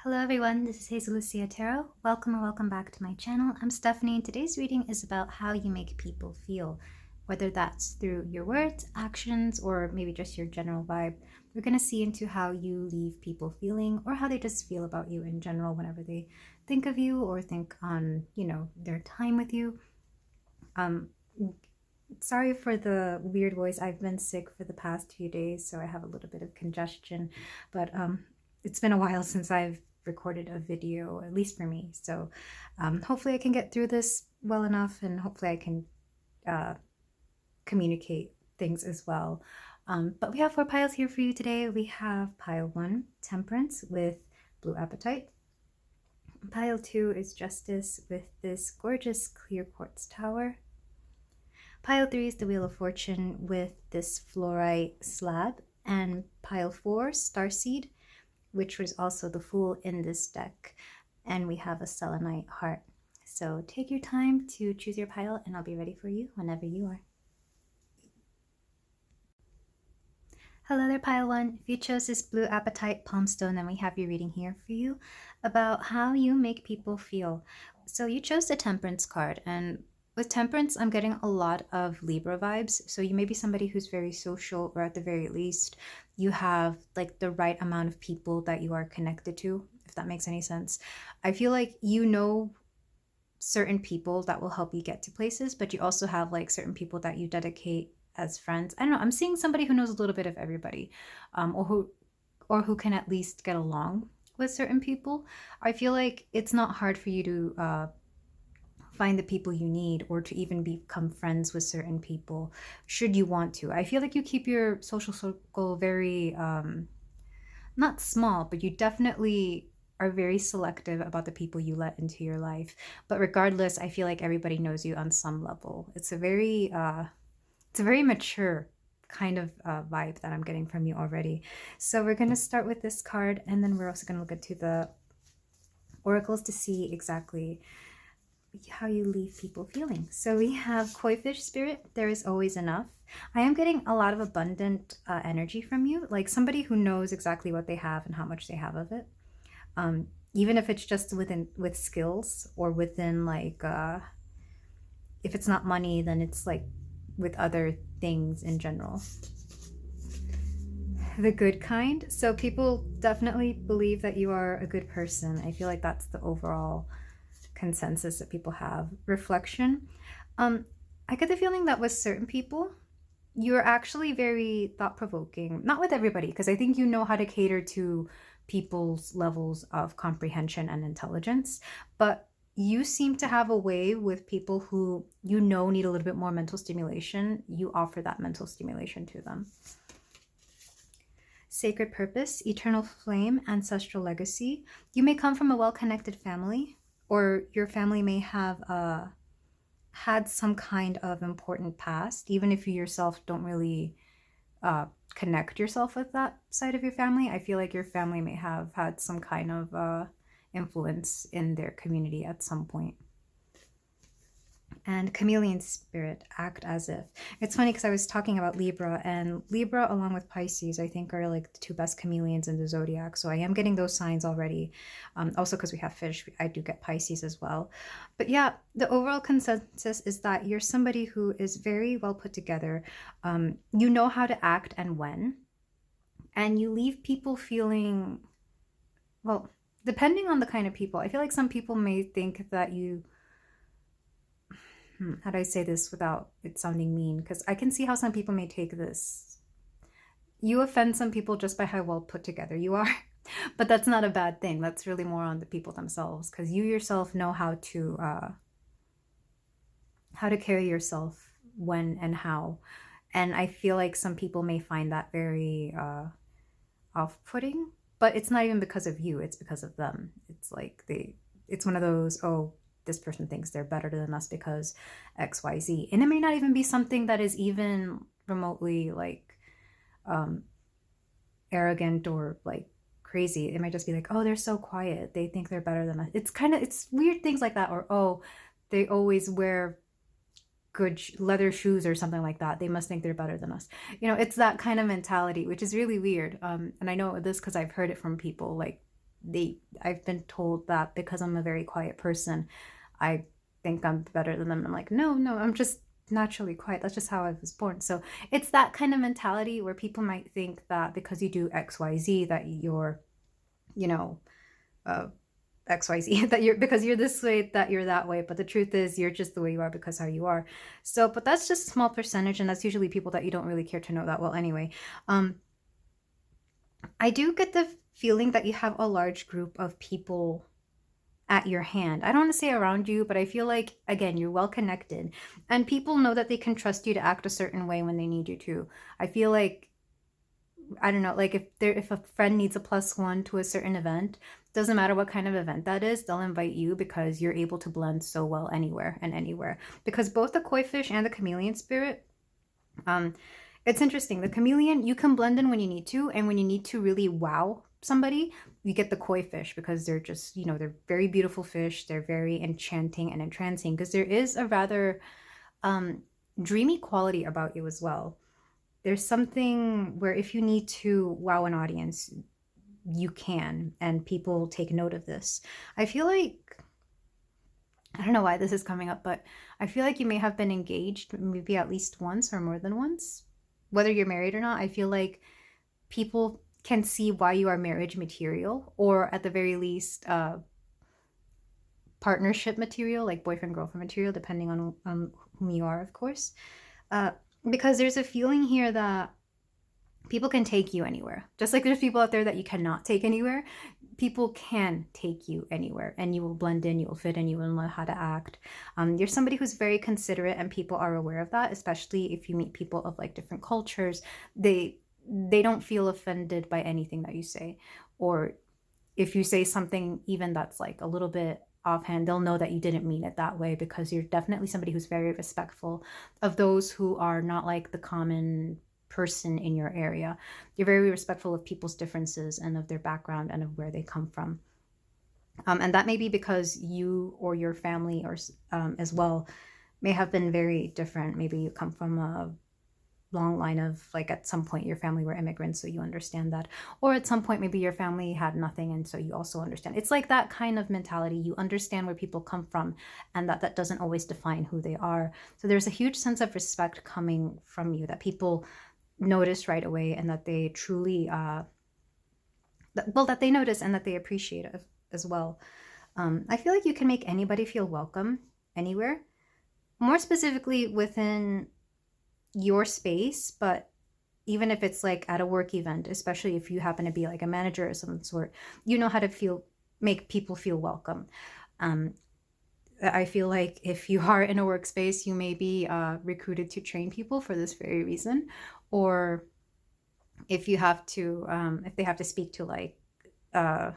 Hello everyone, this is Hazel Lucia Tarot. Welcome or welcome back to my channel. I'm Stephanie and today's reading is about how you make people feel, whether that's through your words, actions, or maybe just your general vibe. We're going to see into how you leave people feeling or how they just feel about you in general whenever they think of you or think on, their time with you. Sorry for the weird voice. I've been sick for the past few days, so I have a little bit of congestion, but it's been a while since I've recorded a video, at least for me. So hopefully I can get through this well enough, and hopefully I can communicate things as well. But we have 4 piles here for you today. We have pile 1, Temperance, with blue apatite. Pile 2 is Justice with this gorgeous clear quartz tower. Pile 3 is the Wheel of Fortune with this fluorite slab. And pile 4, Starseed, which was also the Fool in this deck. And we have a selenite heart. So take your time to choose your pile and I'll be ready for you whenever you are. Hello there, pile 1. If you chose this blue apatite palm stone, then we have your reading here for you about how you make people feel. So you chose the Temperance card, and with Temperance, I'm getting a lot of Libra vibes. So you may be somebody who's very social, or at the very least, you have like the right amount of people that you are connected to, if that makes any sense. I feel like you know certain people that will help you get to places, but you also have like certain people that you dedicate as friends. I don't know, I'm seeing somebody who knows a little bit of everybody, or who can at least get along with certain people. I feel like it's not hard for you to find the people you need, or to even become friends with certain people should you want to. I feel like you keep your social circle very not small, but you definitely are very selective about the people you let into your life. But regardless, I feel like everybody knows you on some level. It's a very mature kind of vibe that I'm getting from you already. So we're going to start with this card, and then we're also going to look into the oracles to see exactly how you leave people feeling. So we have Koi Fish Spirit, there is always enough. I am getting a lot of abundant energy from you, like somebody who knows exactly what they have and how much they have of it. Even if it's just with skills, or within like, if it's not money, then it's like with other things in general. The good kind. So people definitely believe that you are a good person. I feel like that's the overall consensus that people have. Reflection. I get the feeling that with certain people, you're actually very thought-provoking. Not with everybody, because I think you know how to cater to people's levels of comprehension and intelligence, but you seem to have a way with people who you know need a little bit more mental stimulation. You offer that mental stimulation to them. Sacred purpose, eternal flame, ancestral legacy. You may come from a well-connected family, or your family may have had some kind of important past, even if you yourself don't really connect yourself with that side of your family. I feel like your family may have had some kind of influence in their community at some point. And chameleon spirit, act as if. It's funny because I was talking about Libra, and Libra along with Pisces I think are like the 2 best chameleons in the zodiac. So I am getting those signs already. Also because we have fish, I do get Pisces as well. But yeah, the overall consensus is that you're somebody who is very well put together. You know how to act and when. And you leave people feeling, well, depending on the kind of people. I feel like some people may think that you, how do I say this without it sounding mean? Because I can see how some people may take this. You offend some people just by how well put together you are. But that's not a bad thing. That's really more on the people themselves, because you yourself know how to carry yourself when and how. And I feel like some people may find that very off-putting, but it's not even because of you, it's because of them. It's like it's one of those, oh, this person thinks they're better than us because XYZ. And it may not even be something that is even remotely like arrogant or like crazy. It might just be like, oh, they're so quiet, they think they're better than us. It's weird things like that. Or, oh, they always wear good leather shoes or something like that, they must think they're better than us. It's that kind of mentality, which is really weird. And I know this because I've heard it from people, like I've been told that because I'm a very quiet person, I think I'm better than them. And I'm like, no, I'm just naturally quiet. That's just how I was born. So it's that kind of mentality where people might think that because you do XYZ that you're, you know, uh, XYZ, that you're, because you're this way, that you're that way. But the truth is you're just the way you are because how you are. So, but that's just a small percentage, and that's usually people that you don't really care to know that well anyway. I do get the feeling that you have a large group of people at your hand. I don't want to say around you, but I feel like, again, you're well connected and people know that they can trust you to act a certain way when they need you to. I feel like, I don't know, like if a friend needs a +1 to a certain event, doesn't matter what kind of event that is, they'll invite you because you're able to blend so well anywhere and anywhere. Because both the koi fish and the chameleon spirit, it's interesting. The chameleon, you can blend in when you need to, and when you need to really wow somebody, you get the koi fish because they're just, they're very beautiful fish. They're very enchanting and entrancing because there is a rather dreamy quality about you as well. There's something where if you need to wow an audience, you can, and people take note of this. I feel like, I don't know why this is coming up, but I feel like you may have been engaged maybe at least once or more than once. Whether you're married or not, I feel like people can see why you are marriage material, or at the very least, partnership material, like boyfriend girlfriend material, depending on whom you are, of course. Because there's a feeling here that people can take you anywhere. Just like there's people out there that you cannot take anywhere, people can take you anywhere, and you will blend in, you will fit in, you will know how to act. You're somebody who's very considerate, and people are aware of that, especially if you meet people of like different cultures. They don't feel offended by anything that you say, or if you say something even that's like a little bit offhand, they'll know that you didn't mean it that way, because you're definitely somebody who's very respectful of those who are not like the common person in your area. You're very respectful of people's differences and of their background and of where they come from. And that may be because you or your family, or as well, may have been very different. Maybe you come from a long line of, like, at some point your family were immigrants, so you understand that, or at some point maybe your family had nothing, and so you also understand. It's like that kind of mentality. You understand where people come from, and that doesn't always define who they are. So there's a huge sense of respect coming from you that people notice right away, and that they truly that they notice and that they appreciate as well. I feel like you can make anybody feel welcome anywhere, more specifically within your space, but even if it's like at a work event, especially if you happen to be like a manager of some sort, you know how to make people feel welcome. I feel like if you are in a workspace, you may be recruited to train people for this very reason, or if you have to, if they have to speak to like a,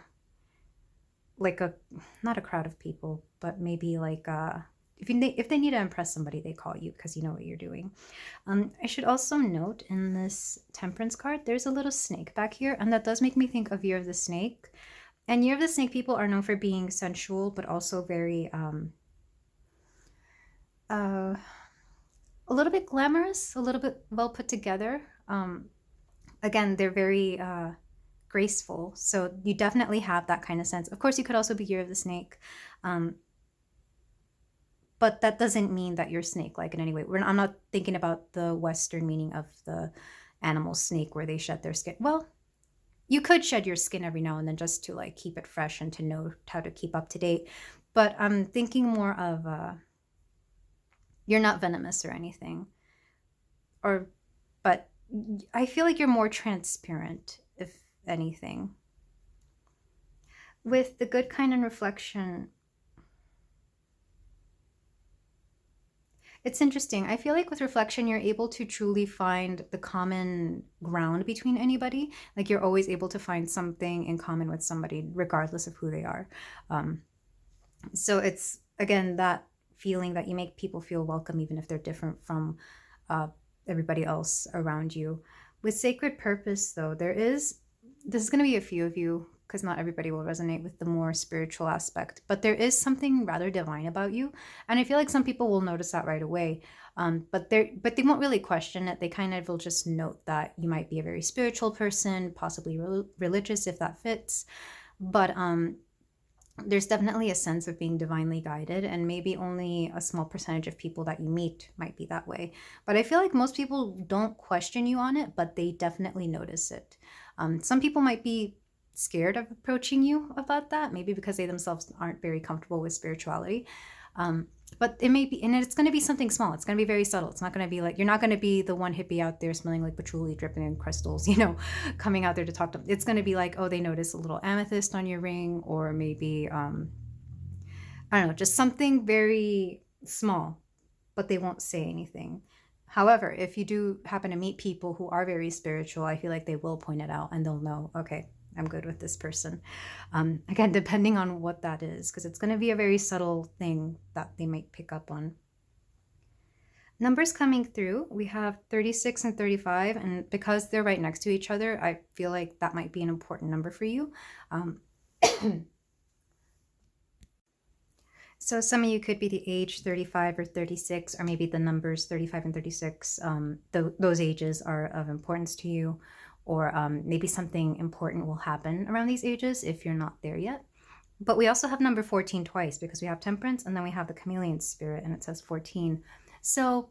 not a crowd of people, but maybe like if they need to impress somebody, they call you because you know what you're doing. I should also note in this Temperance card, there's a little snake back here, and that does make me think of Year of the Snake. And Year of the Snake people are known for being sensual, but also very a little bit glamorous, a little bit well put together. Again, they're very graceful, so you definitely have that kind of sense. Of course, you could also be Year of the Snake, but that doesn't mean that you're snake-like in any way. I'm not thinking about the Western meaning of the animal snake, where they shed their skin. Well, you could shed your skin every now and then just to like keep it fresh and to know how to keep up to date. But I'm thinking more of you're not venomous or anything, but I feel like you're more transparent, if anything. With the good kind and reflection, it's interesting. I feel like with reflection, you're able to truly find the common ground between anybody. Like you're always able to find something in common with somebody, regardless of who they are. So it's, again, that feeling that you make people feel welcome, even if they're different from everybody else around you. With Sacred Purpose, though, this is going to be a few of you, because not everybody will resonate with the more spiritual aspect, but there is something rather divine about you, and I feel like some people will notice that right away, but they won't really question it. They kind of will just note that you might be a very spiritual person, possibly religious, if that fits. But there's definitely a sense of being divinely guided, and maybe only a small percentage of people that you meet might be that way. But I feel like most people don't question you on it, but they definitely notice it. Some people might be scared of approaching you about that, maybe because they themselves aren't very comfortable with spirituality. But it may be, and it's going to be something small. It's going to be very subtle. It's not going to be like, you're not going to be the one hippie out there smelling like patchouli, dripping in crystals, coming out there to talk to them. It's going to be like, oh, they notice a little amethyst on your ring, or maybe, I don't know, just something very small, but they won't say anything. However, if you do happen to meet people who are very spiritual, I feel like they will point it out and they'll know, okay, I'm good with this person. Again, depending on what that is, because it's going to be a very subtle thing that they might pick up on. Numbers coming through, we have 36 and 35, and because they're right next to each other, I feel like that might be an important number for you. So some of you could be the age 35 or 36, or maybe the numbers 35 and 36, those ages are of importance to you. Or maybe something important will happen around these ages if you're not there yet. But we also have number 14 twice, because we have Temperance and then we have the Chameleon Spirit, and it says 14. So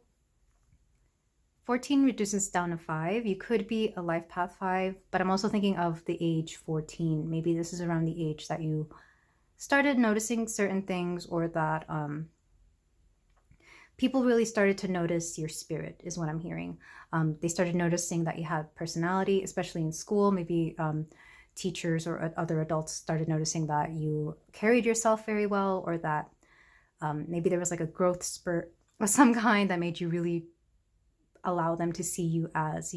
14 reduces down to 5. You could be a life path 5, but I'm also thinking of the age 14. Maybe this is around the age that you started noticing certain things, or that people really started to notice your spirit, is what I'm hearing. They started noticing that you had personality, especially in school. Maybe teachers or other adults started noticing that you carried yourself very well, or that maybe there was like a growth spurt of some kind that made you really allow them to see you as,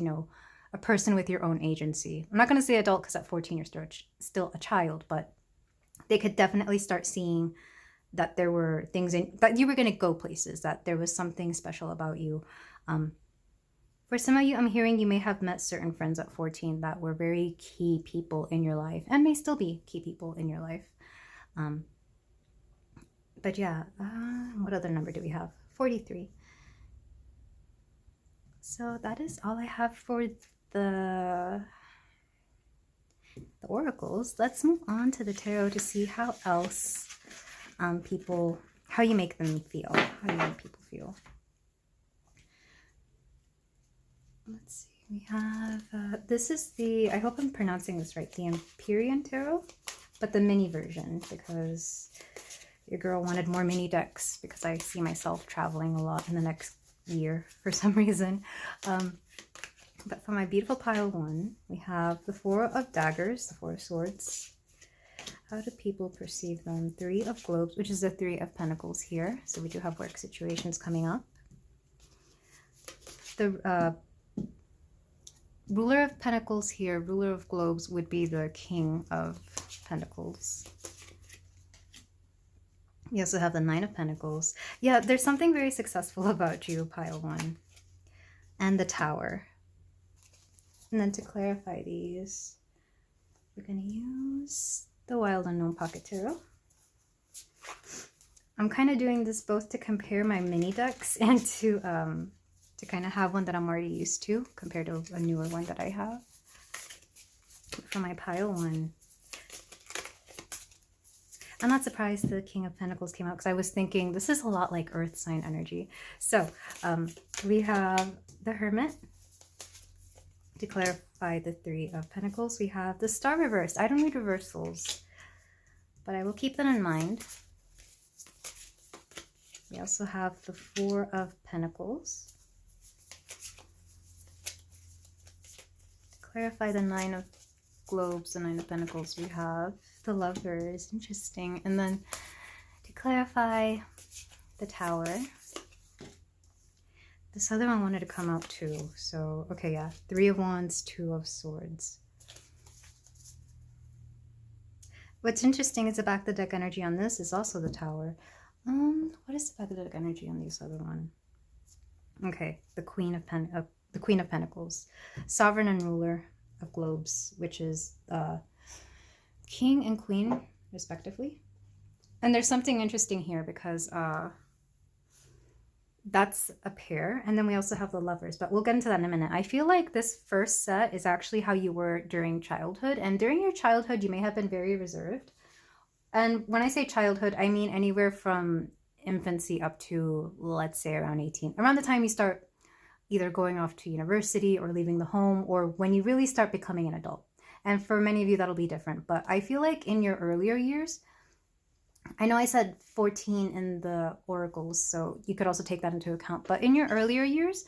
a person with your own agency. I'm not going to say adult, because at 14 you're still a child, but they could definitely start seeing that there were things that you were going to go places, that there was something special about you. For some of you, I'm hearing you may have met certain friends at 14 that were very key people in your life, and may still be key people in your life. But yeah, what other number do we have? 43. So that is all I have for the oracles. Let's move on to the tarot to see how else how you make them feel, how you make people feel. Let's see, we have, this is the, I hope I'm pronouncing this right, the Empyrean Tarot, but the mini version, because your girl wanted more mini decks, because I see myself traveling a lot in the next year for some reason. But for my beautiful pile 1, we have the 4 of Daggers, the 4 of Swords. How do people perceive them? 3 of Globes, which is the 3 of Pentacles here. So we do have work situations coming up. The Ruler of Pentacles here, Ruler of Globes, would be the King of Pentacles. You also have the 9 of Pentacles. Yeah, there's something very successful about you, pile 1. And the Tower. And then to clarify these, we're going to use the Wild Unknown Pocket Tarot. I'm kind of doing this both to compare my mini decks and to kind of have one that I'm already used to compared to a newer one that I have. For my pile 1, I'm not surprised the King of Pentacles came out, because I was thinking this is a lot like Earth sign energy. So we have the Hermit. To clarify the 3 of Pentacles, we have the Star reversed. I don't read reversals, but I will keep that in mind. We also have the 4 of Pentacles. To clarify the 9 of Globes, the 9 of Pentacles, we have the Lovers. Interesting. And then to clarify the Tower, this other one wanted to come out too. So, okay, yeah. 3 of Wands, 2 of Swords. What's interesting is the back of the deck energy on this is also the Tower. What is the back of the deck energy on this other one? Okay, the Queen of Pentacles. Sovereign and Ruler of Globes, which is King and Queen, respectively. And there's something interesting here, because That's a pair. And then we also have the lovers, but we'll get into that in a minute. I feel like this first set is actually how you were during childhood. And during your childhood, you may have been very reserved. And when I say childhood, I mean anywhere from infancy up to, let's say, around 18. Around the time you start either going off to university or leaving the home, or when you really start becoming an adult. And for many of you, that'll be different. But I feel like in your earlier years, I know I said 14 in the oracles, so you could also take that into account. But in your earlier years,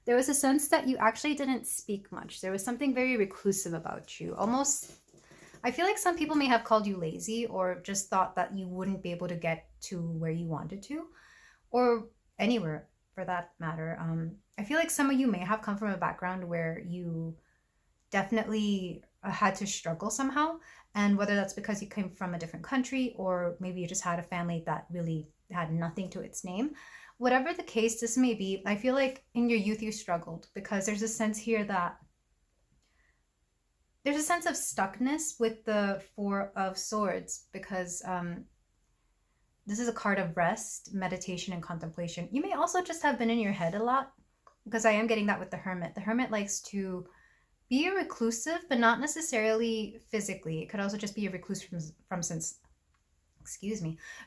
there was a sense that you actually didn't speak much. There was something very reclusive about you. Almost, I feel like some people may have called you lazy or just thought that you wouldn't be able to get to where you wanted to, or anywhere for that matter. I feel like some of you may have come from a background where you definitely had to struggle somehow. And whether that's because you came from a different country or maybe you just had a family that really had nothing to its name, whatever the case this may be, I feel like in your youth you struggled because there's a sense here that there's a sense of stuckness with the Four of Swords because this is a card of rest, meditation, and contemplation. You may also just have been in your head a lot because I am getting that with the Hermit. The Hermit likes to be a reclusive, but not necessarily physically. It could also just be a recluse from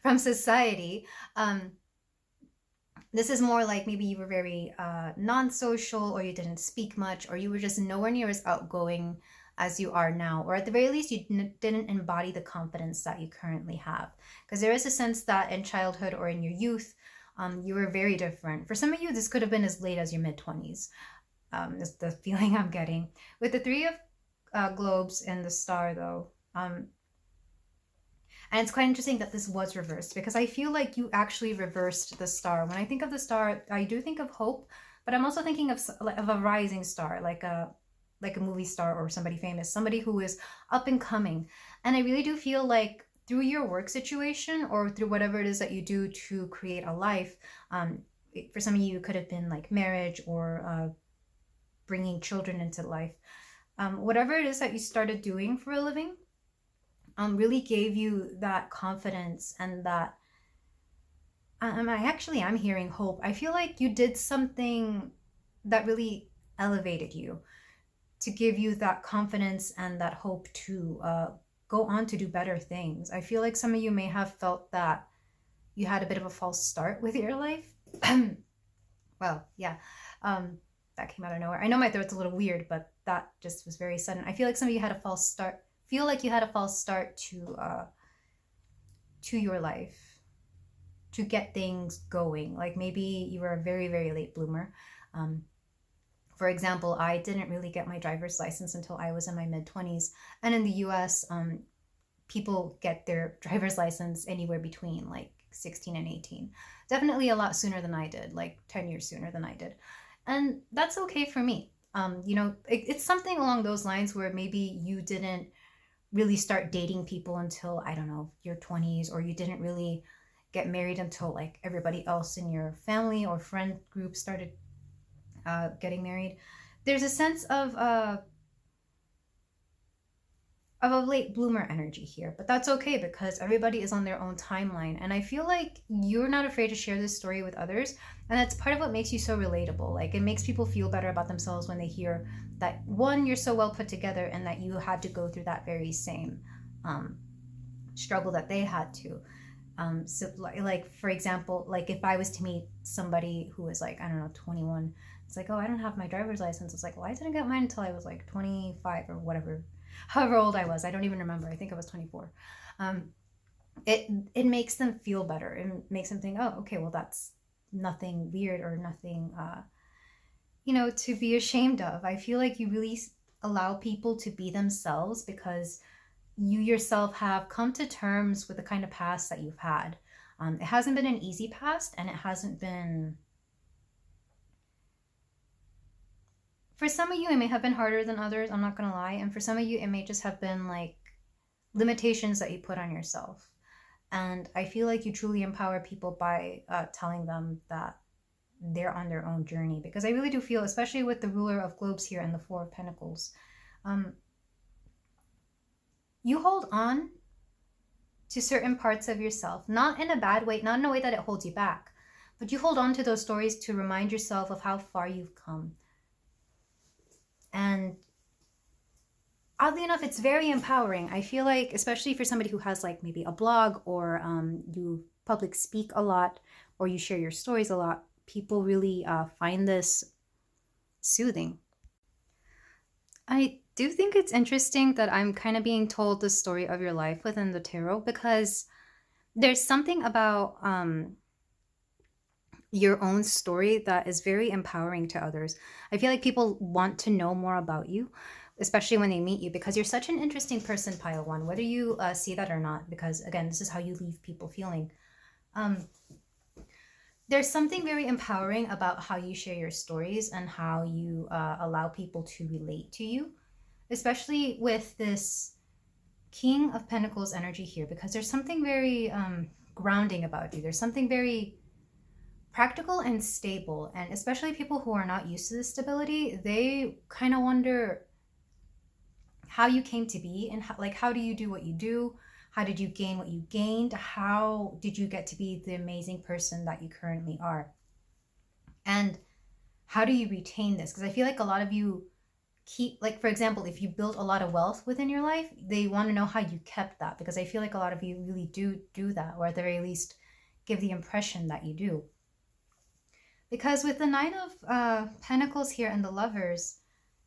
from society. This is more like maybe you were very non-social, or you didn't speak much, or you were just nowhere near as outgoing as you are now, or at the very least you didn't embody the confidence that you currently have, because there is a sense that in childhood or in your youth you were very different. For some of you this could have been as late as your mid-20s. Is the feeling I'm getting with the Three of globes and the star though. And it's quite interesting that this was reversed because I feel like you actually reversed the star. When I think of the star, I do think of hope, but I'm also thinking of a rising star, like a movie star or somebody famous, somebody who is up and coming. And I really do feel like through your work situation or through whatever it is that you do to create a life, for some of you it could have been like marriage or bringing children into life. Whatever it is that you started doing for a living really gave you that confidence and that I'm hearing hope. I feel like you did something that really elevated you to give you that confidence and that hope to go on to do better things. I feel like some of you may have felt that you had a bit of a false start with your life. Well, yeah. That came out of nowhere. I know my throat's a little weird, but that just was very sudden. I feel like some of you had a false start. Feel like you had a false start to your life, to get things going. Like maybe you were a very, very late bloomer. For example, I didn't really get my driver's license until I was in my mid-20s. And in the US, people get their driver's license anywhere between like 16 and 18. Definitely a lot sooner than I did, like 10 years sooner than I did. And that's okay for me. It's something along those lines where maybe you didn't really start dating people until, I don't know, your 20s, or you didn't really get married until like everybody else in your family or friend group started getting married. There's a sense of a late bloomer energy here, but that's okay because everybody is on their own timeline. And I feel like you're not afraid to share this story with others, and that's part of what makes you so relatable. Like it makes people feel better about themselves when they hear that, one, you're so well put together and that you had to go through that very same struggle that they had to. So like for example, like if I was to meet somebody who was like, I don't know, 21, it's like, oh, I don't have my driver's license. It's like, well, I didn't get mine until I was like 25 or whatever, however old I was. I don't even remember. I think I was 24. It makes them feel better. It makes them think, oh, okay, well, that's nothing weird or nothing, to be ashamed of. I feel like you really allow people to be themselves because you yourself have come to terms with the kind of past that you've had. It hasn't been an easy past, and it hasn't been... For some of you, it may have been harder than others, I'm not gonna lie. And for some of you, it may just have been like limitations that you put on yourself. And I feel like you truly empower people by telling them that they're on their own journey. Because I really do feel, especially with the Ruler of Globes here and the Four of Pentacles, you hold on to certain parts of yourself, not in a bad way, not in a way that it holds you back, But you hold on to those stories to remind yourself of how far you've come. And oddly enough, it's very empowering. I feel like, especially for somebody who has like maybe a blog, or you public speak a lot, or you share your stories a lot, people really find this soothing. I do think it's interesting that I'm kind of being told the story of your life within the tarot, because there's something about your own story that is very empowering to others. I feel like people want to know more about you, especially when they meet you, because you're such an interesting person, Pile One, whether you see that or not, because again, this is how you leave people feeling. Um, there's something very empowering about how you share your stories and how you allow people to relate to you, especially with this King of Pentacles energy here, because there's something very grounding about you. There's something very practical and stable, and especially people who are not used to this stability, they kind of wonder how you came to be, and how do you do what you do? How did you gain what you gained? How did you get to be the amazing person that you currently are? And how do you retain this? Because I feel like a lot of you keep, like, for example, if you build a lot of wealth within your life, they want to know how you kept that, because I feel like a lot of you really do that, or at the very least give the impression that you do. Because with the Nine of Pentacles here and the Lovers,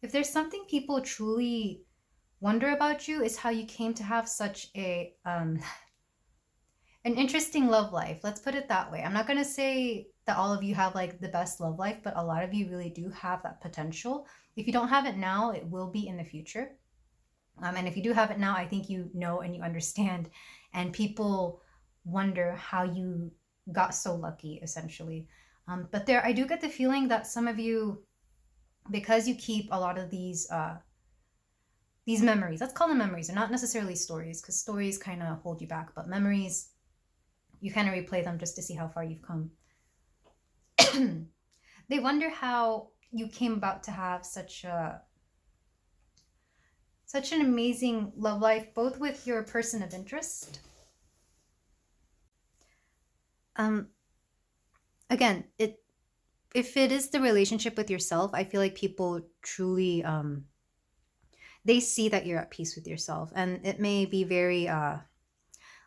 if there's something people truly wonder about you, is how you came to have such a an interesting love life. Let's put it that way. I'm not going to say that all of you have like the best love life, but a lot of you really do have that potential. If you don't have it now, it will be in the future. And if you do have it now, I think you know and you understand. And people wonder how you got so lucky, essentially. But I do get the feeling that some of you, because you keep a lot of these memories, let's call them memories, they're not necessarily stories, because stories kind of hold you back, but memories, you kind of replay them just to see how far you've come. They wonder how you came about to have such an amazing love life, both with your person of interest. Again, if it is the relationship with yourself, I feel like people truly they see that you're at peace with yourself, and it may be very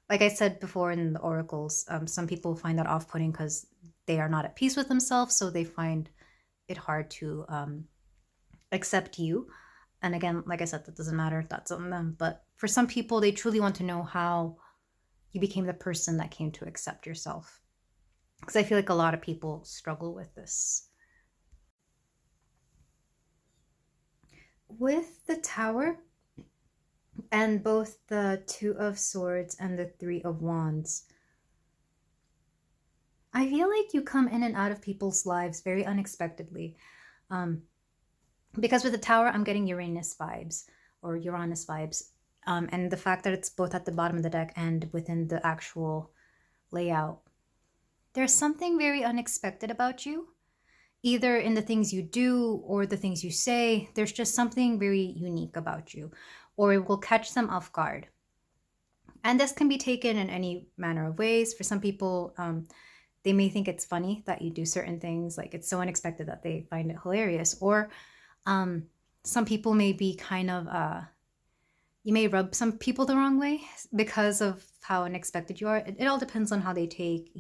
like I said before in the oracles, some people find that off-putting because they are not at peace with themselves, so they find it hard to accept you. And again, like I said, that doesn't matter if that's on them, but for some people, they truly want to know how you became the person that came to accept yourself, because I feel like a lot of people struggle with this. With the Tower and both the Two of Swords and the Three of Wands, I feel like you come in and out of people's lives very unexpectedly. Because with the Tower, I'm getting Uranus vibes, or Uranus vibes. And the fact that it's both at the bottom of the deck and within the actual layout, there's something very unexpected about you, either in the things you do or the things you say. There's just something very unique about you, or it will catch them off guard. And this can be taken in any manner of ways. For some people, they may think it's funny that you do certain things, like it's so unexpected that they find it hilarious. Or some people may be kind of, you may rub some people the wrong way because of how unexpected you are. It all depends on how they take,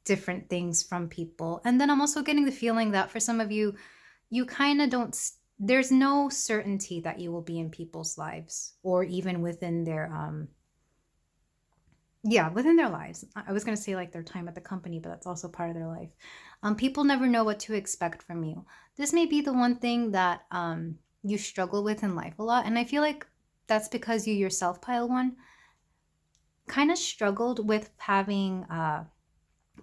different things from people. And then I'm also getting the feeling that for some of you, you kind of don't, there's no certainty that you will be in people's lives, or even within their, within their lives. I was going to say like their time at the company, but that's also part of their life. People never know what to expect from you. This may be the one thing that you struggle with in life a lot. And I feel like that's because you yourself, Pile One, kind of struggled with having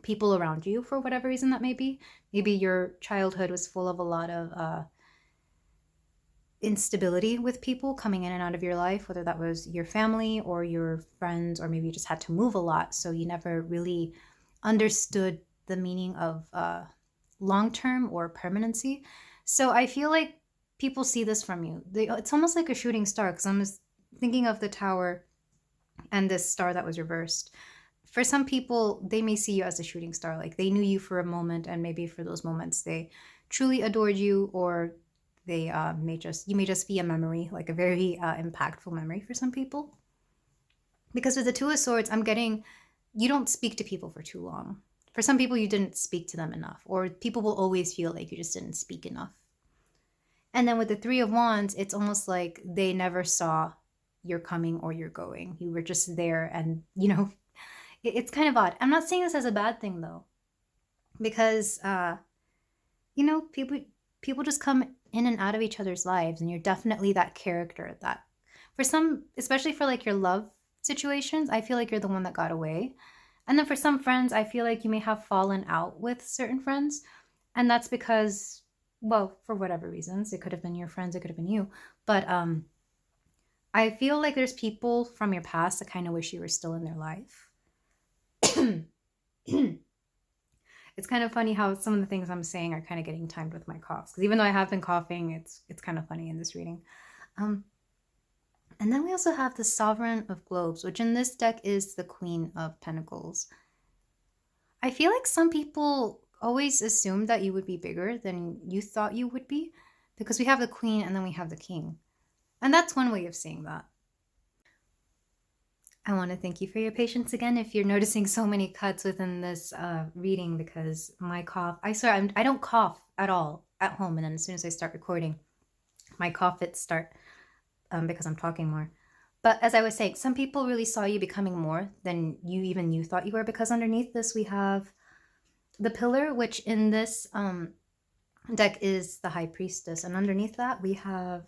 people around you for whatever reason that may be. Maybe your childhood was full of a lot of instability with people coming in and out of your life, whether that was your family or your friends, or maybe you just had to move a lot, so you never really understood the meaning of long-term or permanency. So I feel like people see this from you. It's almost like a shooting star, because I'm just thinking of the Tower and this star that was reversed. for some people, they may see you as a shooting star. Like they knew you for a moment, and maybe for those moments they truly adored you, or they you may just be a memory, like a very impactful memory for some people. Because with the Two of Swords, I'm getting you don't speak to people for too long. For some people, you didn't speak to them enough, or people will always feel like you just didn't speak enough. And then with the Three of Wands, it's almost like they never saw you're coming or you're going. You were just there, and it's kind of odd. I'm not saying this as a bad thing though, because people just come in and out of each other's lives, and you're definitely that character that, for some, especially for like your love situations, I feel like you're the one that got away. And then for some friends, I feel like you may have fallen out with certain friends, and that's because, well, for whatever reasons, it could have been your friends, it could have been you, but I feel like there's people from your past that kind of wish you were still in their life. It's kind of funny how some of the things I'm saying are kind of getting timed with my coughs, because even though I have been coughing, it's kind of funny in this reading. And then we also have the Sovereign of Globes, which in this deck is the Queen of Pentacles. I feel like some people always assumed that you would be bigger than you thought you would be, because we have the Queen and then we have the King. And that's one way of saying that. I want to thank you for your patience again if you're noticing so many cuts within this reading, because my cough, I swear, I don't cough at all at home, and then as soon as I start recording, my cough fits start because I'm talking more. But as I was saying, some people really saw you becoming more than you thought you were, because underneath this we have the Pillar, which in this deck is the High Priestess, and underneath that we have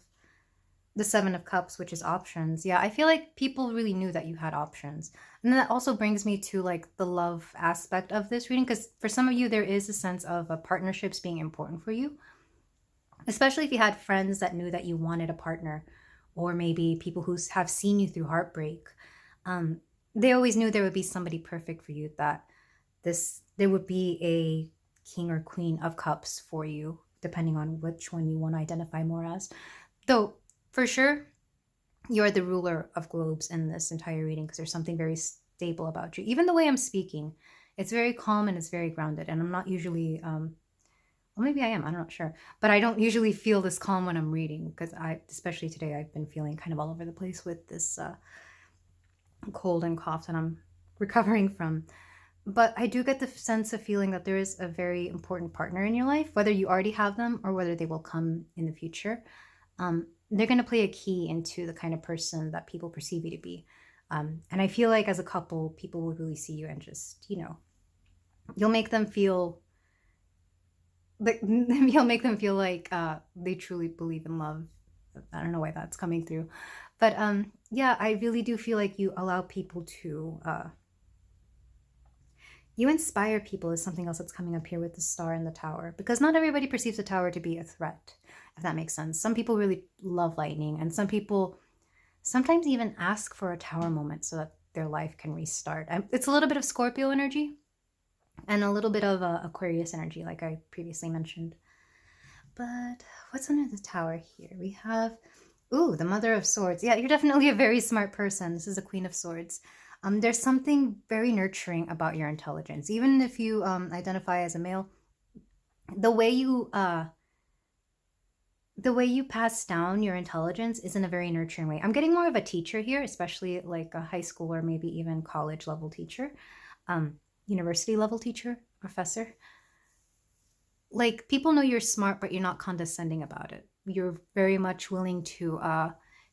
the Seven of Cups, which is options. Yeah, I feel like people really knew that you had options. And then that also brings me to like the love aspect of this reading, because for some of you, there is a sense of partnerships being important for you, especially if you had friends that knew that you wanted a partner, or maybe people who have seen you through heartbreak. They always knew there would be somebody perfect for you, that there would be a King or Queen of Cups for you, depending on which one you want to identify more as. Though, for sure, you're the ruler of globes in this entire reading, because there's something very stable about you. Even the way I'm speaking, it's very calm and it's very grounded. And I'm not usually, well, maybe I am, I'm not sure. But I don't usually feel this calm when I'm reading, because especially today, I've been feeling kind of all over the place with this cold and cough that I'm recovering from. But I do get the sense of feeling that there is a very important partner in your life, whether you already have them or whether they will come in the future. They're going to play a key into the kind of person that people perceive you to be. And I feel like as a couple, people will really see you and just, you'll make them feel like they truly believe in love. I don't know why that's coming through. But yeah, I really do feel like you allow people to, you inspire people is something else that's coming up here with the Star and the Tower, because not everybody perceives the Tower to be a threat, if that makes sense. Some people really love lightning, and some people sometimes even ask for a tower moment so that their life can restart. It's a little bit of Scorpio energy and a little bit of Aquarius energy, like I previously mentioned. But what's under the Tower here? We have, ooh, the Mother of Swords. Yeah, you're definitely a very smart person. This is a Queen of Swords. There's something very nurturing about your intelligence. Even if you identify as a male, the way you pass down your intelligence is in a very nurturing way. I'm getting more of a teacher here, especially like a high school or maybe even college level teacher, university level teacher, professor. Like, people know you're smart, but you're not condescending about it. You're very much willing to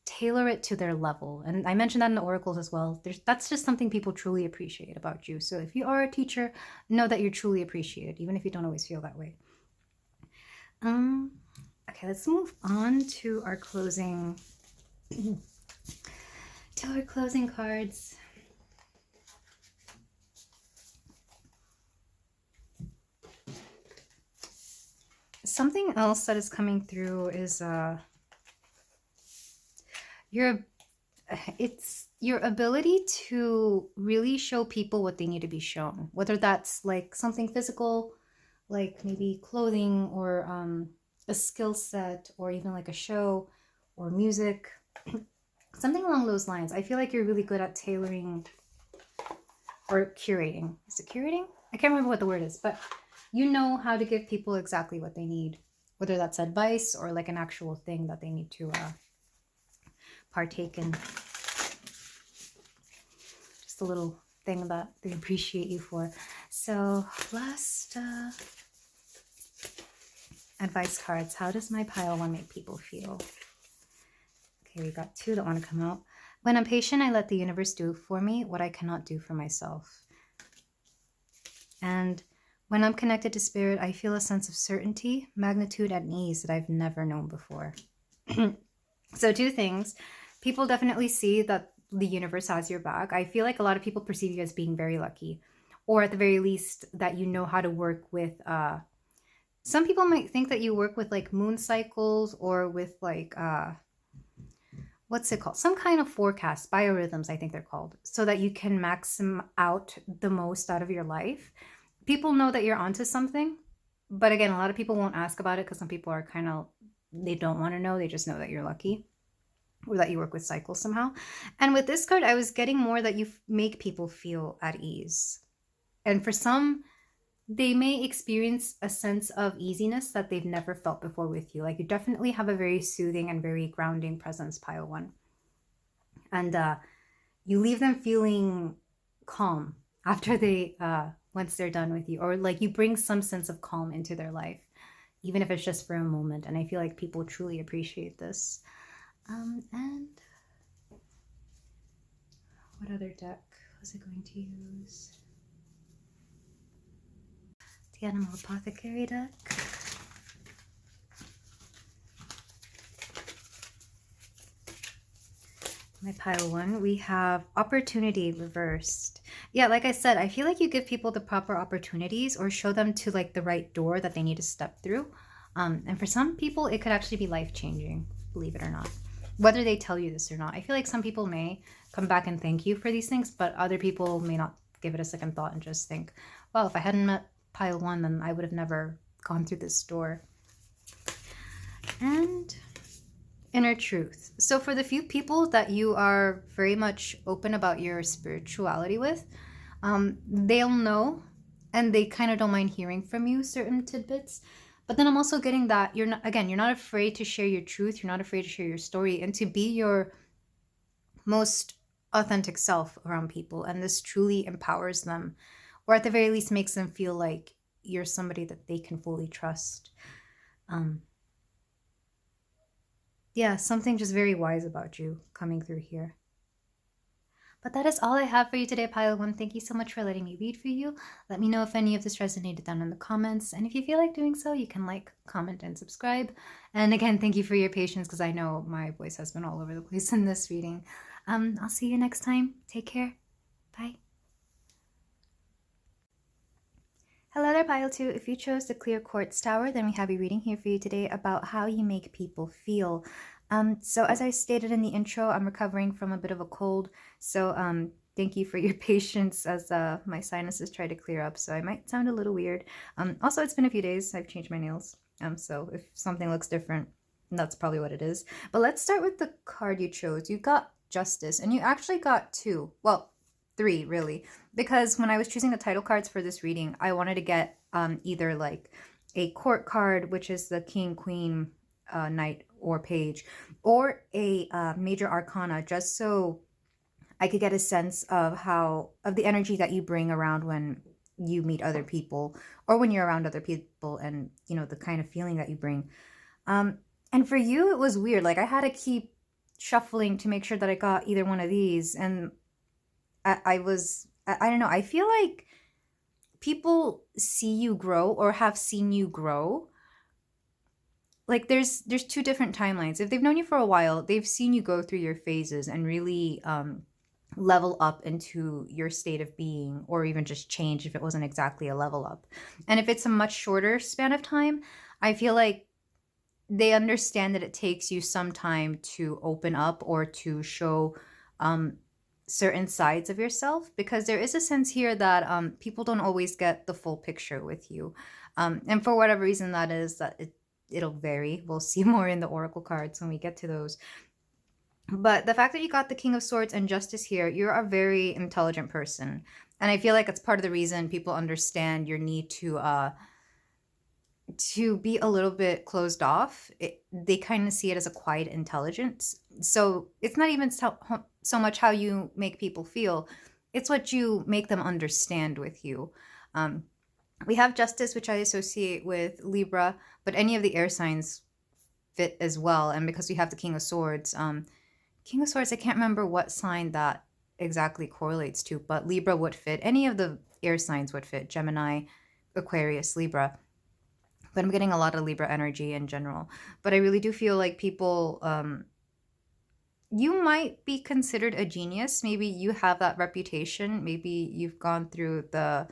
tailor it to their level. And I mentioned that in the oracles as well. That's just something people truly appreciate about you. So if you are a teacher, know that you're truly appreciated, even if you don't always feel that way. Okay, let's move on to our closing cards. Something else that is coming through is it's your ability to really show people what they need to be shown, whether that's like something physical, like maybe clothing, or a skill set, or even like a show or music, something along those lines. I feel like you're really good at tailoring or curating. Is it curating? I can't remember what the word is, but you know how to give people exactly what they need, whether that's advice or like an actual thing that they need to partake in. Just a little thing that they appreciate you for. So last advice cards. How does my pile one make people feel? Okay, we got 2 that want to come out. When I'm patient, I let the universe do for me what I cannot do for myself. And when I'm connected to spirit, I feel a sense of certainty, magnitude, and ease that I've never known before. So 2 things. People definitely see that the universe has your back. I feel like a lot of people perceive you as being very lucky, or at the very least that you know how to work with some people might think that you work with like moon cycles or with like what's it called, some kind of forecast, biorhythms I think they're called, so that you can maxim out the most out of your life. People know that you're onto something, but again, a lot of people won't ask about it because some people are kind of, they don't want to know, they just know that you're lucky or that you work with cycles somehow. And with this card, I was getting more that you make people feel at ease. And for some, they may experience a sense of easiness that they've never felt before with you. Like you definitely have a very soothing and very grounding presence, pile 1. And you leave them feeling calm after they, once they're done with you. Or like you bring some sense of calm into their life, even if it's just for a moment. And I feel like people truly appreciate this. And what other deck was I going to use? The Animal Apothecary deck. My pile 1, we have opportunity reversed. Yeah, like I said, I feel like you give people the proper opportunities or show them to like the right door that they need to step through. And for some people, it could actually be life-changing, believe it or not. Whether they tell you this or not. I feel like some people may come back and thank you for these things, but other people may not give it a second thought and just think, well, if I hadn't met pile 1, then I would have never gone through this door. And inner truth. So for the few people that you are very much open about your spirituality with, they'll know, and they kind of don't mind hearing from you certain tidbits. But then I'm also getting that you're not afraid to share your truth. You're not afraid to share your story and to be your most authentic self around people. And this truly empowers them, or at the very least makes them feel like you're somebody that they can fully trust. Yeah, something just very wise about you coming through here. But that is all I have for you today, pile 1. Thank you so much for letting me read for you. Let me know if any of this resonated down in the comments. And if you feel like doing so, you can like, comment, and subscribe. And again, thank you for your patience because I know my voice has been all over the place in this reading. I'll see you next time. Take care. Bye. Hello there, pile 2. If you chose the clear quartz tower, then we have a reading here for you today about how you make people feel. So as I stated in the intro, I'm recovering from a bit of a cold. So thank you for your patience as my sinuses try to clear up. So I might sound a little weird. Also, it's been a few days. I've changed my nails. So if something looks different, that's probably what it is. But let's start with the card you chose. You got Justice, and you actually got 2. Well, 3 really, because when I was choosing the title cards for this reading, I wanted to get either like a court card, which is the king, queen, knight, or page, or a major arcana, just so I could get a sense of the energy that you bring around when you meet other people or when you're around other people, and you know the kind of feeling that you bring. And for you, it was weird. Like I had to keep shuffling to make sure that I got either one of these, and I don't know, I feel like people see you grow or have seen you grow. Like there's 2 different timelines. If they've known you for a while, they've seen you go through your phases and really level up into your state of being, or even just change if it wasn't exactly a level up. And if it's a much shorter span of time, I feel like they understand that it takes you some time to open up or to show certain sides of yourself, because there is a sense here that people don't always get the full picture with you. And for whatever reason that is, that it'll vary. We'll see more in the oracle cards when we get to those. But the fact that you got the King of Swords and Justice here, you're a very intelligent person. And I feel like it's part of the reason people understand your need to be a little bit closed off. They kind of see it as a quiet intelligence. So it's not even so much how you make people feel, it's what you make them understand with you. Um, we have Justice, which I associate with Libra, but any of the air signs fit as well. And because we have the King of Swords, I can't remember what sign that exactly correlates to, but Libra would fit. Any of the air signs would fit: Gemini, Aquarius, Libra. But I'm getting a lot of Libra energy in general. But I really do feel like people, you might be considered a genius. Maybe you have that reputation. Maybe you've gone through the,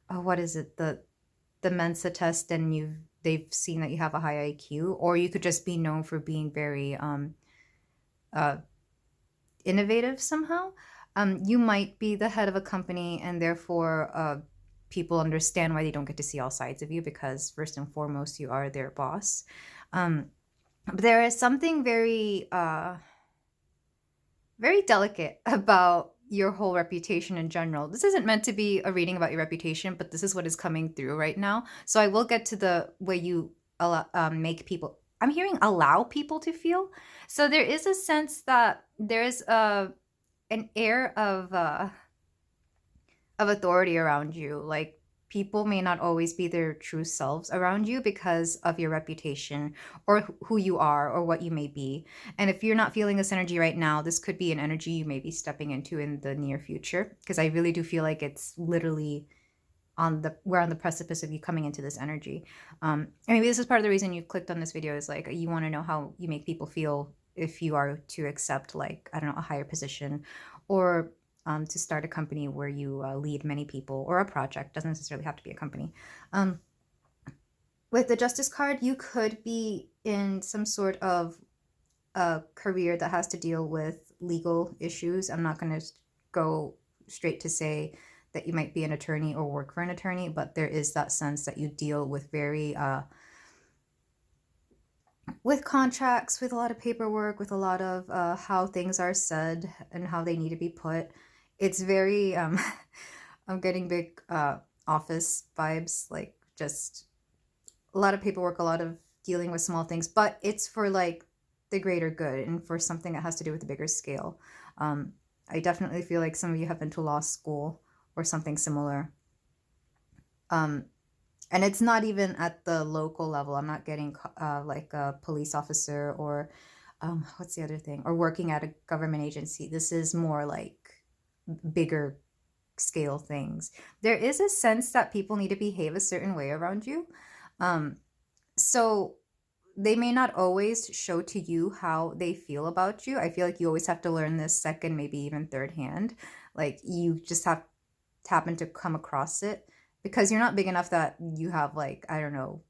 what is it, the Mensa test, and they've seen that you have a high IQ, or you could just be known for being very innovative somehow. You might be the head of a company, and therefore people understand why they don't get to see all sides of you, because first and foremost, you are their boss. But there is something very, very delicate about your whole reputation in general. This isn't meant to be a reading about your reputation, but this is what is coming through right now. So I will get to the way you make people, I'm hearing allow people to feel. So there is a sense that there is an air of authority around you. Like, people may not always be their true selves around you because of your reputation or who you are or what you may be. And if you're not feeling this energy right now, this could be an energy you may be stepping into in the near future, because I really do feel like it's literally we're on the precipice of you coming into this energy. And maybe this is part of the reason you clicked on this video, is like you want to know how you make people feel if you are to accept, like, I don't know, a higher position, or to start a company where you lead many people, or a project. Doesn't necessarily have to be a company. With the Justice card, you could be in some sort of a career that has to deal with legal issues. I'm not going to go straight to say that you might be an attorney or work for an attorney, but there is that sense that you deal with very with contracts, with a lot of paperwork, with a lot of how things are said and how they need to be put. It's very, I'm getting big office vibes, like just a lot of paperwork, a lot of dealing with small things, but it's for like the greater good and for something that has to do with the bigger scale. I definitely feel like some of you have been to law school or something similar. And it's not even at the local level. I'm not getting like a police officer or what's the other thing? Or working at a government agency. This is more like bigger scale things. There is a sense that people need to behave a certain way around you. So they may not always show to you how they feel about you. I feel like you always have to learn this second, maybe even third hand. Like, you just have to happen to come across it, because you're not big enough that you have, like, I don't know,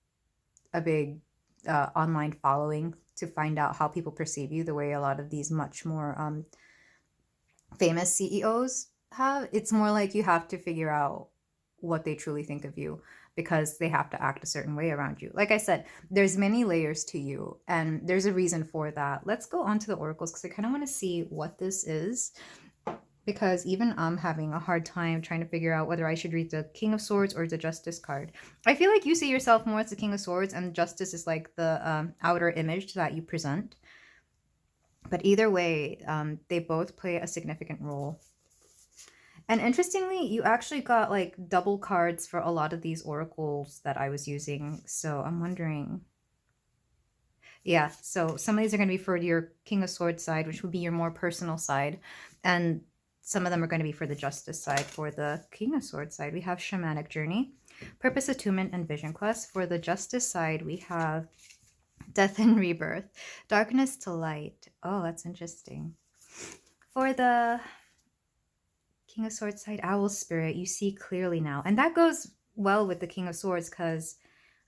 a big online following to find out how people perceive you the way a lot of these much more famous CEOs have. It's more like you have to figure out what they truly think of you, because they have to act a certain way around you. Like I said, there's many layers to you, and there's a reason for that. Let's go on to the oracles, because I kind of want to see what this is, because even I'm having a hard time trying to figure out whether I should read the King of Swords or the Justice card. I feel like you see yourself more as the King of Swords, and Justice is like the outer image that you present. But either way, they both play a significant role. And interestingly, you actually got like double cards for a lot of these oracles that I was using. So I'm wondering. Yeah, so some of these are going to be for your King of Swords side, which would be your more personal side. And some of them are going to be for the Justice side. For the King of Swords side, we have Shamanic Journey, Purpose, Attunement, and Vision Quest. For the Justice side, we have Death and Rebirth, Darkness to Light. Oh, that's interesting. For the King of Swords side, Owl Spirit, you see clearly now. And that goes well with the King of Swords, because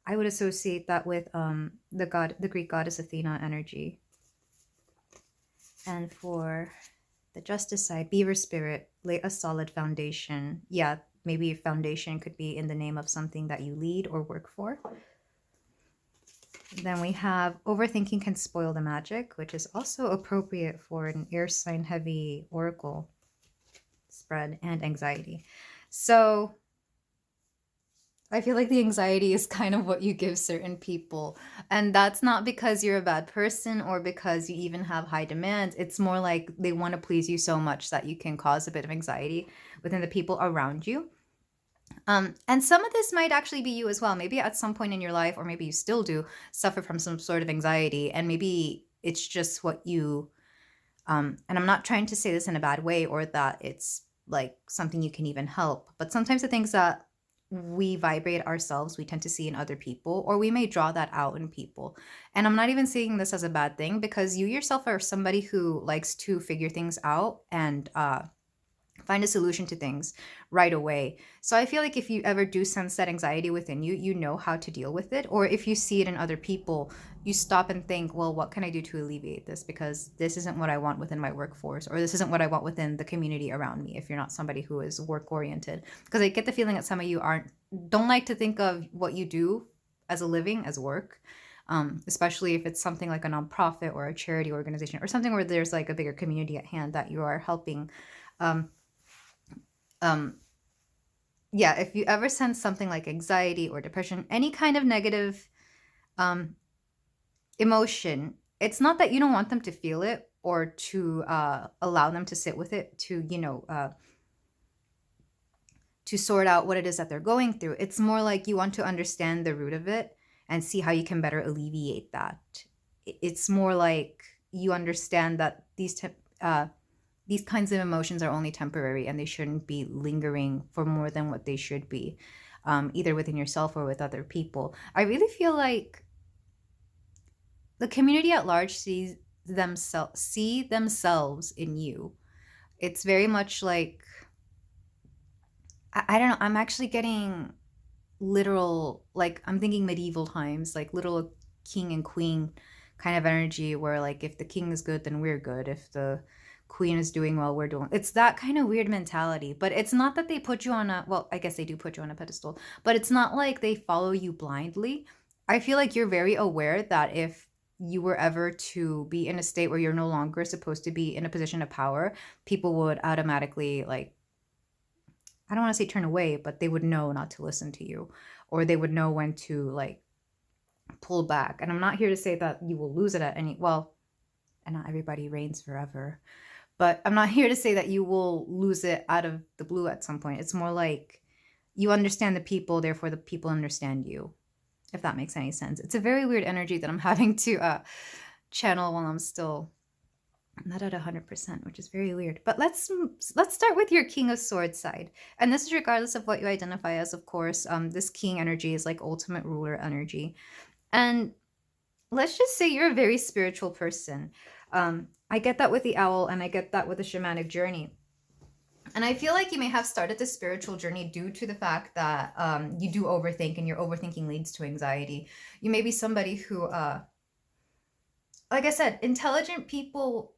I would associate that with the Greek goddess Athena energy. And for the Justice side, Beaver Spirit, lay a solid foundation. Yeah, maybe foundation could be in the name of something that you lead or work for. Then we have overthinking can spoil the magic, which is also appropriate for an air sign heavy oracle spread, and anxiety. So I feel like the anxiety is kind of what you give certain people. And that's not because you're a bad person or because you even have high demands. It's more like they want to please you so much that you can cause a bit of anxiety within the people around you. And some of this might actually be you as well. Maybe at some point in your life, or maybe you still do, suffer from some sort of anxiety. And maybe it's just what you, and I'm not trying to say this in a bad way or that it's like something you can even help. But sometimes the things that we vibrate ourselves, we tend to see in other people, or we may draw that out in people. And I'm not even saying this as a bad thing because you yourself are somebody who likes to figure things out and find a solution to things right away. So I feel like if you ever do sense that anxiety within you, you know how to deal with it. Or if you see it in other people, you stop and think, well, what can I do to alleviate this? Because this isn't what I want within my workforce, or this isn't what I want within the community around me, if you're not somebody who is work oriented. Because I get the feeling that some of you don't like to think of what you do as a living as work. Especially if it's something like a nonprofit or a charity organization or something where there's like a bigger community at hand that you are helping. Um, um, yeah, if you ever sense something like anxiety or depression, any kind of negative emotion, it's not that you don't want them to feel it or to allow them to sit with it, to to sort out what it is that they're going through. It's more like you want to understand the root of it and see how you can better alleviate that. It's more like you understand that these kinds of emotions are only temporary and they shouldn't be lingering for more than what they should be, either within yourself or with other people. I really feel like the community at large see themselves in you. It's very much like, I don't know, I'm actually getting literal, like I'm thinking medieval times, like little king and queen kind of energy where like if the king is good, then we're good. If the queen is doing well, we're doing. It's that kind of weird mentality. But it's not that they put you on a, well, I guess they do put you on a pedestal, but it's not like they follow you blindly. I feel like you're very aware that if you were ever to be in a state where you're no longer supposed to be in a position of power, people would automatically like, I don't want to say turn away, but they would know not to listen to you, or they would know when to like pull back. And I'm not here to say that you will lose it at any, well, and not everybody reigns forever, but I'm not here to say that you will lose it out of the blue at some point. It's more like you understand the people, therefore the people understand you, if that makes any sense. It's a very weird energy that I'm having to channel while I'm still not at 100%, which is very weird. But let's start with your King of Swords side. And this is regardless of what you identify as, of course. This King energy is like ultimate ruler energy. And let's just say you're a very spiritual person. I get that with the owl, and I get that with the shamanic journey. And I feel like you may have started the spiritual journey due to the fact that you do overthink, and your overthinking leads to anxiety. You may be somebody who, like I said, intelligent people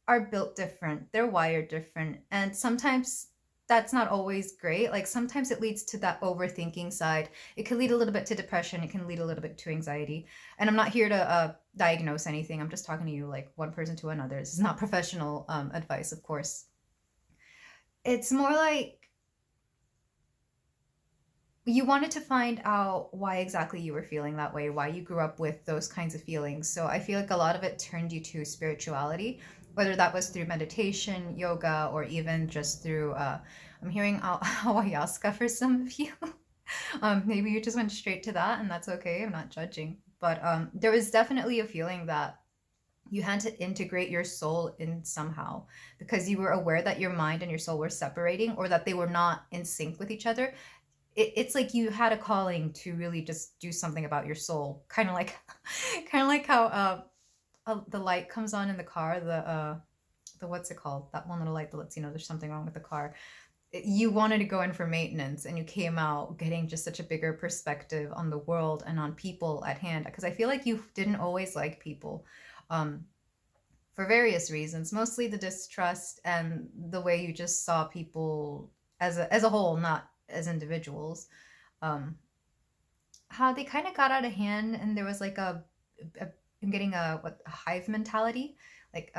are built different. They're wired different. And sometimes that's not always great. Like sometimes it leads to that overthinking side. It can lead a little bit to depression. It can lead a little bit to anxiety. And I'm not here to diagnose anything. I'm just talking to you like one person to another. This is not professional advice, of course. It's more like you wanted to find out why exactly you were feeling that way, why you grew up with those kinds of feelings. So I feel like a lot of it turned you to spirituality, whether that was through meditation, yoga, or even just through, I'm hearing ayahuasca for some of you. Maybe you just went straight to that, and that's okay. I'm not judging. But there was definitely a feeling that you had to integrate your soul in somehow because you were aware that your mind and your soul were separating, or that they were not in sync with each other. It's like you had a calling to really just do something about your soul, kind of like kind of like how the light comes on in the car, the what's it called, that one little light that lets you know there's something wrong with the car. You wanted to go in for maintenance, and you came out getting just such a bigger perspective on the world and on people at hand, because I feel like you didn't always like people, for various reasons, mostly the distrust and the way you just saw people as a whole, not as individuals. how they kind of got out of hand, and there was like a I'm getting a hive mentality, like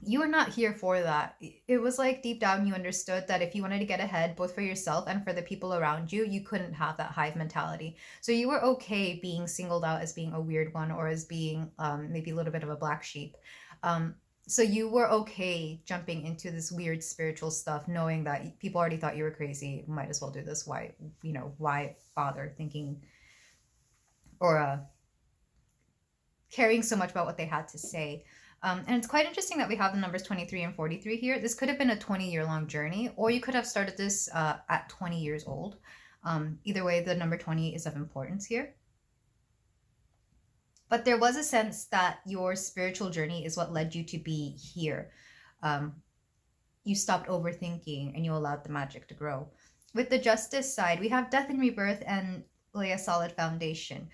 you were not here for that. It was like deep down you understood that if you wanted to get ahead, both for yourself and for the people around you, you couldn't have that hive mentality. So you were okay being singled out as being a weird one, or as being maybe a little bit of a black sheep. Um, so you were okay jumping into this weird spiritual stuff, knowing that people already thought you were crazy. Might as well do this. Why, why bother thinking or caring so much about what they had to say? And it's quite interesting that we have the numbers 23 and 43 here. This could have been a 20-year long journey, or you could have started this at 20 years old. Either way, the number 20 is of importance here. But there was a sense that your spiritual journey is what led you to be here. You stopped overthinking and you allowed the magic to grow. With the justice side, we have death and rebirth and lay a solid foundation.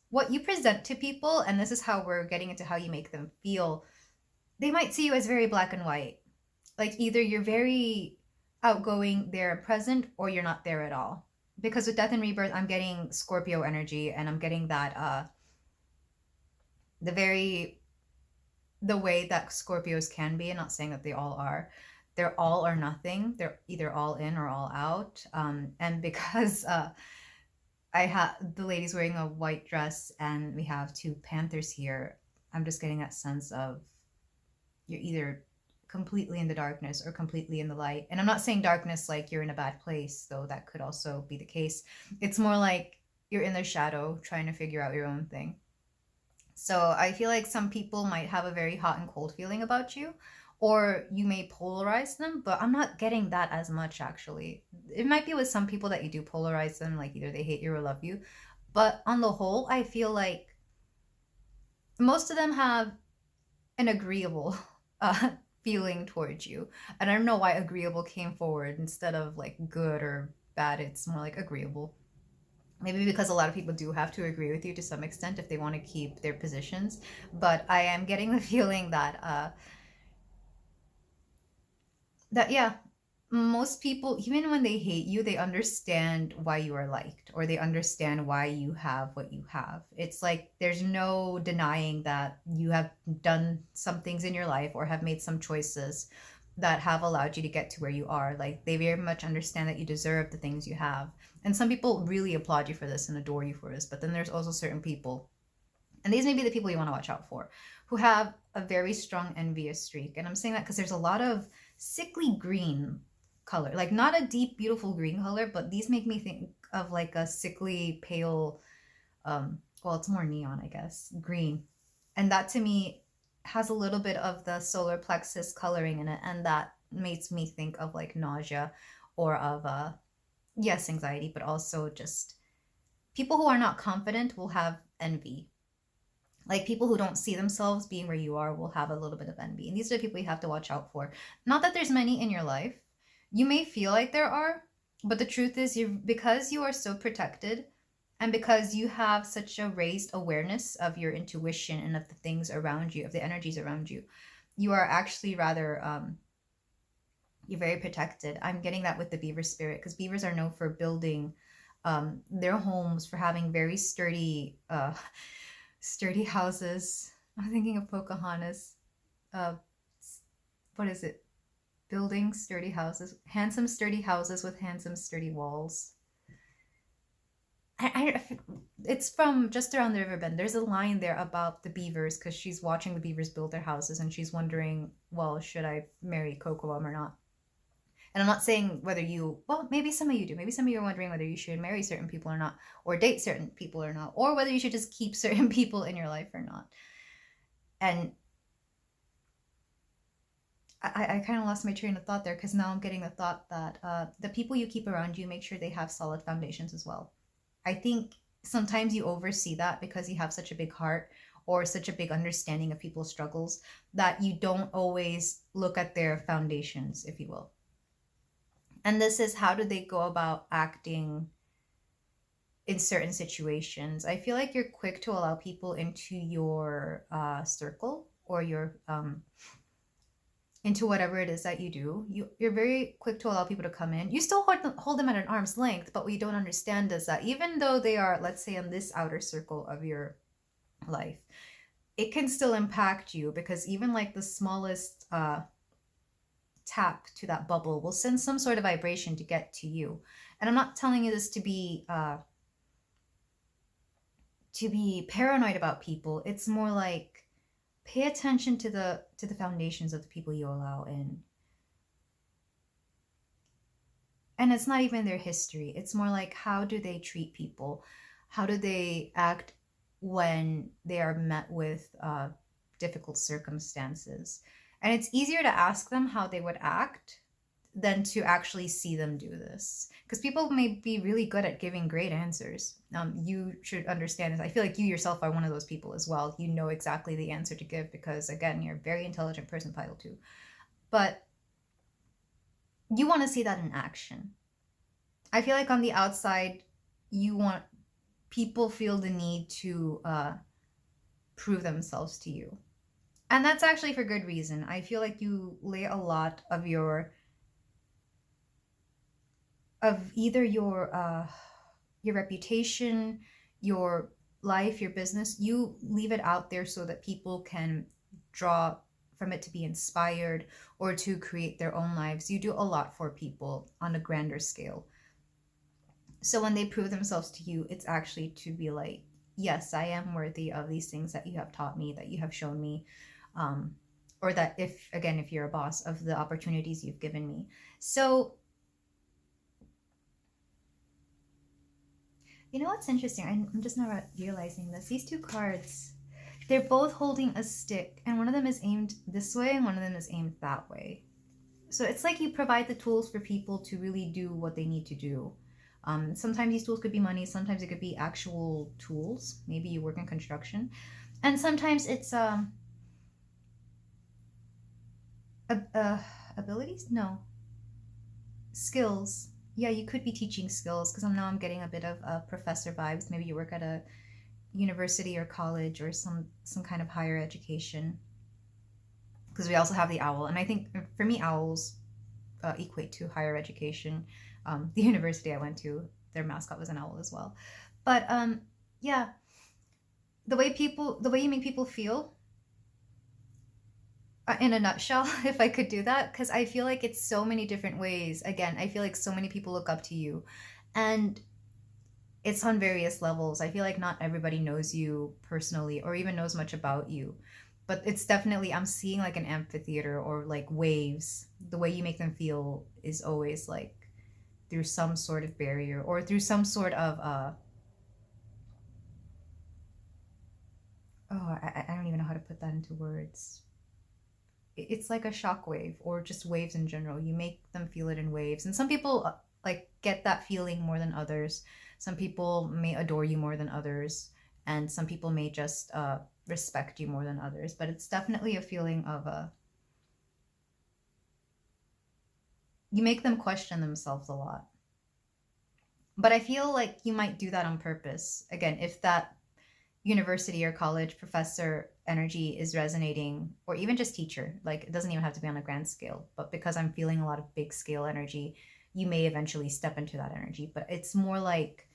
What you present to people, and this is how we're getting into how you make them feel, they might see you as very black and white. Like either you're very outgoing, there and present, or you're not there at all. Because with death and rebirth, I'm getting Scorpio energy, and I'm getting that the way that Scorpios can be. I'm not saying that they all are. They're all or nothing. They're either all in or all out. And because I have the lady's wearing a white dress, and we have two panthers here, I'm just getting that sense of you're either completely in the darkness or completely in the light. And I'm not saying darkness like you're in a bad place, though that could also be the case. It's more like you're in the shadow trying to figure out your own thing. So I feel like some people might have a very hot and cold feeling about you, or you may polarize them, but I'm not getting that as much actually. It might be with some people that you do polarize them, like either they hate you or love you. But on the whole, I feel like most of them have an agreeable feeling towards you. And I don't know why agreeable came forward instead of like good or bad. It's more like agreeable. Maybe because a lot of people do have to agree with you to some extent if they want to keep their positions. But I am getting the feeling that yeah, most people, even when they hate you, they understand why you are liked, or they understand why you have what you have. It's like there's no denying that you have done some things in your life or have made some choices that have allowed you to get to where you are. Like they very much understand that you deserve the things you have. And some people really applaud you for this and adore you for this. But then there's also certain people, and these may be the people you want to watch out for, who have a very strong envious streak. And I'm saying that because there's a lot of sickly green color, like not a deep, beautiful green color, but these make me think of like a sickly, pale, well, it's more neon, I guess, green. And that to me has a little bit of the solar plexus coloring in it. And that makes me think of like nausea, or of, yes, anxiety, but also just people who are not confident will have envy. Like people who don't see themselves being where you are will have a little bit of envy. And these are the people you have to watch out for. Not that there's many in your life. You may feel like there are, but the truth is because you are so protected, and because you have such a raised awareness of your intuition and of the things around you, of the energies around you, you are actually rather you're very protected. I'm getting that with the beaver spirit, because beavers are known for building their homes, for having very sturdy houses. I'm thinking of Pocahontas. Uh, what is it? Building sturdy houses, handsome sturdy houses with handsome sturdy walls. It's from Just Around the River Bend. There's a line there about the beavers, because she's watching the beavers build their houses, and she's wondering, well, should I marry Kocoum or not? And I'm not saying whether you, well, maybe some of you do. Maybe some of you are wondering whether you should marry certain people or not, or date certain people or not, or whether you should just keep certain people in your life or not. And I kind of lost my train of thought there, because now I'm getting the thought that the people you keep around you, make sure they have solid foundations as well. I think sometimes you oversee that because you have such a big heart or such a big understanding of people's struggles, that you don't always look at their foundations, if you will. And this is, how do they go about acting in certain situations? I feel like you're quick to allow people into your circle, or your into whatever it is that you do. You're very quick to allow people to come in. You still hold them at an arm's length, but what you don't understand is that even though they are, let's say, in this outer circle of your life, it can still impact you, because even like the smallest tap to that bubble will send some sort of vibration to get to you. And I'm not telling you this to be paranoid about people. It's more like, pay attention to the foundations of the people you allow in. And it's not even their history. It's more like, how do they treat people? How do they act when they are met with difficult circumstances? And it's easier to ask them how they would act than to actually see them do this. Because people may be really good at giving great answers. You should understand this. I feel like you yourself are one of those people as well. You know exactly the answer to give because, again, you're a very intelligent person, pile 2. But you want to see that in action. I feel like on the outside, you want people feel the need to prove themselves to you. And that's actually for good reason. I feel like you lay a lot of either your reputation, your life, your business. You leave it out there so that people can draw from it to be inspired or to create their own lives. You do a lot for people on a grander scale. So when they prove themselves to you, it's actually to be like, yes, I am worthy of these things that you have taught me, that you have shown me, or that if you're a boss, of the opportunities you've given me. So, you know what's interesting? I'm just now realizing this. These 2 cards, they're both holding a stick, and one of them is aimed this way and one of them is aimed that way. So it's like you provide the tools for people to really do what they need to do. Sometimes these tools could be money, sometimes it could be actual tools. Maybe you work in construction. And sometimes it's abilities? No. Skills. Yeah, you could be teaching skills, because I'm getting a bit of professor vibes. Maybe you work at a university or college or some kind of higher education. Because we also have the owl. And I think, for me, owls equate to higher education. The university I went to, their mascot was an owl as well. But yeah, the way you make people feel, in a nutshell, if I could do that, because I feel like it's so many different ways. Again, I feel like so many people look up to you, and it's on various levels. I feel like not everybody knows you personally or even knows much about you, but it's definitely, I'm seeing like an amphitheater or like waves. The way you make them feel is always like through some sort of barrier or through some sort of I don't even know how to put that into words. It's like a shockwave, or just waves in general. You make them feel it in waves, and some people like get that feeling more than others. Some people may adore you more than others, and some people may just respect you more than others. But it's definitely a feeling of you make them question themselves a lot. But I feel like you might do that on purpose. Again, if that university or college professor energy is resonating, or even just teacher, like it doesn't even have to be on a grand scale, but because I'm feeling a lot of big scale energy, you may eventually step into that energy. But it's more like,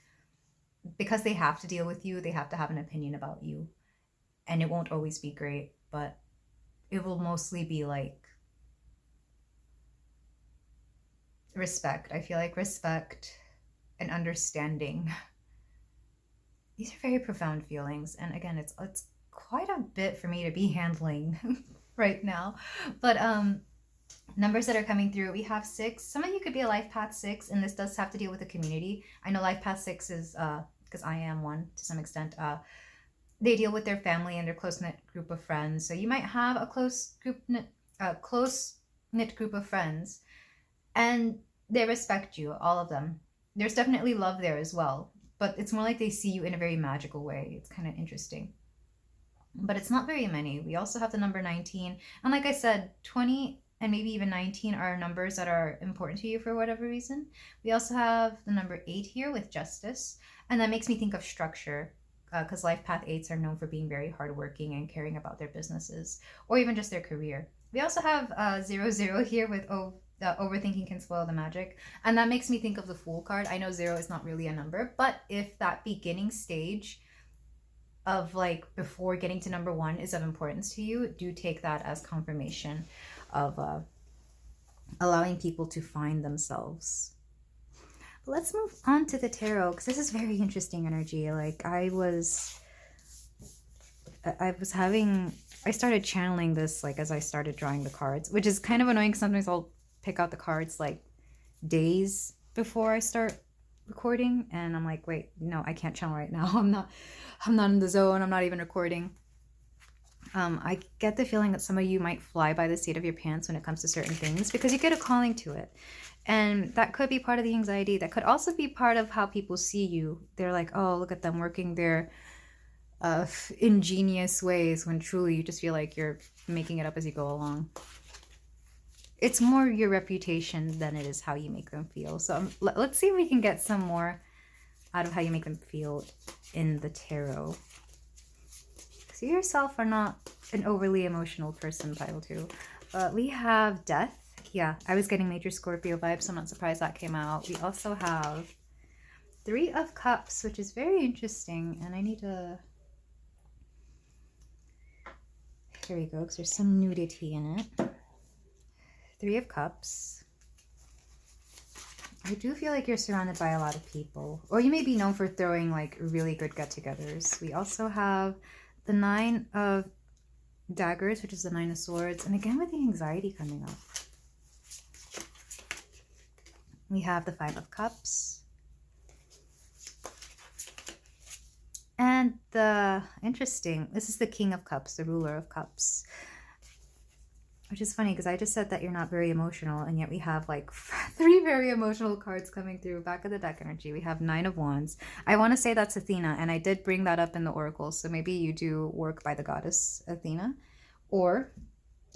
because they have to deal with you, they have to have an opinion about you, and it won't always be great, but it will mostly be like respect. I feel like respect and understanding. These are very profound feelings, and again, it's quite a bit for me to be handling right now. But numbers that are coming through, we have 6. Some of you could be a life path 6, and this does have to deal with the community. I know life path 6 is because I am one to some extent. They deal with their family and their close-knit group of friends. So you might have a close-knit group of friends, and they respect you, all of them. There's definitely love there as well, but it's more like they see you in a very magical way. It's kind of interesting. But it's not very many. We also have the number 19. And like I said, 20 and maybe even 19 are numbers that are important to you for whatever reason. We also have the number 8 here with justice. And that makes me think of structure, because life path 8s are known for being very hardworking and caring about their businesses or even just their career. We also have 0, 0 here with overthinking can spoil the magic. And that makes me think of the Fool card. I know 0 is not really a number, but if that beginning stage of like before getting to number 1 is of importance to you, do take that as confirmation of allowing people to find themselves. But let's move on to the tarot, because this is very interesting energy. Like I started channeling this like as I started drawing the cards, which is kind of annoying because sometimes I'll pick out the cards like days before I start recording, and I'm like, wait, no, I can't channel right now. I'm not in the zone. I'm not even recording. I get the feeling that some of you might fly by the seat of your pants when it comes to certain things because you get a calling to it. And that could be part of the anxiety. That could also be part of how people see you. They're like, oh, look at them working their ingenious ways, when truly you just feel like you're making it up as you go along. It's more your reputation than it is how you make them feel. So let's see if we can get some more out of how you make them feel in the tarot. So you yourself are not an overly emotional person, pile 2. We have death. Yeah, I was getting major Scorpio vibes, so I'm not surprised that came out. We also have 3 of Cups, which is very interesting. And I need to... Here we go, because there's some nudity in it. 3 of Cups. I do feel like you're surrounded by a lot of people. Or you may be known for throwing like really good get-togethers. We also have the 9 of Daggers, which is the 9 of Swords. And again with the anxiety coming up. We have the 5 of Cups. And this is the King of Cups, the Ruler of Cups. Which is funny because I just said that you're not very emotional, and yet we have like 3 very emotional cards coming through. Back of the deck energy, we have 9 of Wands. I want to say that's Athena, and I did bring that up in the oracle, so maybe you do work by the goddess Athena. Or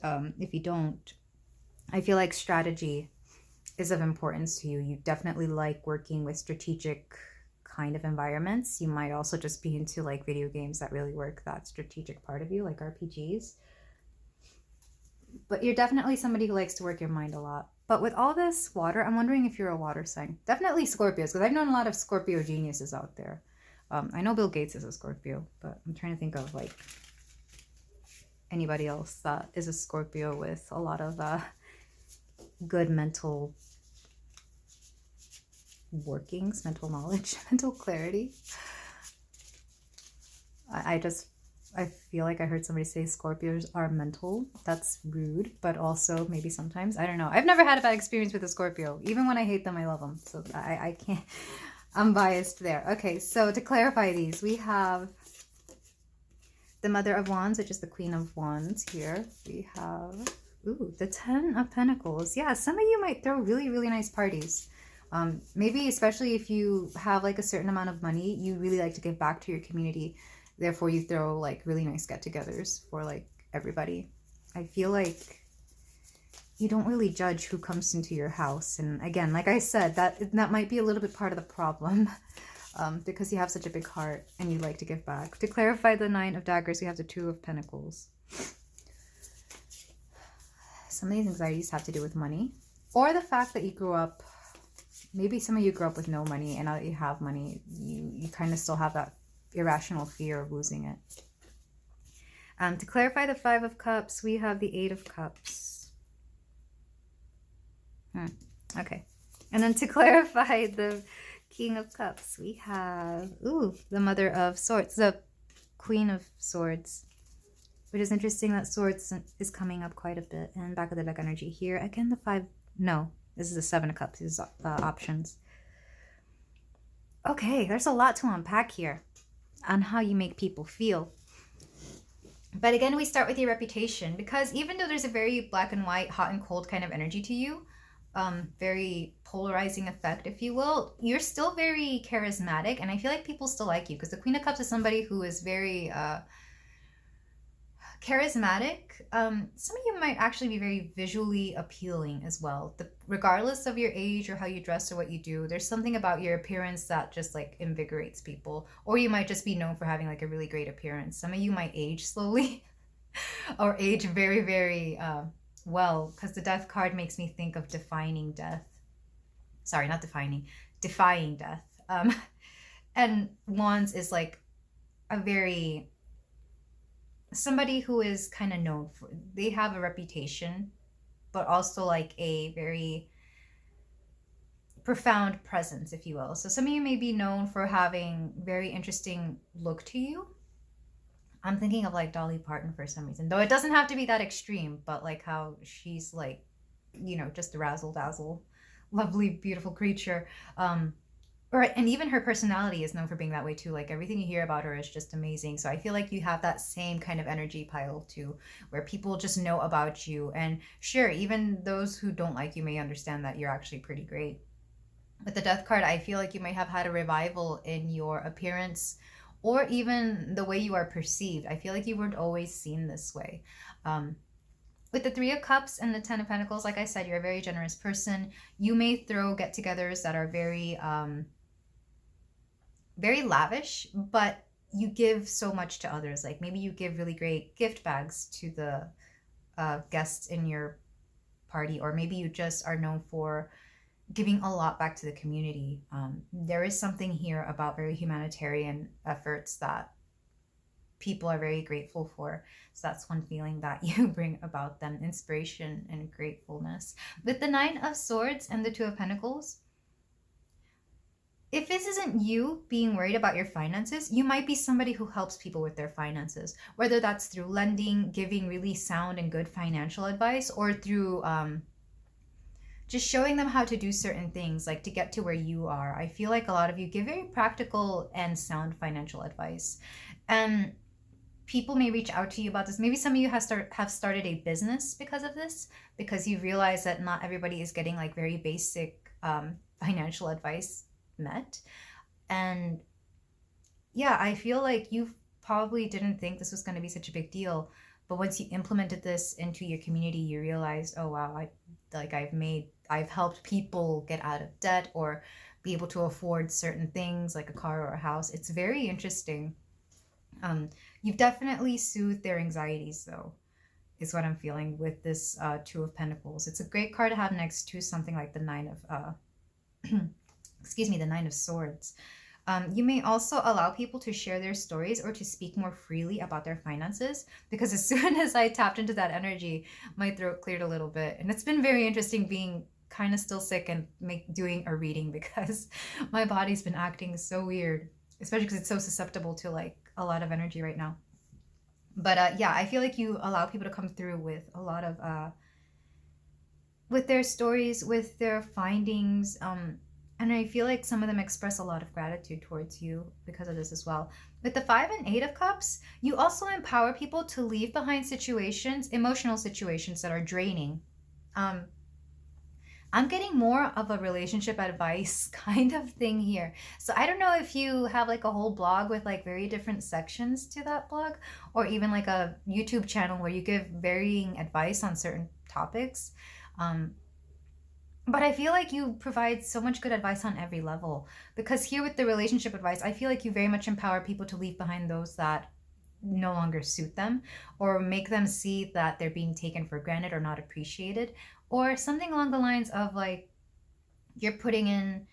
if you don't, I feel like strategy is of importance to you. You definitely like working with strategic kind of environments. You might also just be into like video games that really work that strategic part of you, like RPGs. But you're definitely somebody who likes to work your mind a lot. But with all this water, I'm wondering if you're a water sign. Definitely Scorpios, because I've known a lot of Scorpio geniuses out there. I know Bill Gates is a Scorpio, but I'm trying to think of like anybody else that is a Scorpio with a lot of good mental workings, mental knowledge, mental clarity. I feel like I heard somebody say Scorpios are mental. That's rude, but also maybe sometimes. I don't know. I've never had a bad experience with a Scorpio. Even when I hate them, I love them. So I can't. I'm biased there. Okay, so to clarify these, we have the Mother of Wands, which is the Queen of Wands here. We have, the 10 of Pentacles. Yeah, some of you might throw really, really nice parties. Maybe especially if you have like a certain amount of money, you really like to give back to your community. Therefore, you throw like really nice get-togethers for like everybody. I feel like you don't really judge who comes into your house. And again, like I said, that might be a little bit part of the problem because you have such a big heart and you like to give back. To clarify the 9 of Daggers, we have the 2 of Pentacles. Some of these anxieties have to do with money or the fact that you grew up. Maybe some of you grew up with no money, and now that you have money, you kind of still have that irrational fear of losing it. To clarify the 5 of Cups, we have the 8 of Cups. Okay. And then to clarify the King of Cups, we have, the Mother of Swords, the Queen of Swords, which is interesting that Swords is coming up quite a bit. And back of the deck energy here. Again, the 5, no, this is the 7 of Cups, these options. Okay, there's a lot to unpack here on how you make people feel. But again, we start with your reputation, because even though there's a very black and white, hot and cold kind of energy to you, very polarizing effect, if you will, you're still very charismatic, and I feel like people still like you, because the Queen of Cups is somebody who is very charismatic. Some of you might actually be very visually appealing as well. Regardless of your age or how you dress or what you do, there's something about your appearance that just like invigorates people. Or you might just be known for having like a really great appearance. Some of you might age slowly or age very, very well, because the death card makes me think of defining death. Sorry, not defining, defying death. And wands is like a very, somebody who is kind of known for, they have a reputation, but also like a very profound presence, if you will. So some of you may be known for having very interesting look to you. I'm thinking of like Dolly Parton for some reason, though it doesn't have to be that extreme, but like how she's like, just a razzle dazzle, lovely, beautiful creature. Or and even her personality is known for being that way too. Like everything you hear about her is just amazing. So I feel like you have that same kind of energy pile too, where people just know about you. And sure, even those who don't like you may understand that you're actually pretty great. With the death card, I feel like you may have had a revival in your appearance or even the way you are perceived. I feel like you weren't always seen this way. With the Three of Cups and the Ten of Pentacles, like I said, you're a very generous person. You may throw get-togethers that are very, very lavish, but you give so much to others. Like maybe you give really great gift bags to the guests in your party, or maybe you just are known for giving a lot back to the community. There is something here about very humanitarian efforts that people are very grateful for. So that's one feeling that you bring about them, inspiration and gratefulness. With the Nine of Swords and the Two of Pentacles, if this isn't you being worried about your finances, you might be somebody who helps people with their finances, whether that's through lending, giving really sound and good financial advice, or through just showing them how to do certain things, like to get to where you are. I feel like a lot of you give very practical and sound financial advice. And people may reach out to you about this. Maybe some of you have started a business because of this, because you realize that not everybody is getting like very basic financial advice met. And yeah, I feel like you probably didn't think this was going to be such a big deal. But once you implemented this into your community, you realized, oh wow, I've helped people get out of debt or be able to afford certain things like a car or a house. It's very interesting. You've definitely soothed their anxieties, though, is what I'm feeling with this Two of Pentacles. It's a great card to have next to something like the Nine of, the Nine of Swords. You may also allow people to share their stories or to speak more freely about their finances, because as soon as I tapped into that energy, my throat cleared a little bit. And it's been very interesting being kind of still sick and doing a reading, because my body's been acting so weird, especially because it's so susceptible to like a lot of energy right now. But yeah, I feel like you allow people to come through with a lot of with their stories, with their findings, and I feel like some of them express a lot of gratitude towards you because of this as well. With the Five and Eight of Cups, you also empower people to leave behind situations, emotional situations that are draining. I'm getting more of a relationship advice kind of thing here. So I don't know if you have like a whole blog with like very different sections to that blog, or even like a YouTube channel where you give varying advice on certain topics. But I feel like you provide so much good advice on every level, because here with the relationship advice, I feel like you very much empower people to leave behind those that no longer suit them, or make them see that they're being taken for granted or not appreciated, or something along the lines of like you're putting in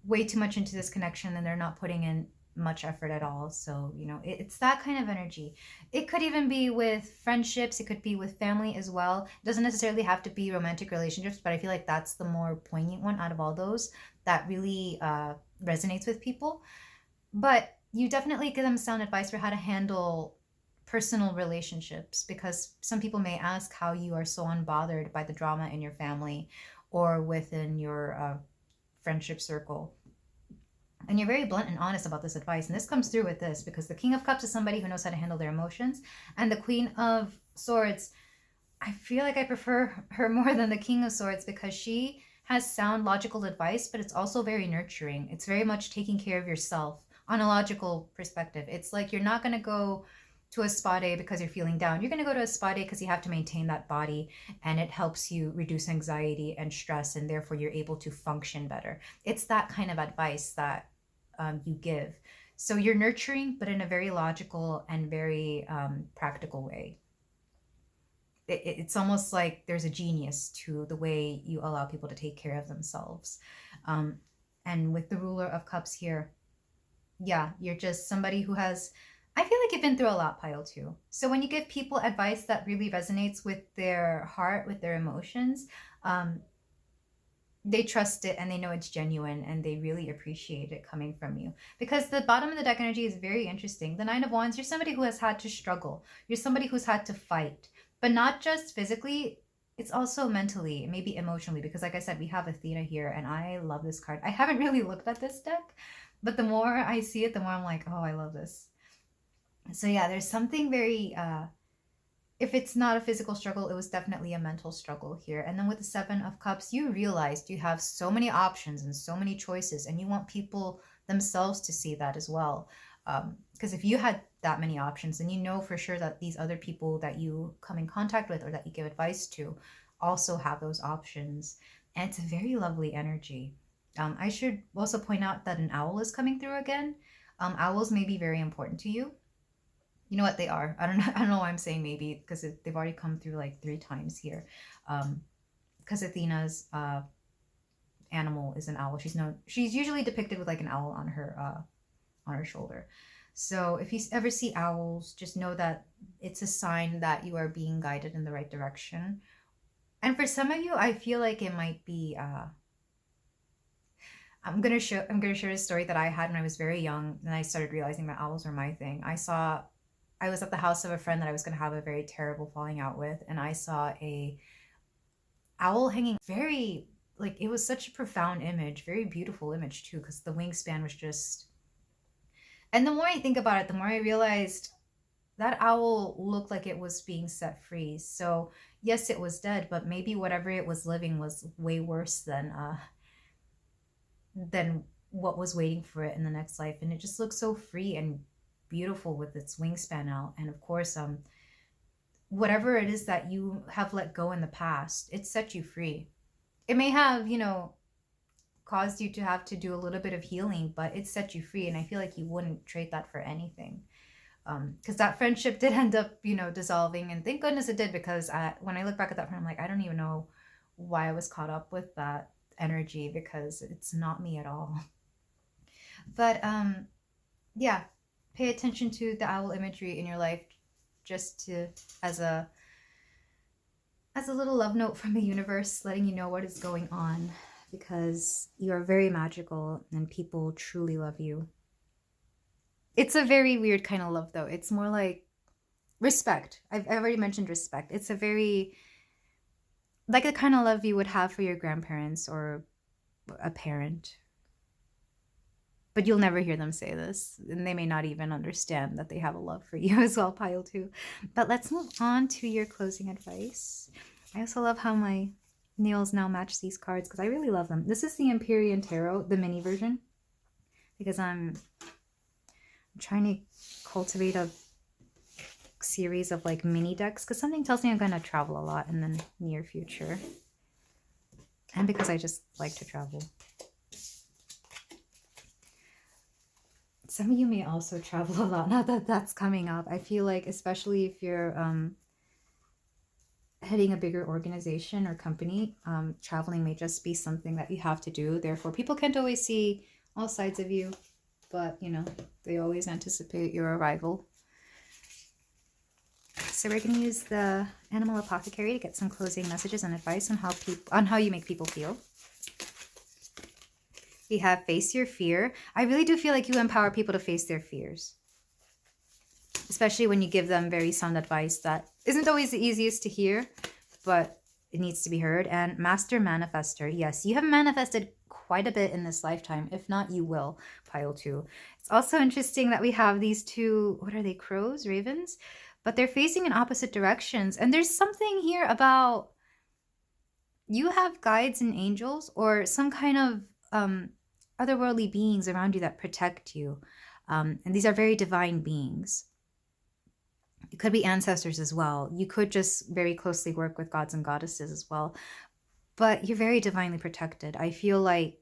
way too much into this connection and they're not putting in much effort at all. So, it's that kind of energy. It could even be with friendships. It could be with family as well. It doesn't necessarily have to be romantic relationships, but I feel like that's the more poignant one out of all those that really resonates with people. But you definitely give them sound advice for how to handle personal relationships, because some people may ask how you are so unbothered by the drama in your family or within your friendship circle. And you're very blunt and honest about this advice. And this comes through with this, because the King of Cups is somebody who knows how to handle their emotions. And the Queen of Swords, I feel like I prefer her more than the King of Swords, because she has sound, logical advice, but it's also very nurturing. It's very much taking care of yourself on a logical perspective. It's like you're not going to go to a spa day because you're feeling down. You're going to go to a spa day because you have to maintain that body, and it helps you reduce anxiety and stress, and therefore you're able to function better. It's that kind of advice that you give. So you're nurturing, but in a very logical and very practical way. it's almost like there's a genius to the way you allow people to take care of themselves. Um, and with the Ruler of Cups here, yeah, you're just somebody who has, I feel like you've been through a lot, pile too. So when you give people advice that really resonates with their heart, with their emotions, um, they trust it and they know it's genuine and they really appreciate it coming from you. Because the bottom of the deck energy is very interesting. The Nine of Wands, you're somebody who has had to struggle. You're somebody who's had to fight, but not just physically, it's also mentally, maybe emotionally. Because, like I said, we have Athena here and I love this card. I haven't really looked at this deck, but the more I see it, the more I'm like, oh, I love this. So, yeah, there's something very if it's not a physical struggle, it was definitely a mental struggle here. And then with the Seven of Cups, you realized you have so many options and so many choices, and you want people themselves to see that as well. Because if you had that many options, then you know for sure that these other people that you come in contact with or that you give advice to also have those options. And it's a very lovely energy. I should also point out that an owl is coming through again. Owls may be very important to you. You know what they are. I don't know. I don't know why I'm saying maybe because they've already come through like 3 times here. Because Athena's animal is an owl. She's usually depicted with like an owl on her shoulder. So if you ever see owls, just know that it's a sign that you are being guided in the right direction. And for some of you, I feel like it might be. I'm gonna share a story that I had when I was very young, and I started realizing that owls were my thing. I was at the house of a friend that I was going to have a very terrible falling out with, and I saw a owl hanging very, like, it was such a profound image, very beautiful image too, because the wingspan was just, and the more I think about it, the more I realized that owl looked like it was being set free. So yes, it was dead, but maybe whatever it was living was way worse than what was waiting for it in the next life. And it just looks so free and beautiful with its wingspan out. And of course, whatever it is that you have let go in the past, it set you free. It may have, caused you to have to do a little bit of healing, but it set you free. And I feel like you wouldn't trade that for anything. Because that friendship did end up, dissolving. And thank goodness it did, because when I look back at that friend, I'm like, I don't even know why I was caught up with that energy, because it's not me at all. But yeah, pay attention to the owl imagery in your life, just to as a little love note from the universe, letting you know what is going on, because you are very magical and people truly love you. It's a very weird kind of love, though. It's more like respect. I've already mentioned respect. It's a very, like, the kind of love you would have for your grandparents or a parent. But you'll never hear them say this, and they may not even understand that they have a love for you as well, pile two. But let's move on to your closing advice. I also love how my nails now match these cards, because I really love them. This is the Empyrean Tarot, the mini version, because I'm trying to cultivate a series of like mini decks, because something tells me I'm going to travel a lot in the near future, and because I just like to travel. Some of you may also travel a lot now that that's coming up. I feel like, especially if you're heading a bigger organization or company, traveling may just be something that you have to do. Therefore, people can't always see all sides of you, but they always anticipate your arrival. So we're going to use the Animal Apothecary to get some closing messages and advice on how you make people feel. We have Face Your Fear. I really do feel like you empower people to face their fears, especially when you give them very sound advice that isn't always the easiest to hear, but it needs to be heard. And Master Manifester. Yes, you have manifested quite a bit in this lifetime. If not, you will, pile two. It's also interesting that we have these two, what are they, crows, ravens? But they're facing in opposite directions. And there's something here about you have guides and angels or some kind of otherworldly beings around you that protect you. And these are very divine beings. It could be ancestors as well. You could just very closely work with gods and goddesses as well. But you're very divinely protected. I feel like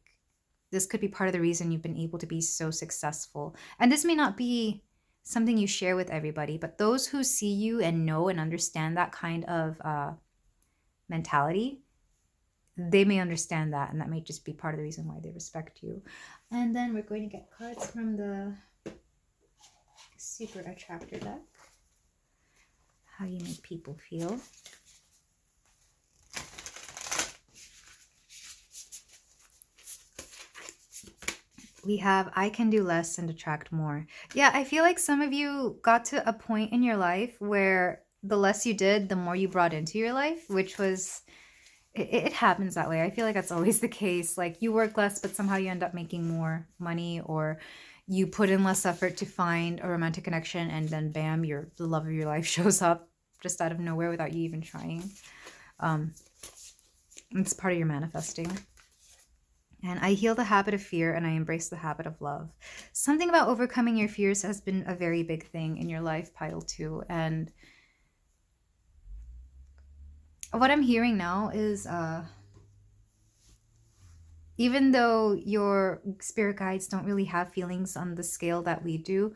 this could be part of the reason you've been able to be so successful. And this may not be something you share with everybody. But those who see you and know and understand that kind of mentality, they may understand that, and that may just be part of the reason why they respect you. And then we're going to get cards from the Super Attractor deck. How you make people feel. We have I can do less and attract more. Yeah, I feel like some of you got to a point in your life where the less you did, the more you brought into your life, which was, it happens that way. I feel like that's always the case. Like you work less, but somehow you end up making more money, or you put in less effort to find a romantic connection, and then bam, the love of your life shows up just out of nowhere without you even trying. It's part of your manifesting. And I heal the habit of fear and I embrace the habit of love. Something about overcoming your fears has been a very big thing in your life, pile 2. And what I'm hearing now is even though your spirit guides don't really have feelings on the scale that we do,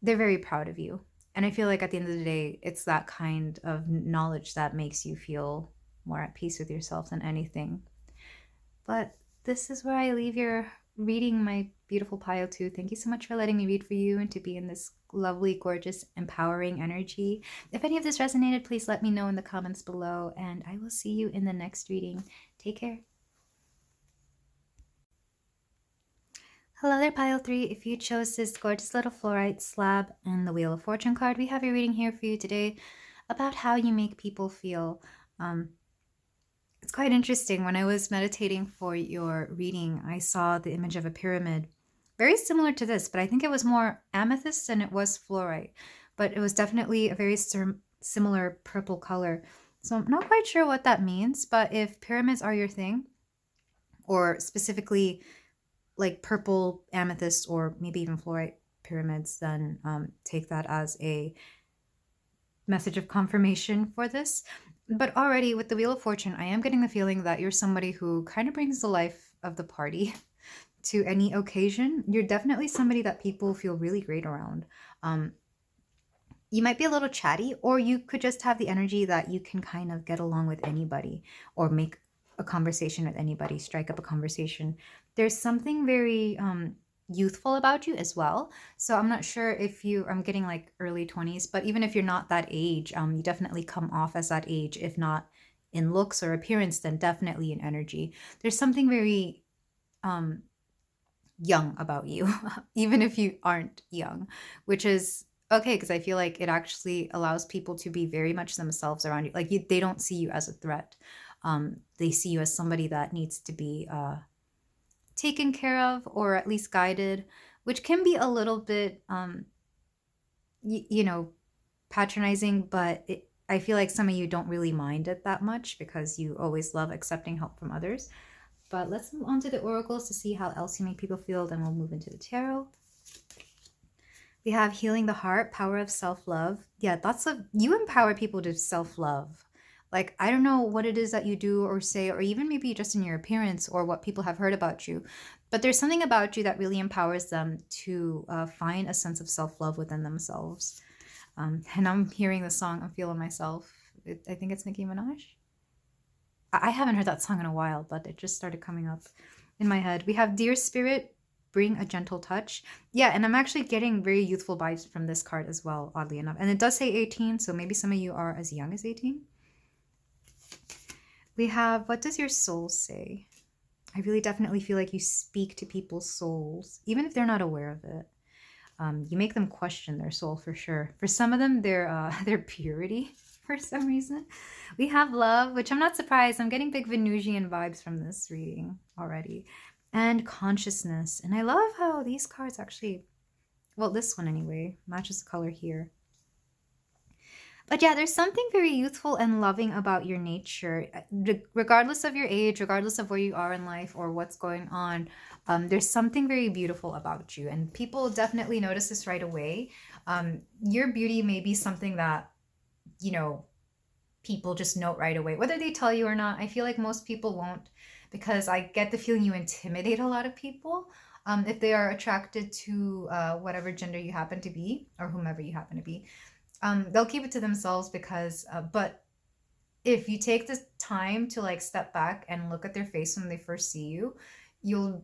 they're very proud of you. And I feel like at the end of the day, it's that kind of knowledge that makes you feel more at peace with yourself than anything. But this is where I leave your reading, my beautiful pile 2. Thank you so much for letting me read for you and to be in this lovely, gorgeous, empowering energy. If any of this resonated, please let me know in the comments below, and I will see you in the next reading. Take care. Hello there, pile 3. If you chose this gorgeous little fluorite slab and the Wheel of Fortune card, we have a reading here for you today about how you make people feel. It's quite interesting. When I was meditating for your reading, I saw the image of a pyramid, very similar to this, but I think it was more amethyst than it was fluorite. But it was definitely a very similar purple color. So I'm not quite sure what that means, but if pyramids are your thing, or specifically like purple amethyst or maybe even fluorite pyramids, then take that as a message of confirmation for this. But already with the Wheel of Fortune, I am getting the feeling that you're somebody who kind of brings the life of the party to any occasion. You're definitely somebody that people feel really great around. You might be a little chatty, or you could just have the energy that you can kind of get along with anybody or make a conversation with anybody, strike up a conversation. There's something very youthful about you as well. So I'm not sure if I'm getting like early 20s, but even if you're not that age, you definitely come off as that age, if not in looks or appearance, then definitely in energy. There's something very young about you, even if you aren't young, which is okay, because I feel like it actually allows people to be very much themselves around you. Like they don't see you as a threat. They see you as somebody that needs to be taken care of, or at least guided, which can be a little bit patronizing, but I feel like some of you don't really mind it that much because you always love accepting help from others. But let's move on to the oracles to see how else you make people feel, then we'll move into the tarot. We have healing the heart, power of self-love. Yeah, you empower people to self-love. Like, I don't know what it is that you do or say, or even maybe just in your appearance or what people have heard about you, but there's something about you that really empowers them to find a sense of self-love within themselves. And I'm hearing the song, I'm Feeling Myself. I think it's Nicki Minaj. I haven't heard that song in a while, but it just started coming up in my head. We have Dear Spirit, Bring a Gentle Touch. Yeah, and I'm actually getting very youthful vibes from this card as well, oddly enough. And it does say 18, so maybe some of you are as young as 18. We have, what does your soul say? I really definitely feel like you speak to people's souls, even if they're not aware of it. You make them question their soul for sure. For some of them, their purity for some reason. We have love, which I'm not surprised. I'm getting big Venusian vibes from this reading already. And consciousness. And I love how these cards actually, well, this one anyway, matches the color here. But yeah, there's something very youthful and loving about your nature. Regardless of your age, regardless of where you are in life or what's going on, there's something very beautiful about you. And people definitely notice this right away. Your beauty may be something that, people just note right away, whether they tell you or not. I feel like most people won't, because I get the feeling you intimidate a lot of people. If they are attracted to whatever gender you happen to be or whomever you happen to be, they'll keep it to themselves because, but if you take the time to like step back and look at their face when they first see you, you'll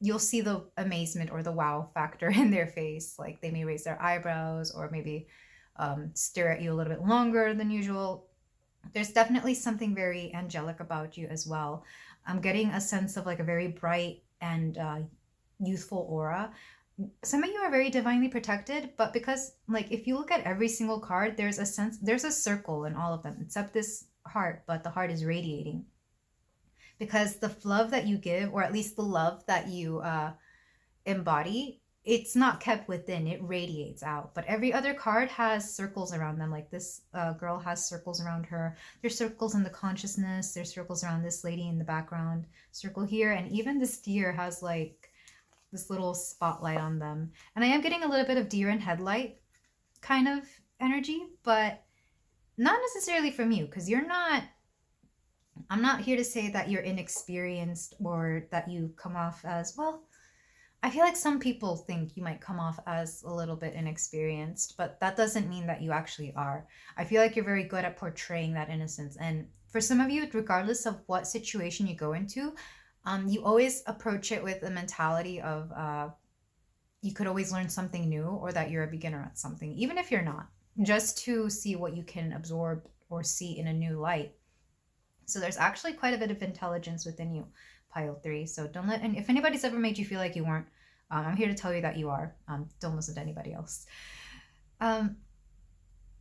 you'll see the amazement or the wow factor in their face. Like they may raise their eyebrows or maybe stare at you a little bit longer than usual. There's definitely something very angelic about you as well. I'm getting a sense of like a very bright and youthful aura. Some of you are very divinely protected, but because like if you look at every single card, there's a circle in all of them except this heart, but the heart is radiating because the love that you give, or at least the love that you embody, it's not kept within, it radiates out. But every other card has circles around them. Like this girl has circles around her. There's circles in the consciousness. There's circles around this lady in the background, circle here. And even this deer has like this little spotlight on them. And I am getting a little bit of deer in headlight kind of energy, but not necessarily from you, because I'm not here to say that you're inexperienced or that you come off as, well, I feel like some people think you might come off as a little bit inexperienced, but that doesn't mean that you actually are. I feel like you're very good at portraying that innocence. And for some of you, regardless of what situation you go into, you always approach it with a mentality of you could always learn something new or that you're a beginner at something, even if you're not, just to see what you can absorb or see in a new light. So there's actually quite a bit of intelligence within you, pile 3. So don't let, and if anybody's ever made you feel like you weren't, I'm here to tell you that you are. Don't listen to anybody else.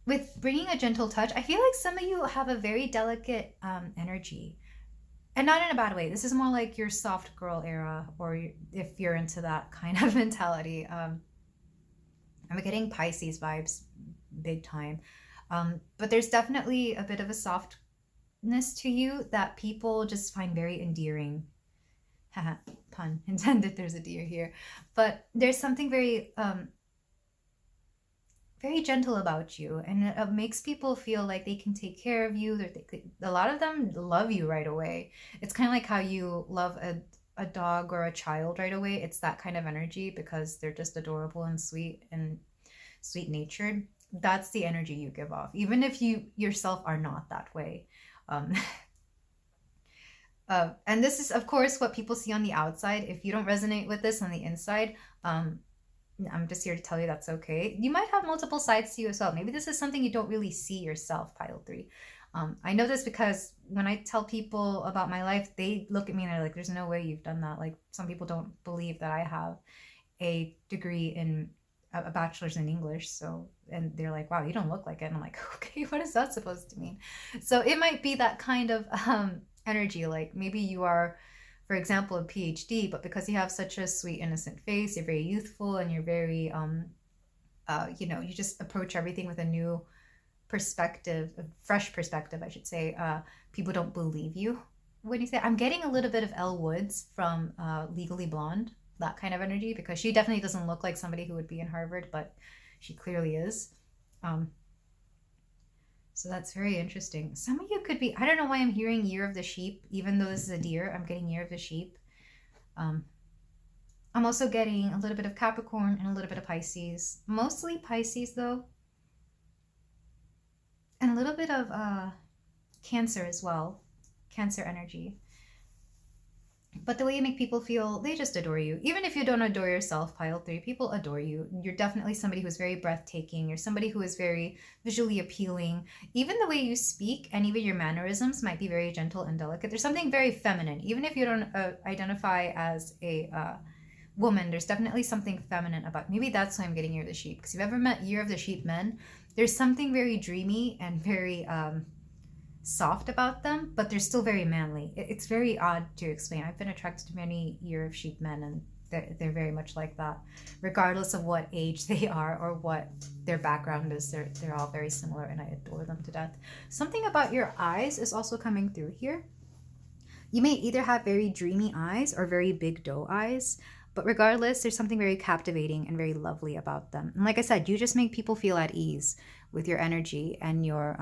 With bringing a gentle touch, I feel like some of you have a very delicate energy. And not in a bad way. This is more like your soft girl era, or if you're into that kind of mentality. I'm getting Pisces vibes big time. But there's definitely a bit of a softness to you that people just find very endearing. Haha, pun intended, there's a deer here. But there's something very very gentle about you, and it makes people feel like they can take care of you. A lot of them love you right away. It's kind of like how you love a dog or a child right away. It's that kind of energy because they're just adorable and sweet natured. That's the energy you give off, even if you yourself are not that way. And this is, of course, what people see on the outside. If you don't resonate with this on the inside, I'm just here to tell you that's okay. You might have multiple sides to you as well. Maybe this is something you don't really see yourself, pile 3. I know this because when I tell people about my life, they look at me and they're like, there's no way you've done that. Like some people don't believe that I have a degree in a bachelor's in English. So, and they're like, wow, you don't look like it. And I'm like, okay, what is that supposed to mean? So it might be that kind of energy. Like maybe you are, for example, a PhD, but because you have such a sweet, innocent face, you're very youthful and you're very, you just approach everything with a new perspective, a fresh perspective, I should say. People don't believe you when you say, I'm getting a little bit of Elle Woods from Legally Blonde, that kind of energy, because she definitely doesn't look like somebody who would be in Harvard, but she clearly is. So that's very interesting. Some of you could be, I don't know why I'm hearing Year of the Sheep, even though this is a deer, I'm getting Year of the Sheep. I'm also getting a little bit of Capricorn and a little bit of Pisces. Mostly Pisces though. And a little bit of Cancer as well. Cancer energy. But the way you make people feel, they just adore you. Even if you don't adore yourself, pile 3, people adore you. You're definitely somebody who's very breathtaking. You're somebody who is very visually appealing. Even the way you speak and even your mannerisms might be very gentle and delicate. There's something very feminine. Even if you don't identify as a woman, there's definitely something feminine about. Maybe that's why I'm getting Year of the Sheep. Because if you've ever met Year of the Sheep men, there's something very dreamy and very soft about them, but they're still very manly. It's very odd to explain. I've been attracted to many Year of Sheep men, and they're very much like that, regardless of what age they are or what their background is. They're all very similar, and I adore them to death. Something about your eyes is also coming through here. You may either have very dreamy eyes or very big doe eyes, but regardless, there's something very captivating and very lovely about them. And like I said, you just make people feel at ease with your energy and your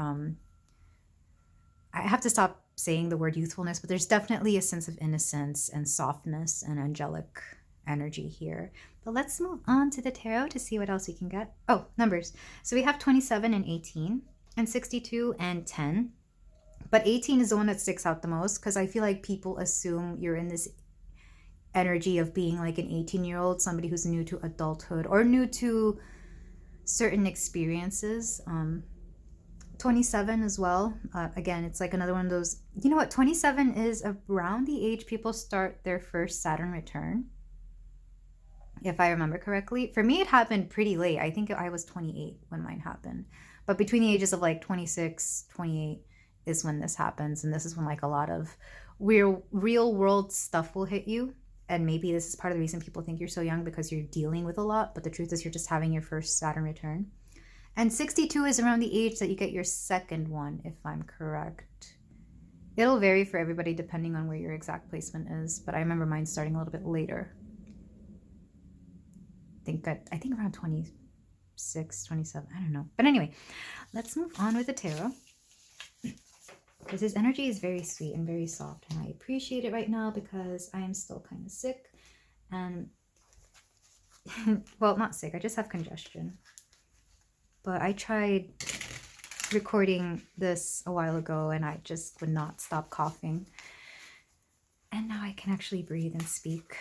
I have to stop saying the word youthfulness, but there's definitely a sense of innocence and softness and angelic energy here. But let's move on to the tarot to see what else we can get. Oh, numbers. So we have 27 and 18 and 62 and 10. But 18 is the one that sticks out the most because I feel like people assume you're in this energy of being like an 18-year-old, somebody who's new to adulthood or new to certain experiences. 27 as well. Again, it's like another one of those, you know what, 27 is around the age people start their first Saturn return, if I remember correctly. For me, it happened pretty late. I think I was 28 when mine happened. But between the ages of like 26, 28 is when this happens. And this is when like a lot of real world stuff will hit you. And maybe this is part of the reason people think you're so young, because you're dealing with a lot. But the truth is you're just having your first Saturn return. And 62 is around the age that you get your second one, if I'm correct. It'll vary for everybody depending on where your exact placement is. But I remember mine starting a little bit later. I think around 26, 27. I don't know. But anyway, let's move on with the tarot. Because his energy is very sweet and very soft. And I appreciate it right now because I am still kind of sick. And, well, not sick. I just have congestion. But I tried recording this a while ago and I just would not stop coughing. And now I can actually breathe and speak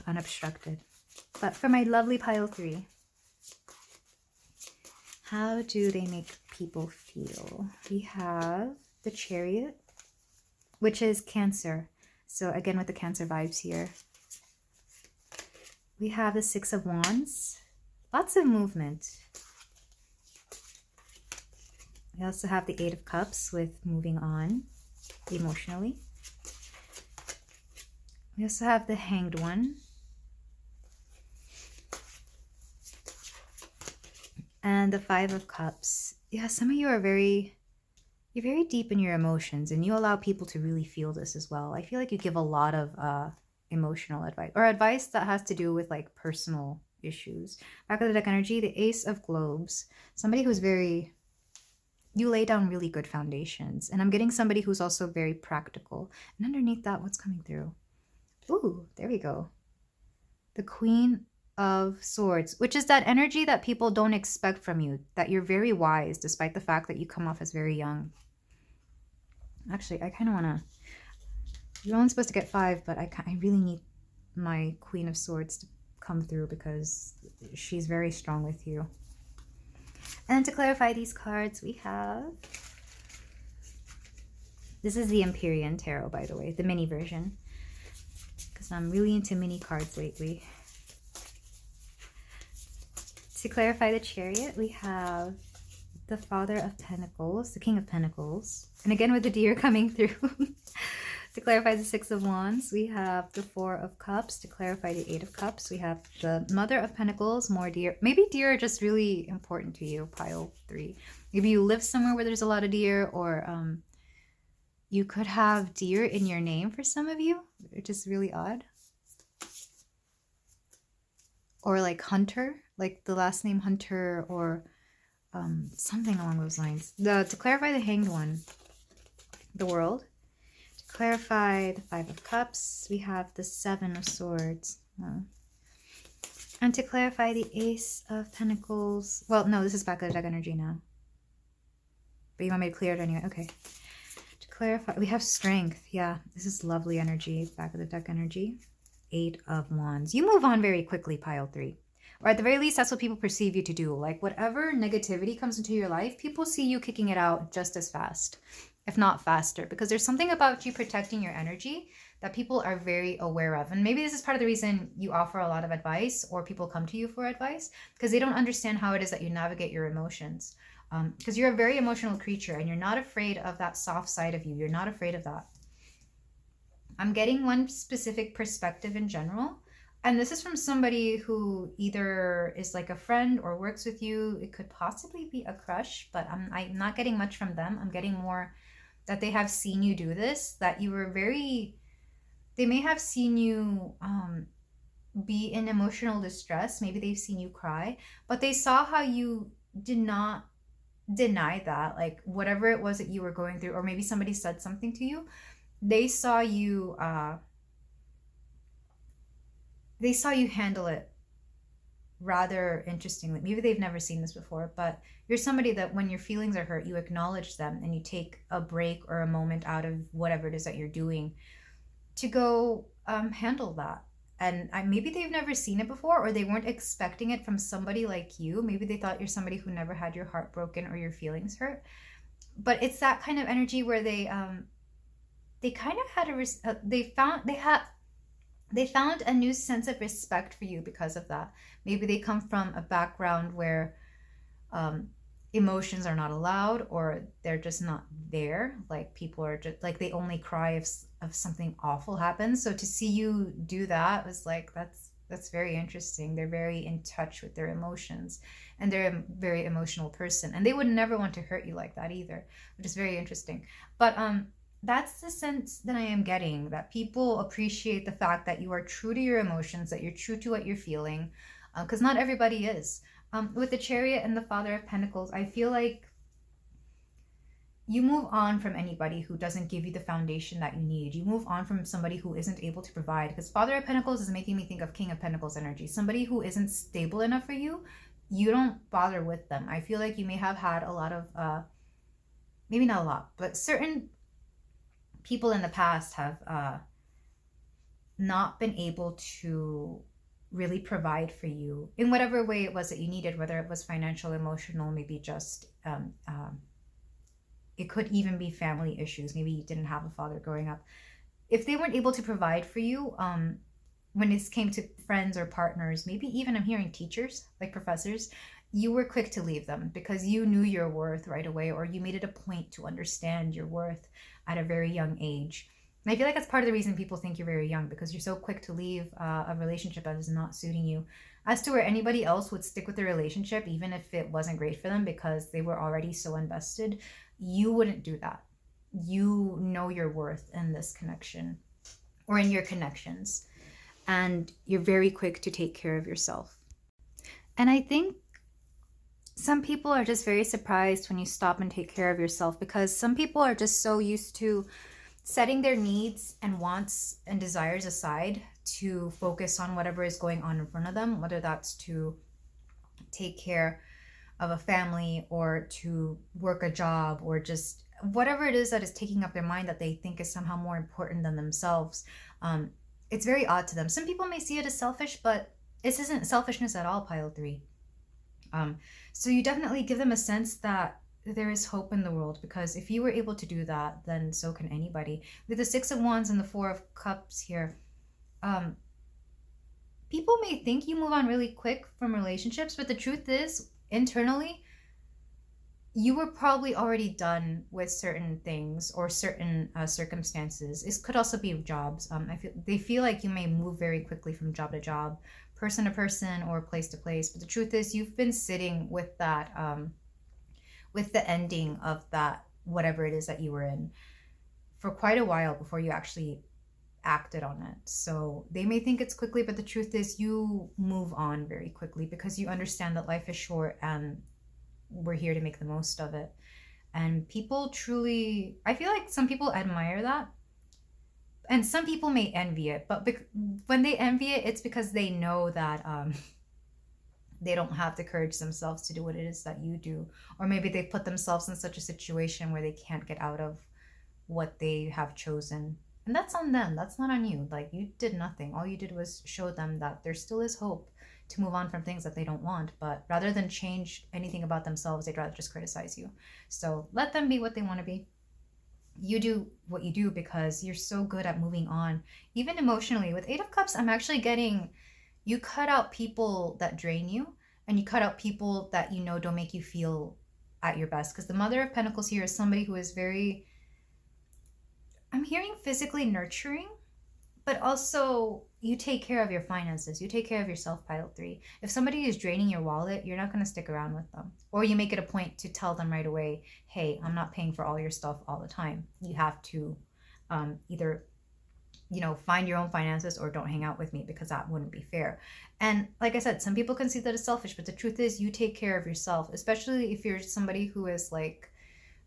unobstructed. But for my lovely pile 3, how do they make people feel? We have the Chariot, which is Cancer. So again, with the Cancer vibes here. We have the Six of Wands. Lots of movement. We also have the Eight of Cups with moving on emotionally. We also have the Hanged One. And the Five of Cups. Yeah, some of you are you're very deep in your emotions and you allow people to really feel this as well. I feel like you give a lot of emotional advice or advice that has to do with like personal issues. Back of the deck energy, the Ace of Globes. Somebody who's you lay down really good foundations. And I'm getting somebody who's also very practical. And underneath that, what's coming through? Ooh, there we go. The Queen of Swords, which is that energy that people don't expect from you, that you're very wise, despite the fact that you come off as very young. Actually, I kind of want to... You're only supposed to get 5, but I really need my Queen of Swords to come through because she's very strong with you. And to clarify these cards, we have... This is the Empyrean Tarot, by the way, the mini version. Because I'm really into mini cards lately. To clarify the Chariot, we have the Father of Pentacles, the King of Pentacles. And again with the deer coming through. To clarify the Six of Wands, we have the Four of Cups. To clarify the Eight of Cups, we have the Mother of Pentacles, more deer. Maybe deer are just really important to you, pile 3. Maybe you live somewhere where there's a lot of deer, or you could have deer in your name for some of you, which is really odd. Or like Hunter, like the last name Hunter, or something along those lines. To clarify the Hanged One, the World. Clarify the Five of Cups, we have the Seven of Swords. And to clarify the Ace of Pentacles, well, no, this is back of the deck energy now. But you want me to clear it anyway? Okay. To clarify, we have Strength. Yeah, this is lovely energy, back of the deck energy. Eight of Wands. You move on very quickly, pile 3. Or at the very least, that's what people perceive you to do. Like whatever negativity comes into your life, people see you kicking it out just as fast, if not faster, because there's something about you protecting your energy that people are very aware of. And maybe this is part of the reason you offer a lot of advice or people come to you for advice, because they don't understand how it is that you navigate your emotions. Because you're a very emotional creature and you're not afraid of that soft side of you. You're not afraid of that. I'm getting one specific perspective in general. And this is from somebody who either is like a friend or works with you. It could possibly be a crush, but I'm not getting much from them. I'm getting more that they have seen you do this, that you were they may have seen you be in emotional distress. Maybe they've seen you cry, but they saw how you did not deny that, like whatever it was that you were going through, or maybe somebody said something to you. They saw you they saw you handle it rather interestingly. Maybe they've never seen this before, but you're somebody that when your feelings are hurt, you acknowledge them and you take a break or a moment out of whatever it is that you're doing to go handle that. And maybe they've never seen it before, or they weren't expecting it from somebody like you. Maybe they thought you're somebody who never had your heart broken or your feelings hurt. But it's that kind of energy where they kind of had they found a new sense of respect for you because of that. Maybe they come from a background where um, emotions are not allowed, or they're just not there. Like people are just like they only cry if something awful happens. So to see you do that was like that's very interesting. They're very in touch with their emotions, and they're a very emotional person, and they would never want to hurt you like that either, which is very interesting. But that's the sense that I am getting, that people appreciate the fact that you are true to your emotions, that you're true to what you're feeling, because not everybody is. With the Chariot and the Father of Pentacles, I feel like you move on from anybody who doesn't give you the foundation that you need. You move on from somebody who isn't able to provide, because Father of Pentacles is making me think of King of Pentacles energy. Somebody who isn't stable enough for you, you don't bother with them. I feel like you may have had a lot of, maybe not a lot, but certain people in the past have not been able to really provide for you in whatever way it was that you needed, whether it was financial, emotional, maybe just it could even be family issues. Maybe you didn't have a father growing up. If they weren't able to provide for you, when it came to friends or partners, maybe even I'm hearing teachers, like professors, you were quick to leave them because you knew your worth right away, or you made it a point to understand your worth at a very young age. And I feel like that's part of the reason people think you're very young, because you're so quick to leave a relationship that is not suiting you. As to where anybody else would stick with the relationship, even if it wasn't great for them because they were already so invested, you wouldn't do that. You know your worth in this connection or in your connections, and you're very quick to take care of yourself. And I think some people are just very surprised when you stop and take care of yourself, because some people are just so used to setting their needs and wants and desires aside to focus on whatever is going on in front of them, whether that's to take care of a family or to work a job or just whatever it is that is taking up their mind that they think is somehow more important than themselves. It's very odd to them. Some people may see it as selfish, but this isn't selfishness at all, pile 3. So you definitely give them a sense that there is hope in the world, because if you were able to do that, then so can anybody. With the 6 of Wands and the 4 of Cups here, people may think you move on really quick from relationships, but the truth is, internally, you were probably already done with certain things or certain circumstances. It could also be jobs. They feel like you may move very quickly from job to job, person to person, or place to place. But the truth is, you've been sitting with that, with the ending of that, whatever it is that you were in, for quite a while before you actually acted on it. So they may think it's quickly, but the truth is you move on very quickly because you understand that life is short and we're here to make the most of it. And people truly, I feel like some people admire that, and some people may envy it, but when they envy it, it's because they know that they don't have the courage themselves to do what it is that you do, or maybe they put themselves in such a situation where they can't get out of what they have chosen. And that's on them. That's not on you. Like, you did nothing. All you did was show them that there still is hope to move on from things that they don't want. But rather than change anything about themselves, they'd rather just criticize you. So let them be what they want to be. You do what you do because you're so good at moving on. Even emotionally, with 8 of Cups, I'm actually getting, you cut out people that drain you, and you cut out people that you know don't make you feel at your best. Because the Mother of Pentacles here is somebody who is very, I'm hearing physically nurturing, but also you take care of your finances. You take care of yourself, pile 3. If somebody is draining your wallet, you're not going to stick around with them. Or you make it a point to tell them right away, hey, I'm not paying for all your stuff all the time. You have to either, find your own finances or don't hang out with me, because that wouldn't be fair. And like I said, some people can see that as selfish, but the truth is you take care of yourself, especially if you're somebody who is like,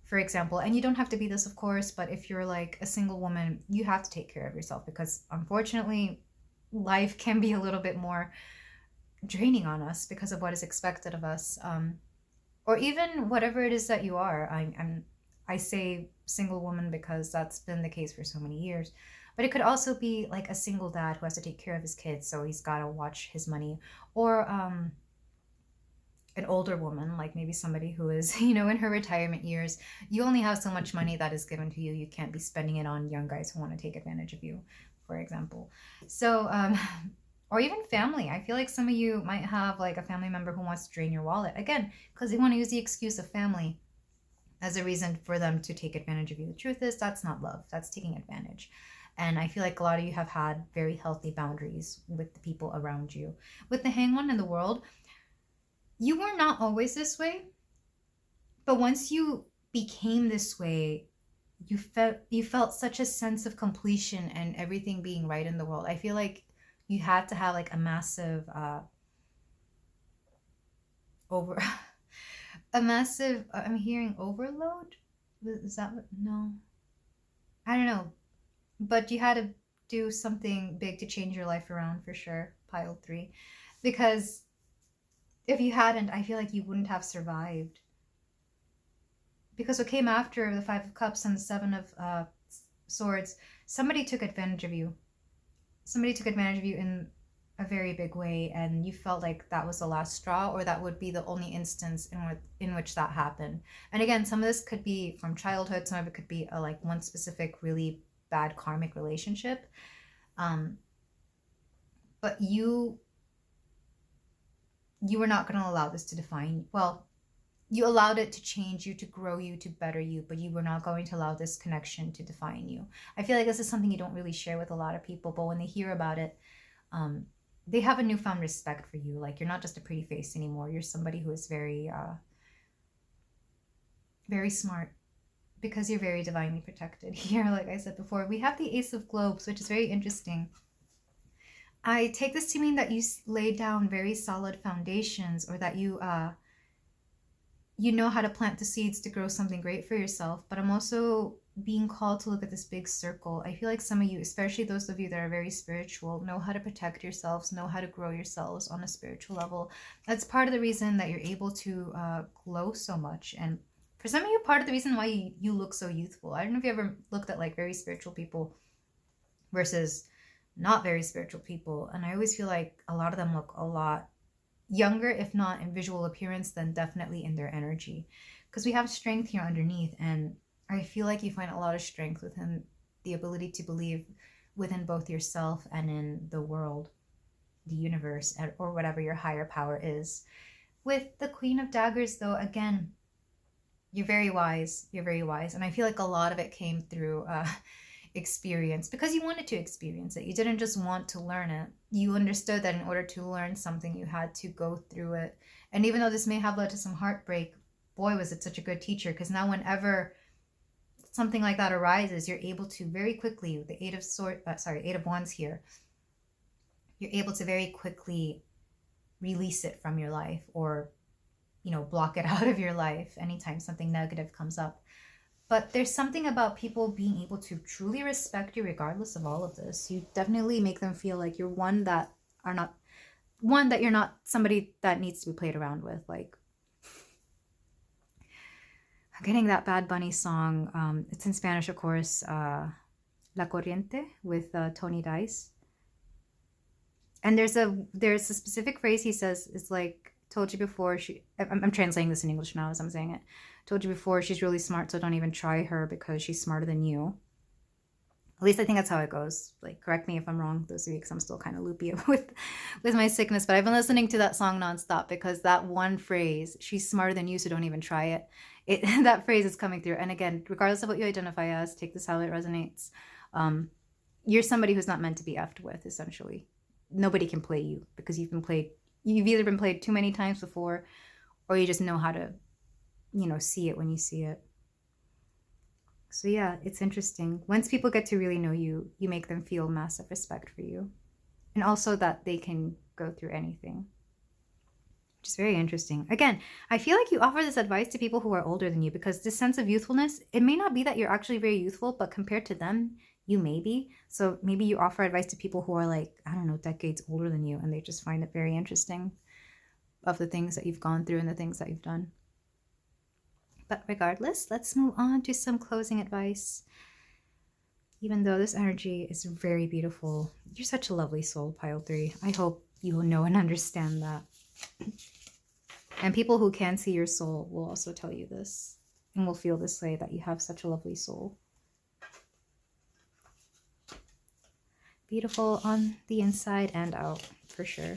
for example, and you don't have to be this, of course, but if you're like a single woman, you have to take care of yourself, because unfortunately, life can be a little bit more draining on us because of what is expected of us, or even whatever it is that you are. I say single woman because that's been the case for so many years, but it could also be like a single dad who has to take care of his kids, so he's got to watch his money, or an older woman, like maybe somebody who is, in her retirement years. You only have so much money that is given to you. You can't be spending it on young guys who want to take advantage of you, for example. So, or even family. I feel like some of you might have like a family member who wants to drain your wallet, again, because they want to use the excuse of family as a reason for them to take advantage of you. The truth is, that's not love. That's taking advantage. And I feel like a lot of you have had very healthy boundaries with the people around you. With the Hanged One in the world, you were not always this way, but once you became this way, you felt such a sense of completion and everything being right in the world. I feel like you had to have like a massive over a massive I'm hearing overload. Is that what? No, I don't know, but you had to do something big to change your life around for sure, pile 3, because if you hadn't, I feel like you wouldn't have survived. Because what came after the 5 of Cups and the 7 of Swords, somebody took advantage of you. Somebody took advantage of you in a very big way, and you felt like that was the last straw, or that would be the only instance in which that happened. And again, some of this could be from childhood, some of it could be like one specific really bad karmic relationship. But you were not going to allow this to define you. Well, you allowed it to change you, to grow you, to better you, but you were not going to allow this connection to define you. I feel like this is something you don't really share with a lot of people, but when they hear about it, they have a newfound respect for you. Like, you're not just a pretty face anymore. You're somebody who is very, very smart, because you're very divinely protected. Here, like I said before, we have the Ace of Globes, which is very interesting. I take this to mean that you laid down very solid foundations, or that you know how to plant the seeds to grow something great for yourself. But I'm also being called to look at this big circle. I feel like some of you, especially those of you that are very spiritual, know how to protect yourselves, know how to grow yourselves on a spiritual level. That's part of the reason that you're able to glow so much. And for some of you, part of the reason why you look so youthful. I don't know if you ever looked at like very spiritual people versus not very spiritual people, and I always feel like a lot of them look a lot younger, if not in visual appearance, then definitely in their energy, because we have strength here underneath. And I feel like you find a lot of strength within the ability to believe within both yourself and in the world, the universe, or whatever your higher power is. With the Queen of Daggers, though, again, you're very wise. You're very wise, and I feel like a lot of it came through experience, because you wanted to experience it. You didn't just want to learn it. You understood that in order to learn something, you had to go through it. And even though this may have led to some heartbreak, boy, was it such a good teacher, because now whenever something like that arises, you're able to very quickly, with the Eight of Wands here, you're able to very quickly release it from your life, or block it out of your life anytime something negative comes up. But there's something about people being able to truly respect you regardless of all of this. You definitely make them feel like you're one that you're not somebody that needs to be played around with. Like, I'm getting that Bad Bunny song. It's in Spanish, of course. La Corriente with Tony Dice. And there's a specific phrase he says. It's like, told you before, I'm translating this in English now as I'm saying it. Told you before, she's really smart, so don't even try her because she's smarter than you. At least I think that's how it goes. Like, correct me if I'm wrong, those of you, because I'm still kind of loopy with my sickness. But I've been listening to that song nonstop, because that one phrase, she's smarter than you, so don't even try it. That phrase is coming through. And again, regardless of what you identify as, take this how it resonates. You're somebody who's not meant to be effed with, essentially. Nobody can play you, because you've either been played too many times before, or you just know how to, see it when you see it. So yeah, it's interesting. Once people get to really know you, you make them feel massive respect for you. And also that they can go through anything. Which is very interesting. Again, I feel like you offer this advice to people who are older than you, because this sense of youthfulness, it may not be that you're actually very youthful, but compared to them, you may be. So maybe you offer advice to people who are like, I don't know, decades older than you, and they just find it very interesting of the things that you've gone through and the things that you've done. But regardless, let's move on to some closing advice. Even though this energy is very beautiful, you're such a lovely soul, Pile 3. I hope you will know and understand that. And people who can see your soul will also tell you this and will feel this way, that you have such a lovely soul. Beautiful on the inside and out, for sure.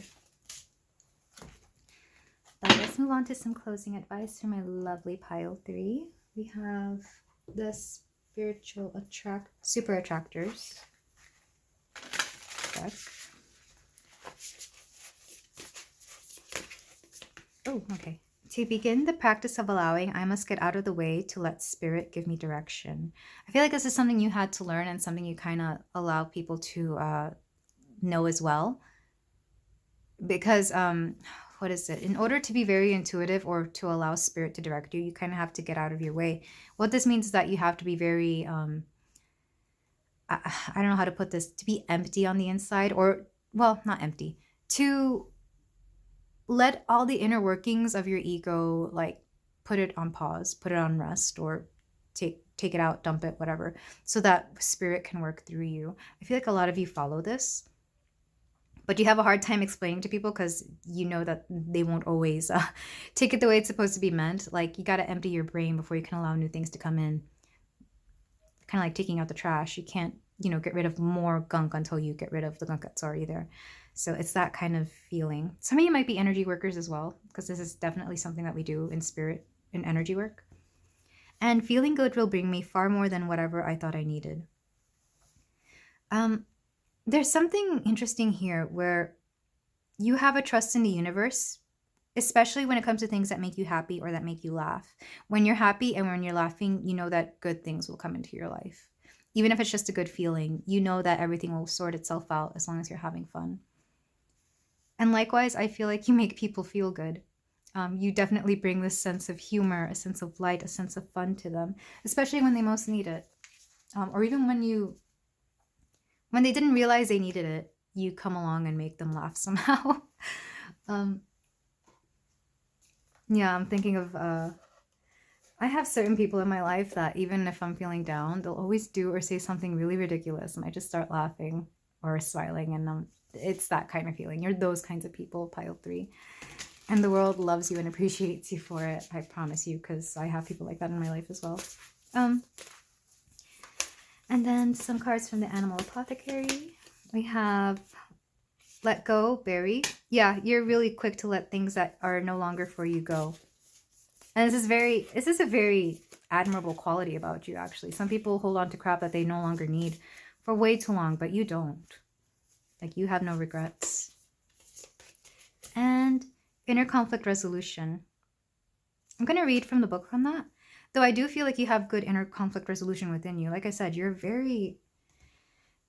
But let's move on to some closing advice from my lovely Pile 3. We have the spiritual super attractors deck. Oh, okay. To begin the practice of allowing, I must get out of the way to let spirit give me direction. I feel like this is something you had to learn and something you kind of allow people to know as well. Because, what is it? In order to be very intuitive or to allow spirit to direct you, you kind of have to get out of your way. What this means is that you have to be very, I don't know how to put this, to be empty on the inside, or, well, not empty, to let all the inner workings of your ego, like, put it on pause, put it on rest, or take it out, dump it, whatever, so that spirit can work through you. I feel like a lot of you follow this, but you have a hard time explaining to people because you know that they won't always take it the way it's supposed to be meant. Like, you got to empty your brain before you can allow new things to come in. Kind of like taking out the trash. You can't, get rid of more gunk until you get rid of the gunk that's already there. So it's that kind of feeling. Some of you might be energy workers as well, because this is definitely something that we do in spirit, in energy work. And feeling good will bring me far more than whatever I thought I needed. There's something interesting here where you have a trust in the universe, especially when it comes to things that make you happy or that make you laugh. When you're happy and when you're laughing, you know that good things will come into your life. Even if it's just a good feeling, you know that everything will sort itself out as long as you're having fun. And likewise, I feel like you make people feel good. You definitely bring this sense of humor, a sense of light, a sense of fun to them, especially when they most need it. Or even when they didn't realize they needed it, you come along and make them laugh somehow. Yeah, I'm thinking of, I have certain people in my life that even if I'm feeling down, they'll always do or say something really ridiculous, and I just start laughing or smiling, and it's that kind of feeling. You're those kinds of people, Pile 3. And the world loves you and appreciates you for it, I promise you, because I have people like that in my life as well. And then some cards from the Animal Apothecary. We have Let Go, Bury. Yeah, you're really quick to let things that are no longer for you go. And this is a very admirable quality about you, actually. Some people hold on to crap that they no longer need for way too long, but you don't. Like, you have no regrets. And Inner Conflict Resolution. I'm going to read from the book from that. Though I do feel like you have good inner conflict resolution within you. Like I said, you're a very,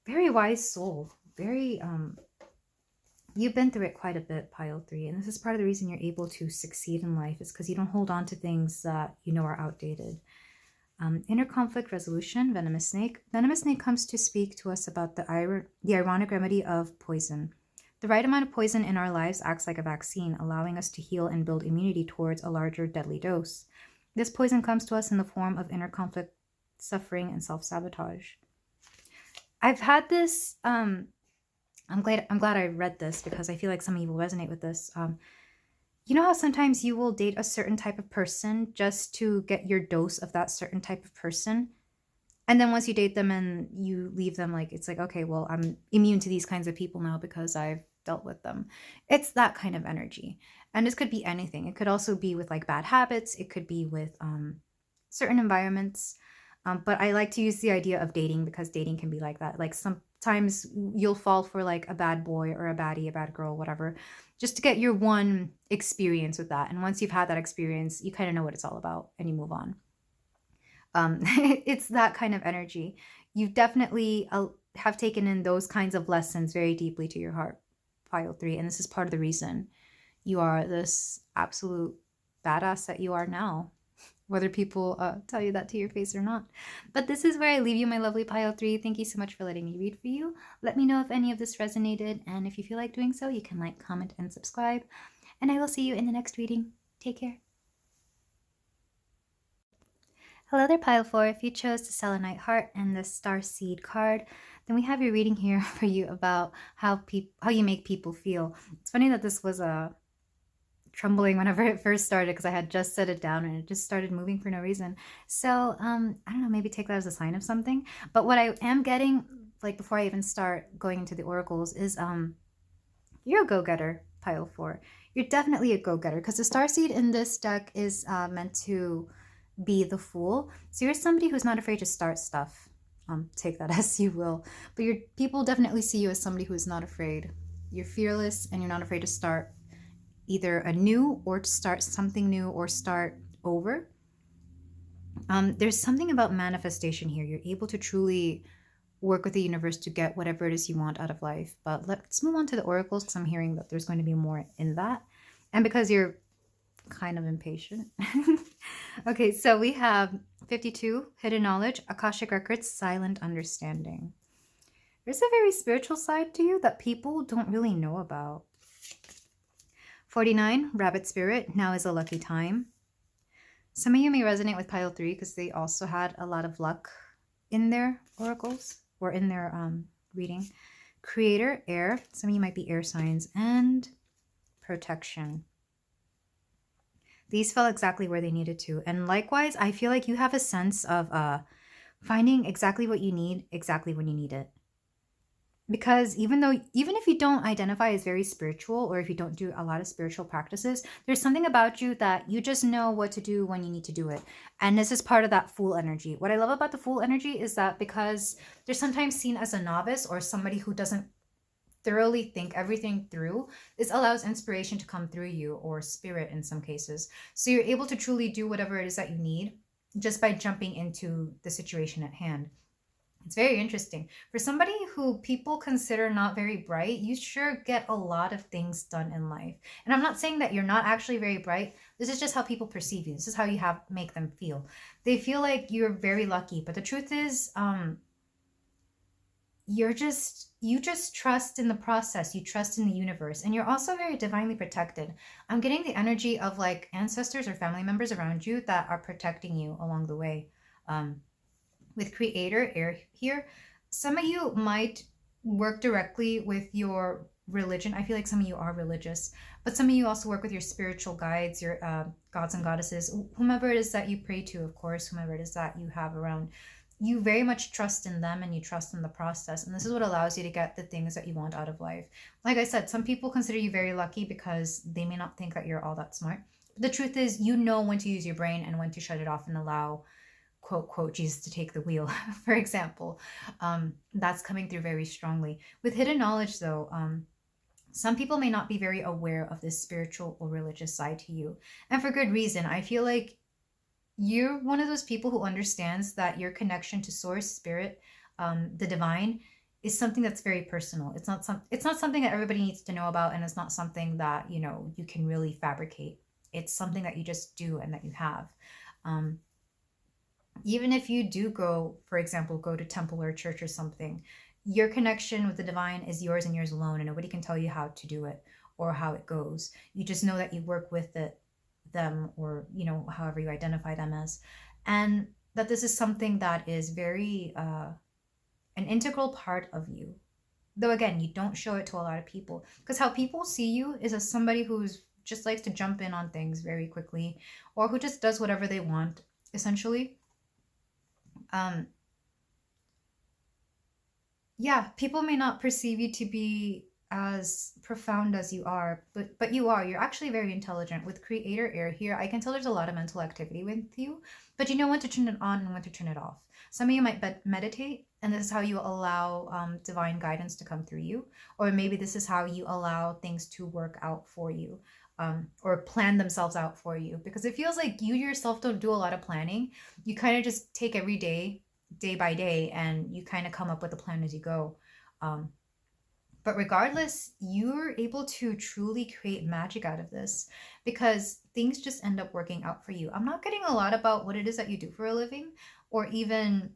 very wise soul. Very, you've been through it quite a bit, Pile 3. And this is part of the reason you're able to succeed in life, is because you don't hold on to things that you know are outdated. Inner Conflict Resolution, Venomous Snake. Venomous Snake comes to speak to us about the ironic remedy of poison. The right amount of poison in our lives acts like a vaccine, allowing us to heal and build immunity towards a larger deadly dose. This poison comes to us in the form of inner conflict, suffering, and self-sabotage. I've had this, I'm glad I read this because I feel like some of you will resonate with this. You know how sometimes you will date a certain type of person just to get your dose of that certain type of person? And then once you date them and you leave them, like, it's like, okay, well, I'm immune to these kinds of people now because I've dealt with them. It's that kind of energy. And this could be anything. It could also be with like bad habits. It could be with certain environments. But I like to use the idea of dating because dating can be like that. Like sometimes you'll fall for like a bad boy or a baddie, a bad girl, whatever, just to get your one experience with that. And once you've had that experience, you kind of know what it's all about and you move on. It's that kind of energy. You definitely have taken in those kinds of lessons very deeply to your heart, Pile 3. And this is part of the reason you are this absolute badass that you are now. whether people tell you that to your face or not. But this is where I leave you, my lovely pile 3. Thank you so much for letting me read for you. Let me know if any of this resonated, and if you feel like doing so, you can like, comment, and subscribe. And I will see you in the next reading. Take care. Hello there, pile 4. If you chose the selenite heart and the Starseed card, then we have your reading here for you about how you make people feel. It's funny that this was trembling whenever it first started, because I had just set it down and it just started moving for no reason. So I don't know, maybe take that as a sign of something. But what I am getting, like, before I even start going into the oracles, is you're a go-getter, pile 4. You're definitely a go-getter, because the Starseed in this deck is meant to be the Fool. So you're somebody who's not afraid to start stuff. Take that as you will. But people definitely see you as somebody who is not afraid. You're fearless, and you're not afraid to start either anew, or to start something new, or start over. There's something about manifestation here. You're able to truly work with the universe to get whatever it is you want out of life. But let's move on to the oracles, because I'm hearing that there's going to be more in that. And because you're kind of impatient. Okay, so we have 52, hidden knowledge, Akashic records, silent understanding. There's a very spiritual side to you that people don't really know about. 49, rabbit spirit, now is a lucky time. Some of you may resonate with pile 3 because they also had a lot of luck in their oracles, or in their reading. Creator, air, some of you might be air signs, and protection. These fell exactly where they needed to. And likewise, I feel like you have a sense of finding exactly what you need, exactly when you need it. Because even if you don't identify as very spiritual, or if you don't do a lot of spiritual practices, there's something about you that you just know what to do when you need to do it. And this is part of that Fool energy. What I love about the Fool energy is that because they're sometimes seen as a novice, or somebody who doesn't thoroughly think everything through, this allows inspiration to come through you, or spirit in some cases. So you're able to truly do whatever it is that you need just by jumping into the situation at hand. It's very interesting. For somebody who people consider not very bright, you sure get a lot of things done in life. And I'm not saying that you're not actually very bright. This is just how people perceive you. This is how you make them feel. They feel like you're very lucky, but the truth is, you just trust in the process. You trust in the universe, and you're also very divinely protected. I'm getting the energy of like ancestors or family members around you that are protecting you along the way. With creator air here, some of you might work directly with your religion. I feel like some of you are religious, but some of you also work with your spiritual guides, your gods and goddesses, whomever it is that you pray to, of course, whomever it is that you have around. You very much trust in them, and you trust in the process. And this is what allows you to get the things that you want out of life. Like I said, some people consider you very lucky because they may not think that you're all that smart. But the truth is, you know when to use your brain and when to shut it off and allow, quote, quote, Jesus to take the wheel, for example. That's coming through very strongly. With hidden knowledge, though, some people may not be very aware of this spiritual or religious side to you. And for good reason. I feel like you're one of those people who understands that your connection to source, spirit, the divine, is something that's very personal. It's not something that everybody needs to know about, and it's not something that, you can really fabricate. It's something that you just do and that you have. Even if you do go to temple or church or something, your connection with the divine is yours and yours alone, and nobody can tell you how to do it or how it goes. You just know that you work with them, or however you identify them as, and that this is something that is very an integral part of you. Though again, you don't show it to a lot of people, because how people see you is as somebody who's just likes to jump in on things very quickly, or who just does whatever they want, essentially. People may not perceive you to be as profound as you are, but you are. You're actually very intelligent. With creator air here, I can tell there's a lot of mental activity with you, but you know when to turn it on and when to turn it off. Some of you might meditate, and this is how you allow divine guidance to come through you, or maybe this is how you allow things to work out for you, or plan themselves out for you, because it feels like you yourself don't do a lot of planning. You kind of just take every day by day, and you kind of come up with a plan as you go. But regardless, you're able to truly create magic out of this because things just end up working out for you. I'm not getting a lot about what it is that you do for a living or even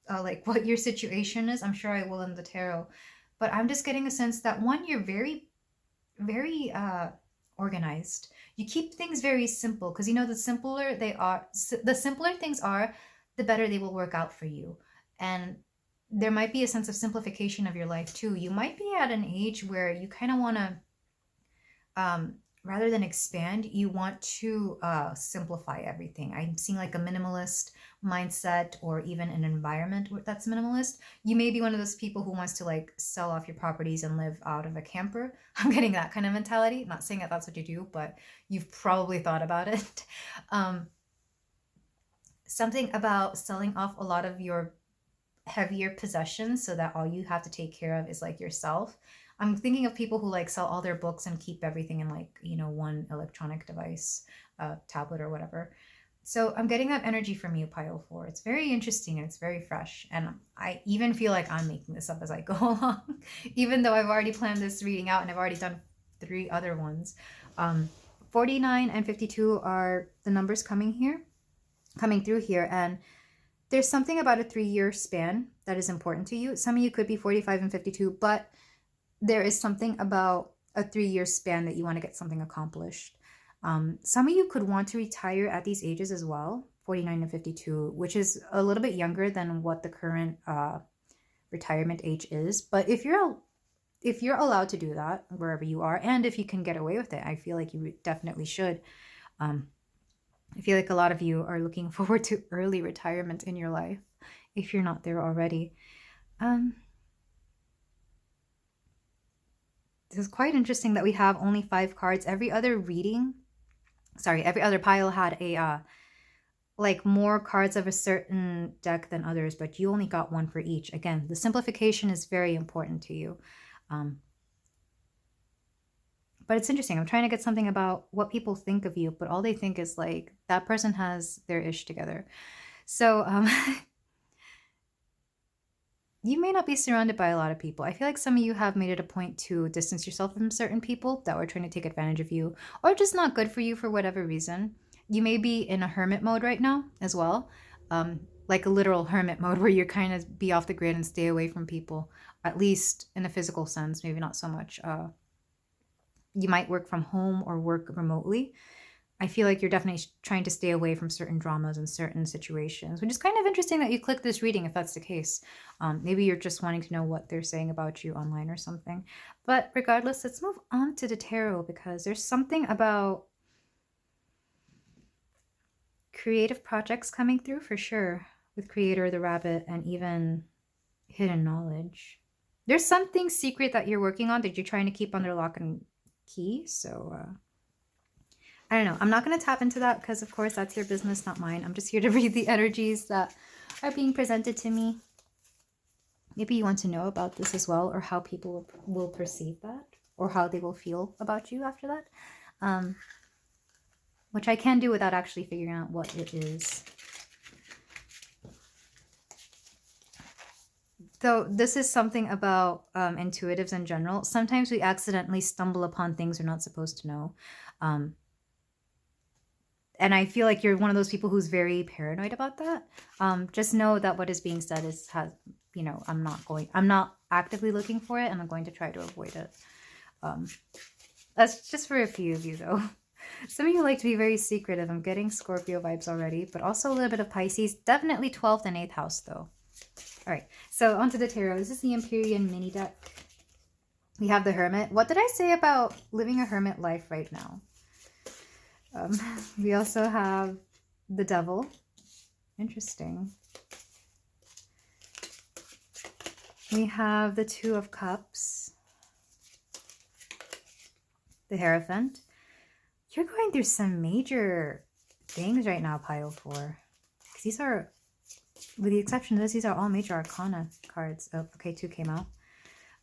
like what your situation is. I'm sure I will in the tarot. But I'm just getting a sense that one, you're very, very organized. You keep things very simple because you know the simpler things are, the better they will work out for you. And there might be a sense of simplification of your life too. You might be at an age where you kind of want to rather than expand, you want to simplify everything. I'm seeing like a minimalist mindset or even an environment that's minimalist. You may be one of those people who wants to like sell off your properties and live out of a camper. I'm getting that kind of mentality. I'm not saying that that's what you do, but you've probably thought about it. Something about selling off a lot of your heavier possessions so that all you have to take care of is like yourself. I'm thinking of people who like sell all their books and keep everything in like, one electronic device, tablet or whatever. So I'm getting that energy from you, Pile 4. It's very interesting and it's very fresh. And I even feel like I'm making this up as I go along, even though I've already planned this reading out and I've already done 3 other ones. 49 and 52 are the numbers coming through here. And there's something about a 3-year span that is important to you. Some of you could be 45 and 52, but there is something about a 3-year span that you want to get something accomplished. Some of you could want to retire at these ages as well, 49 and 52, which is a little bit younger than what the current retirement age is. But if you're allowed to do that wherever you are, and if you can get away with it, I feel like you definitely should. I feel like a lot of you are looking forward to early retirement in your life, if you're not there already. This is quite interesting that we have only 5 cards. Every other pile had a like more cards of a certain deck than others, but you only got 1 for each. Again, the simplification is very important to you. But it's interesting. I'm trying to get something about what people think of you, but all they think is like, that person has their ish together. So you may not be surrounded by a lot of people. I feel like some of you have made it a point to distance yourself from certain people that were trying to take advantage of you or just not good for you for whatever reason. You may be in a hermit mode right now as well, like a literal hermit mode where you're kind of be off the grid and stay away from people, at least in a physical sense, maybe not so much. You might work from home or work remotely. I feel like you're definitely trying to stay away from certain dramas and certain situations, which is kind of interesting that you click this reading if that's the case. Maybe you're just wanting to know what they're saying about you online or something. But regardless, let's move on to the tarot because there's something about creative projects coming through for sure with Creator, the Rabbit, and even hidden knowledge. There's something secret that you're working on that you're trying to keep under lock and key. So I don't know. I'm not going to tap into that because, of course, that's your business, not mine. I'm just here to read the energies that are being presented to me. Maybe you want to know about this as well, or how people will perceive that, or how they will feel about you after that, which I can do without actually figuring out what it is. So this is something about intuitives in general. Sometimes we accidentally stumble upon things we're not supposed to know. And I feel like you're one of those people who's very paranoid about that. Just know that what is being said I'm not actively looking for it, and I'm going to try to avoid it. That's just for a few of you though. Some of you like to be very secretive. I'm getting Scorpio vibes already, but also a little bit of Pisces. Definitely 12th and 8th house though. All right, so onto the tarot. This is the Empyrean mini deck. We have the Hermit. What did I say about living a hermit life right now? We also have the Devil. Interesting. We have the Two of Cups. The Hierophant. You're going through some major things right now, Pile 4. Because these are, with the exception of this, these are all major arcana cards. Oh, okay, 2 came out.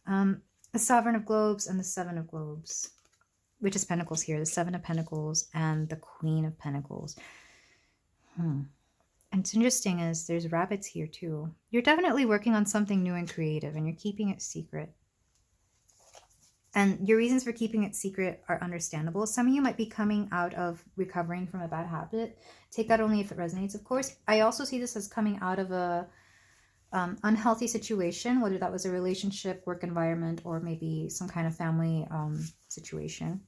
The Sovereign of Globes and the Seven of Globes. Which is Pentacles here. The Seven of Pentacles and the Queen of Pentacles. And it's interesting is there's rabbits here too. You're definitely working on something new and creative and you're keeping it secret. And your reasons for keeping it secret are understandable. Some of you might be coming out of recovering from a bad habit. Take that only if it resonates, of course. I also see this as coming out of a unhealthy situation, whether that was a relationship, work environment, or maybe some kind of family situation.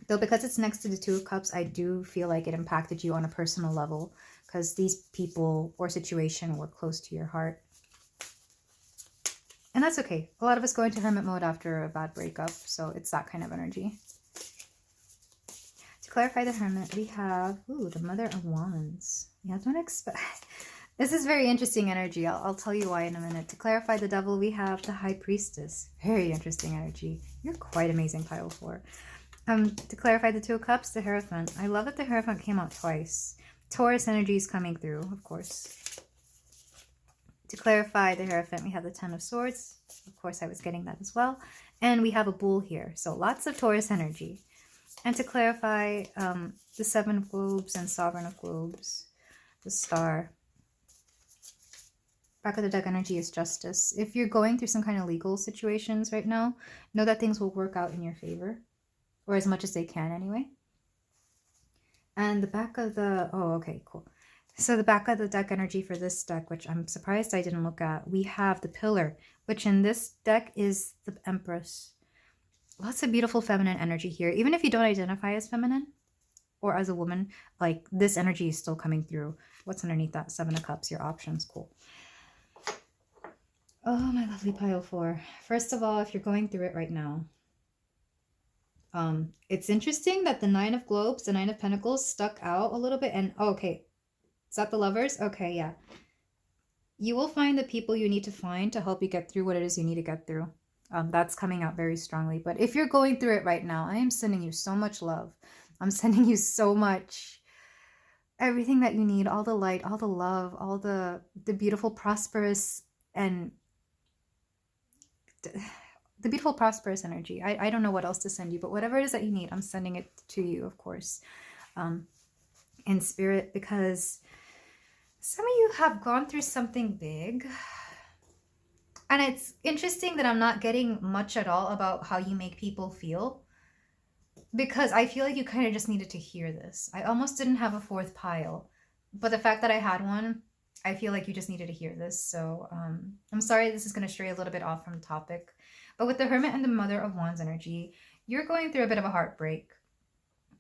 Though because it's next to the Two of Cups, I do feel like it impacted you on a personal level because these people or situation were close to your heart. And that's okay. A lot of us go into hermit mode after a bad breakup, so it's that kind of energy. To clarify the hermit, we have, the Mother of Wands. Yeah, don't expect... This is very interesting energy. I'll tell you why in a minute. To clarify the Devil, we have the High Priestess. Very interesting energy. You're quite amazing, pile 4. To clarify the Two of Cups, the Hierophant. I love that the Hierophant came out twice. Taurus energy is coming through, of course. To clarify the Hierophant, we have the Ten of Swords. Of course, I was getting that as well. And we have a Bull here. So lots of Taurus energy. And to clarify the Seven of Globes and Sovereign of Globes, the Star. Back of the deck energy is Justice. If you're going through some kind of legal situations right now, know that things will work out in your favor. Or as much as they can anyway. And the back of the... Oh, okay, cool. So the back of the deck energy for this deck, which I'm surprised I didn't look at, we have the Pillar, which in this deck is the Empress. Lots of beautiful feminine energy here. Even if you don't identify as feminine or as a woman, like this energy is still coming through. What's underneath that? Seven of Cups, your options. Cool. Oh, my lovely pile 4. First of all, if you're going through it right now, it's interesting that the Nine of Globes, the Nine of Pentacles stuck out a little bit. And okay, is that the Lovers? Okay, yeah. You will find the people you need to find to help you get through what it is you need to get through. That's coming out very strongly. But if you're going through it right now, I am sending you so much love. I'm sending you so much, everything that you need, all the light, all the love, all the beautiful, prosperous, and the beautiful, prosperous energy. I don't know what else to send you, but whatever it is that you need, I'm sending it to you, of course, in spirit, because some of you have gone through something big. And it's interesting that I'm not getting much at all about how you make people feel, because I feel like you kind of just needed to hear this. I almost didn't have a fourth pile, but the fact that I had one, I feel like you just needed to hear this. So I'm sorry this is going to stray a little bit off from topic. But with the Hermit and the Mother of Wands energy, you're going through a bit of a heartbreak.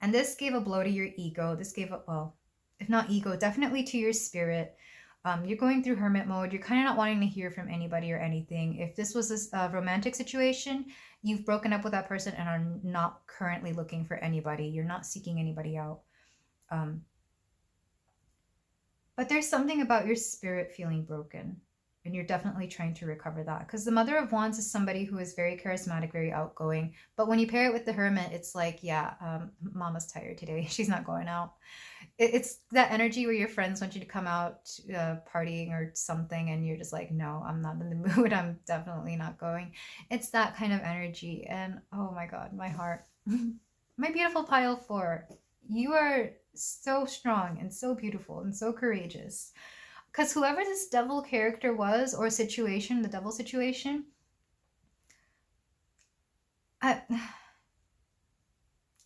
And this gave a blow to your ego. This gave a, well, if not ego, definitely to your spirit. You're going through hermit mode. You're kind of not wanting to hear from anybody or anything. If this was a romantic situation, you've broken up with that person and are not currently looking for anybody. You're not seeking anybody out. But there's something about your spirit feeling broken. And you're definitely trying to recover that. Because the Mother of Wands is somebody who is very charismatic, very outgoing. But when you pair it with the Hermit, it's like, yeah, Mama's tired today. She's not going out. It's that energy where your friends want you to come out partying or something. And you're just like, no, I'm not in the mood. I'm definitely not going. It's that kind of energy. And oh my God, my heart. My beautiful pile 4. You are so strong and so beautiful and so courageous. Because whoever this devil character was, or situation, the devil situation, I'm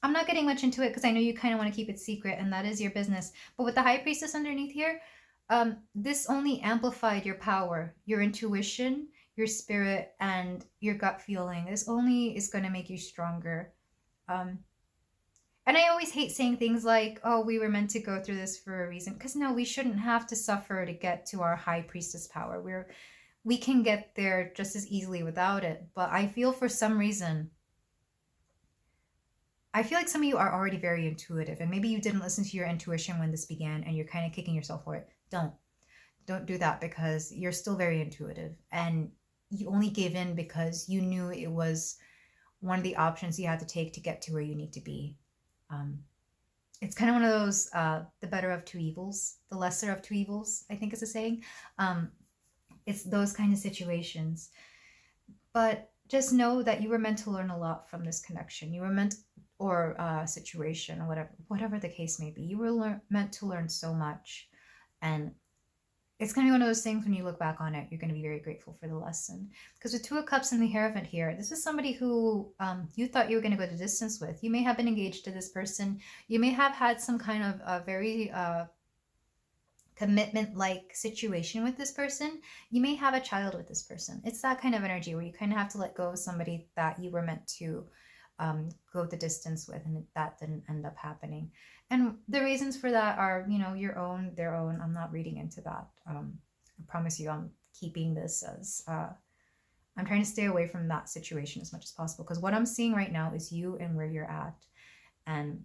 not getting much into it because I know you kind of want to keep it secret, and that is your business. But with the High Priestess underneath here, this only amplified your power, your intuition, your spirit, and your gut feeling. This only is going to make you stronger. And I always hate saying things like, oh, we were meant to go through this for a reason. Because no, we shouldn't have to suffer to get to our High Priestess power. We can get there just as easily without it. But I feel for some reason, I feel like some of you are already very intuitive. And maybe you didn't listen to your intuition when this began and you're kind of kicking yourself for it. Don't do that, because you're still very intuitive. And you only gave in because you knew it was one of the options you had to take to get to where you need to be. It's kind of one of those, the better of two evils, the lesser of two evils, I think is a saying. It's those kind of situations. But just know that you were meant to learn a lot from this connection. You were meant, or situation, or whatever the case may be. You were meant to learn so much. And it's going to be one of those things when you look back on it, you're going to be very grateful for the lesson. Because with Two of Cups and the Hierophant here, this is somebody who you thought you were going to go the distance with. You may have been engaged to this person. You may have had some kind of a very commitment-like situation with this person. You may have a child with this person. It's that kind of energy where you kind of have to let go of somebody that you were meant to go the distance with, and that didn't end up happening. And the reasons for that are, you know, your own, their own. I'm not reading into that. I promise you I'm keeping this as, I'm trying to stay away from that situation as much as possible, because what I'm seeing right now is you and where you're at. And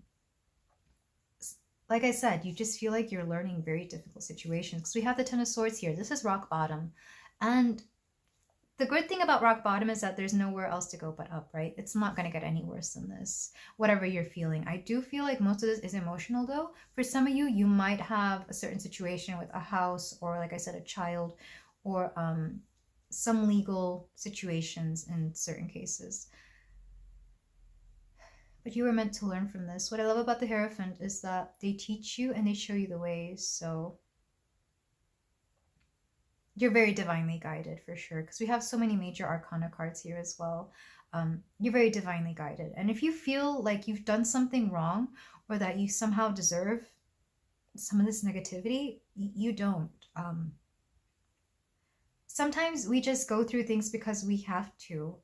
like I said, you just feel like you're learning very difficult situations, because we have the Ten of Swords here. This is rock bottom. And the good thing about rock bottom is that there's nowhere else to go but up, right? It's not going to get any worse than this, whatever you're feeling. I do feel like most of this is emotional, though. For some of you, you might have a certain situation with a house, or like I said, a child, or some legal situations in certain cases. But you were meant to learn from this. What I love about the Hierophant is that they teach you and they show you the ways. So you're very divinely guided, for sure, because we have so many major arcana cards here as well. You're very divinely guided. And if you feel like you've done something wrong, or that you somehow deserve some of this negativity, you don't. Sometimes we just go through things because we have to.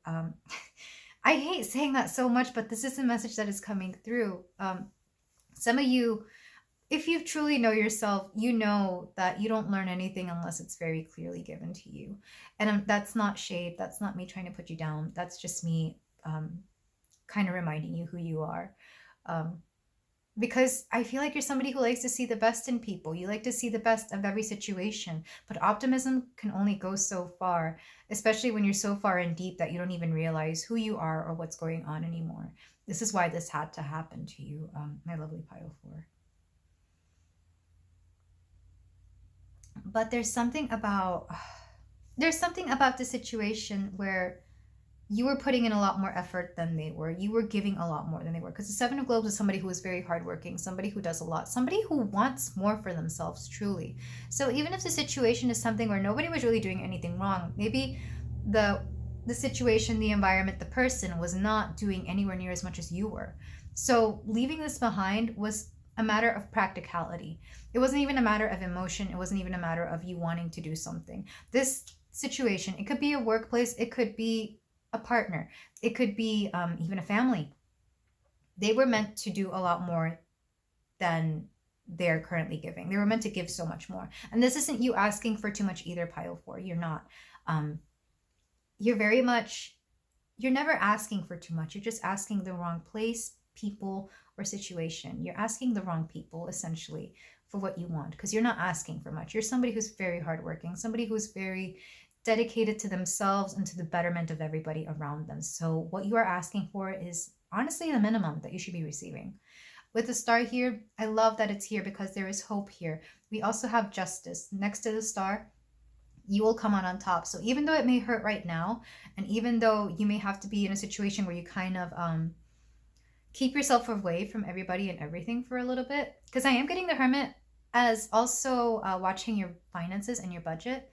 I hate saying that so much, but this is a message that is coming through. Some of you, if you truly know yourself, you know that you don't learn anything unless it's very clearly given to you. And that's not shade. That's not me trying to put you down. That's just me kind of reminding you who you are. Because I feel like you're somebody who likes to see the best in people. You like to see the best of every situation. But optimism can only go so far, especially when you're so far in deep that you don't even realize who you are or what's going on anymore. This is why this had to happen to you, my lovely Pile 4. But there's something about the situation where you were putting in a lot more effort than they were. You were giving a lot more than they were. Because the Seven of Globes is somebody who is very hardworking, somebody who does a lot, somebody who wants more for themselves, truly. So even if the situation is something where nobody was really doing anything wrong, maybe the situation, the environment, the person was not doing anywhere near as much as you were. So leaving this behind was a matter of practicality. It wasn't even a matter of emotion. It wasn't even a matter of you wanting to do something. This situation, it could be a workplace. It could be a partner. It could be even a family. They were meant to do a lot more than they're currently giving. They were meant to give so much more. And this isn't you asking for too much either, Pile 4. You're not. You're never asking for too much. You're just asking the wrong place, people, or situation. You're asking the wrong people, essentially, for what you want, because you're not asking for much. You're somebody who's very hardworking, somebody who's very dedicated to themselves and to the betterment of everybody around them. So what you are asking for is honestly the minimum that you should be receiving. With the star here, I love that it's here because there is hope here. We also have justice next to the star. You will come out on top. So even though it may hurt right now, and even though you may have to be in a situation where you kind of keep yourself away from everybody and everything for a little bit, because I am getting the Hermit as also watching your finances and your budget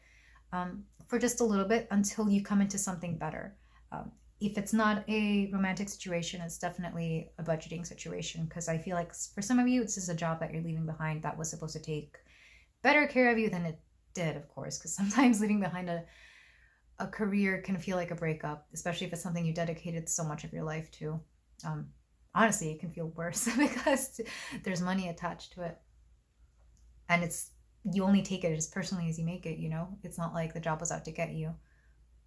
for just a little bit until you come into something better. If it's not a romantic situation, it's definitely a budgeting situation, because I feel like for some of you, this is a job that you're leaving behind that was supposed to take better care of you than it did, of course, because sometimes leaving behind a career can feel like a breakup, especially if it's something you dedicated so much of your life to. Honestly, it can feel worse because there's money attached to it. And you only take it as personally as you make it, you know? It's not like the job was out to get you.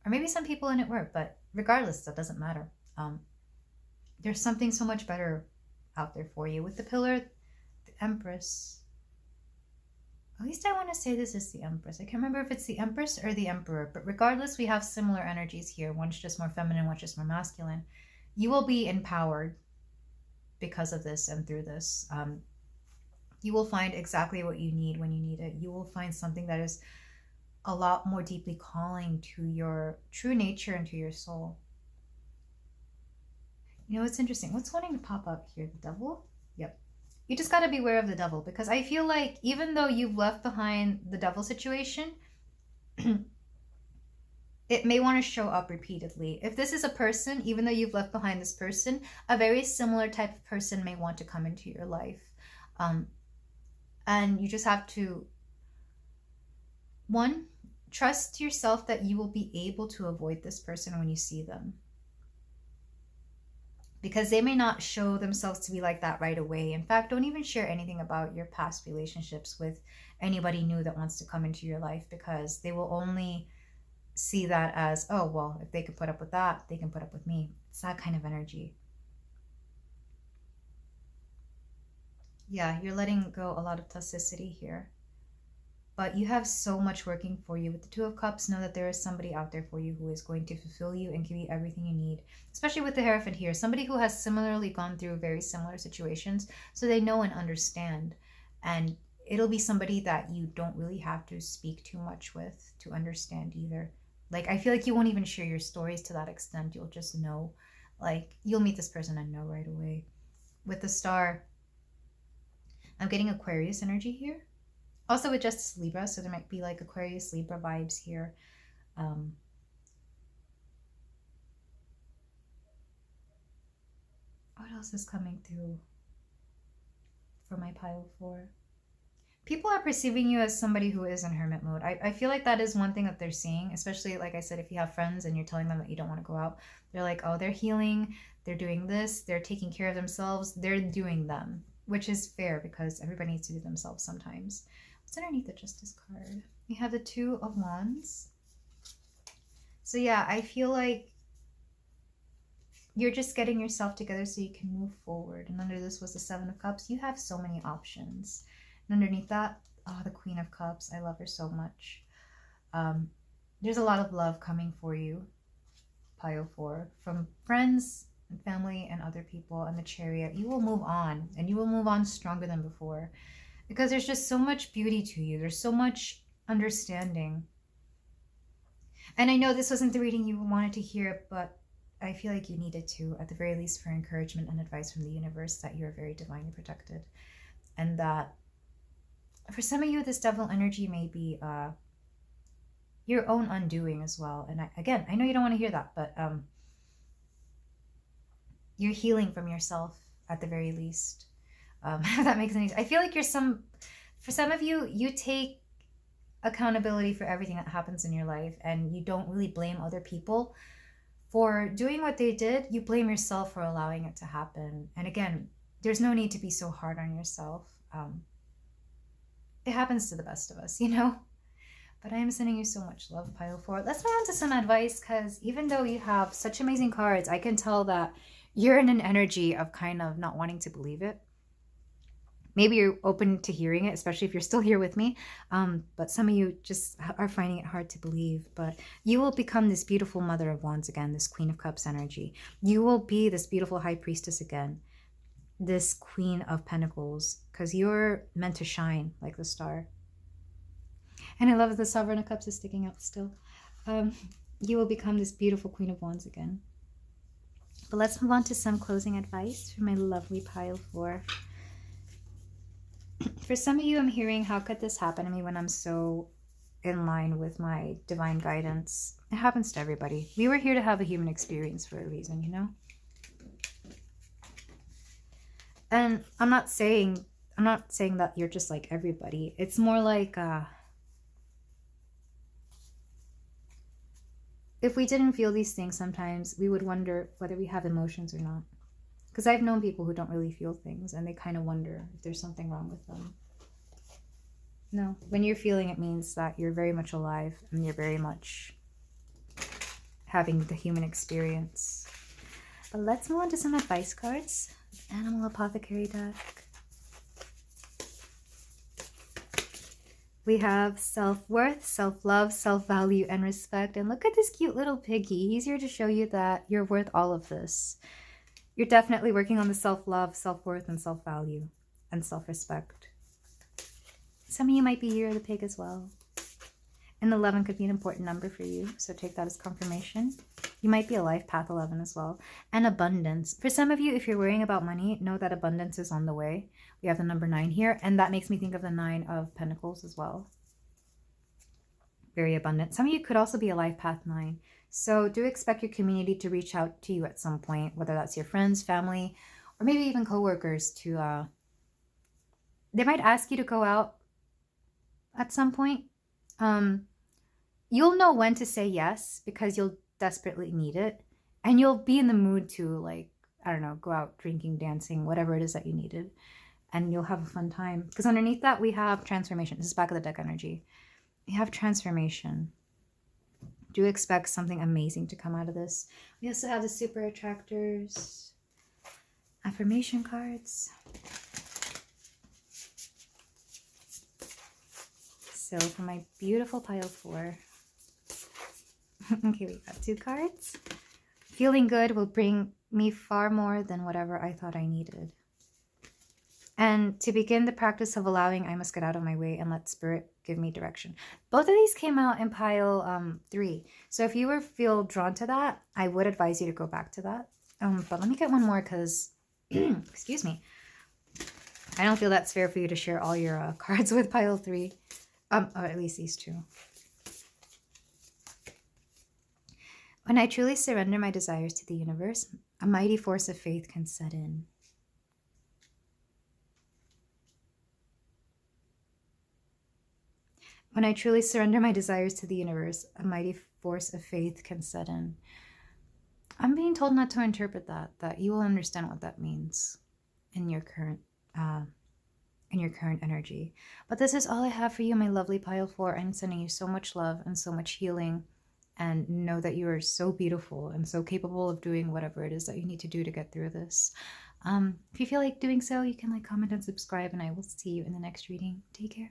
Or maybe some people in it were, but regardless, that doesn't matter. There's something so much better out there for you. With the Pillar, the Empress. At least I want to say this is the Empress. I can't remember if it's the Empress or the Emperor, but regardless, we have similar energies here. One's just more feminine, one's just more masculine. You will be empowered because of this and through this. You will find exactly what you need when you need it. You will find something that is a lot more deeply calling to your true nature and to your soul. You know, it's interesting. What's wanting to pop up here? The Devil? Yep. you just got to beware of the devil, because I feel like even though you've left behind the devil situation, it may want to show up repeatedly. If this is a person, even though you've left behind this person, a very similar type of person may want to come into your life. And you just have to, one, trust yourself that you will be able to avoid this person when you see them. Because they may not show themselves to be like that right away. In fact, don't even share anything about your past relationships with anybody new that wants to come into your life, because they will only see that as, oh, well, if they can put up with that, they can put up with me. It's that kind of energy. Yeah, you're letting go a lot of toxicity here. But you have so much working for you. With the Two of Cups, know that there is somebody out there for you who is going to fulfill you and give you everything you need. Especially with the Hierophant here. Somebody who has similarly gone through very similar situations, so they know and understand. And it'll be somebody that you don't really have to speak too much with to understand either. Like, I feel like you won't even share your stories to that extent. You'll just know. Like, you'll meet this person and know right away. With the Star, I'm getting Aquarius energy here. Also with Justice Libra, so there might be like Aquarius Libra vibes here. What else is coming through for my pile 4? People are perceiving you as somebody who is in hermit mode. I feel like that is one thing that they're seeing, especially, like I said, if you have friends and you're telling them that you don't want to go out. They're like, oh, they're healing, they're doing this, they're taking care of themselves, they're doing them, which is fair because everybody needs to do themselves sometimes. What's underneath the Justice card? We have the Two of Wands. So yeah, I feel like you're just getting yourself together so you can move forward. And under this was the Seven of Cups. You have so many options. And underneath that, oh, the Queen of Cups. I love her so much. There's a lot of love coming for you, pile 4, from friends and family and other people. And the Chariot. You will move on, and you will move on stronger than before, because there's just so much beauty to you. There's so much understanding. And I know this wasn't the reading you wanted to hear, but I feel like you needed to, at the very least, for encouragement and advice from the universe, that you're very divinely protected. And that for some of you, this devil energy may be your own undoing as well. And again, I know you don't want to hear that, but you're healing from yourself at the very least. If that makes any sense. I feel like for some of you, you take accountability for everything that happens in your life, and you don't really blame other people for doing what they did. You blame yourself for allowing it to happen. And again, there's no need to be so hard on yourself. It happens to the best of us, you know? But I am sending you so much love, pile 4. Let's move on to some advice, because even though you have such amazing cards, I can tell that you're in an energy of kind of not wanting to believe it. Maybe you're open to hearing it, especially if you're still here with me. But some of you just are finding it hard to believe. But you will become this beautiful Mother of Wands again, this Queen of Cups energy. You will be this beautiful High Priestess again, this Queen of Pentacles, because you're meant to shine like the star. And I love that the Sovereign of Cups is sticking out still. You will become this beautiful Queen of Wands again. But let's move on to some closing advice for my lovely pile 4. For some of you, I'm hearing, how could this happen to me when I'm so in line with my divine guidance? It happens to everybody. We were here to have a human experience for a reason, you know? And I'm not saying that you're just like everybody. It's more like if we didn't feel these things sometimes, we would wonder whether we have emotions or not. Because I've known people who don't really feel things, and they kind of wonder if there's something wrong with them. No, when you're feeling, it means that you're very much alive, and you're very much having the human experience. But let's move on to some advice cards. Animal Apothecary deck. We have self-worth, self-love, self-value, and respect. And look at this cute little piggy. He's here to show you that you're worth all of this. You're definitely working on the self-love, self-worth, and self-value, and self-respect. Some of you might be Year of the Pig as well. And 11 could be an important number for you, so take that as confirmation. You might be a life path 11 as well. And abundance. For some of you, if you're worrying about money, know that abundance is on the way. We have the number 9 here, and that makes me think of the 9 of Pentacles as well. Very abundant. Some of you could also be a life path 9. So do expect your community to reach out to you at some point, whether that's your friends, family, or maybe even coworkers to, they might ask you to go out at some point. You'll know when to say yes because you'll desperately need it. And you'll be in the mood to, like, I don't know, go out drinking, dancing, whatever it is that you needed. And you'll have a fun time. Because underneath that, we have transformation. This is back of the deck energy. We have transformation. Do expect something amazing to come out of this. We also have the super attractors, affirmation cards. So for my beautiful pile 4, okay, we got 2 cards. Feeling good will bring me far more than whatever I thought I needed. And to begin the practice of allowing, I must get out of my way and let spirit give me direction. Both of these came out in pile 3. So if you feel drawn to that, I would advise you to go back to that. But let me get one more because, excuse me, I don't feel that's fair for you to share all your cards with pile 3. Or at least these 2. When I truly surrender my desires to the universe, a mighty force of faith can set in. When I truly surrender my desires to the universe, a mighty force of faith can set in. I'm being told not to interpret that you will understand what that means in your current energy. But this is all I have for you, my lovely pile 4. I'm sending you so much love and so much healing. And know that you are so beautiful and so capable of doing whatever it is that you need to do to get through this. If you feel like doing so, you can comment and subscribe, and I will see you in the next reading. Take care.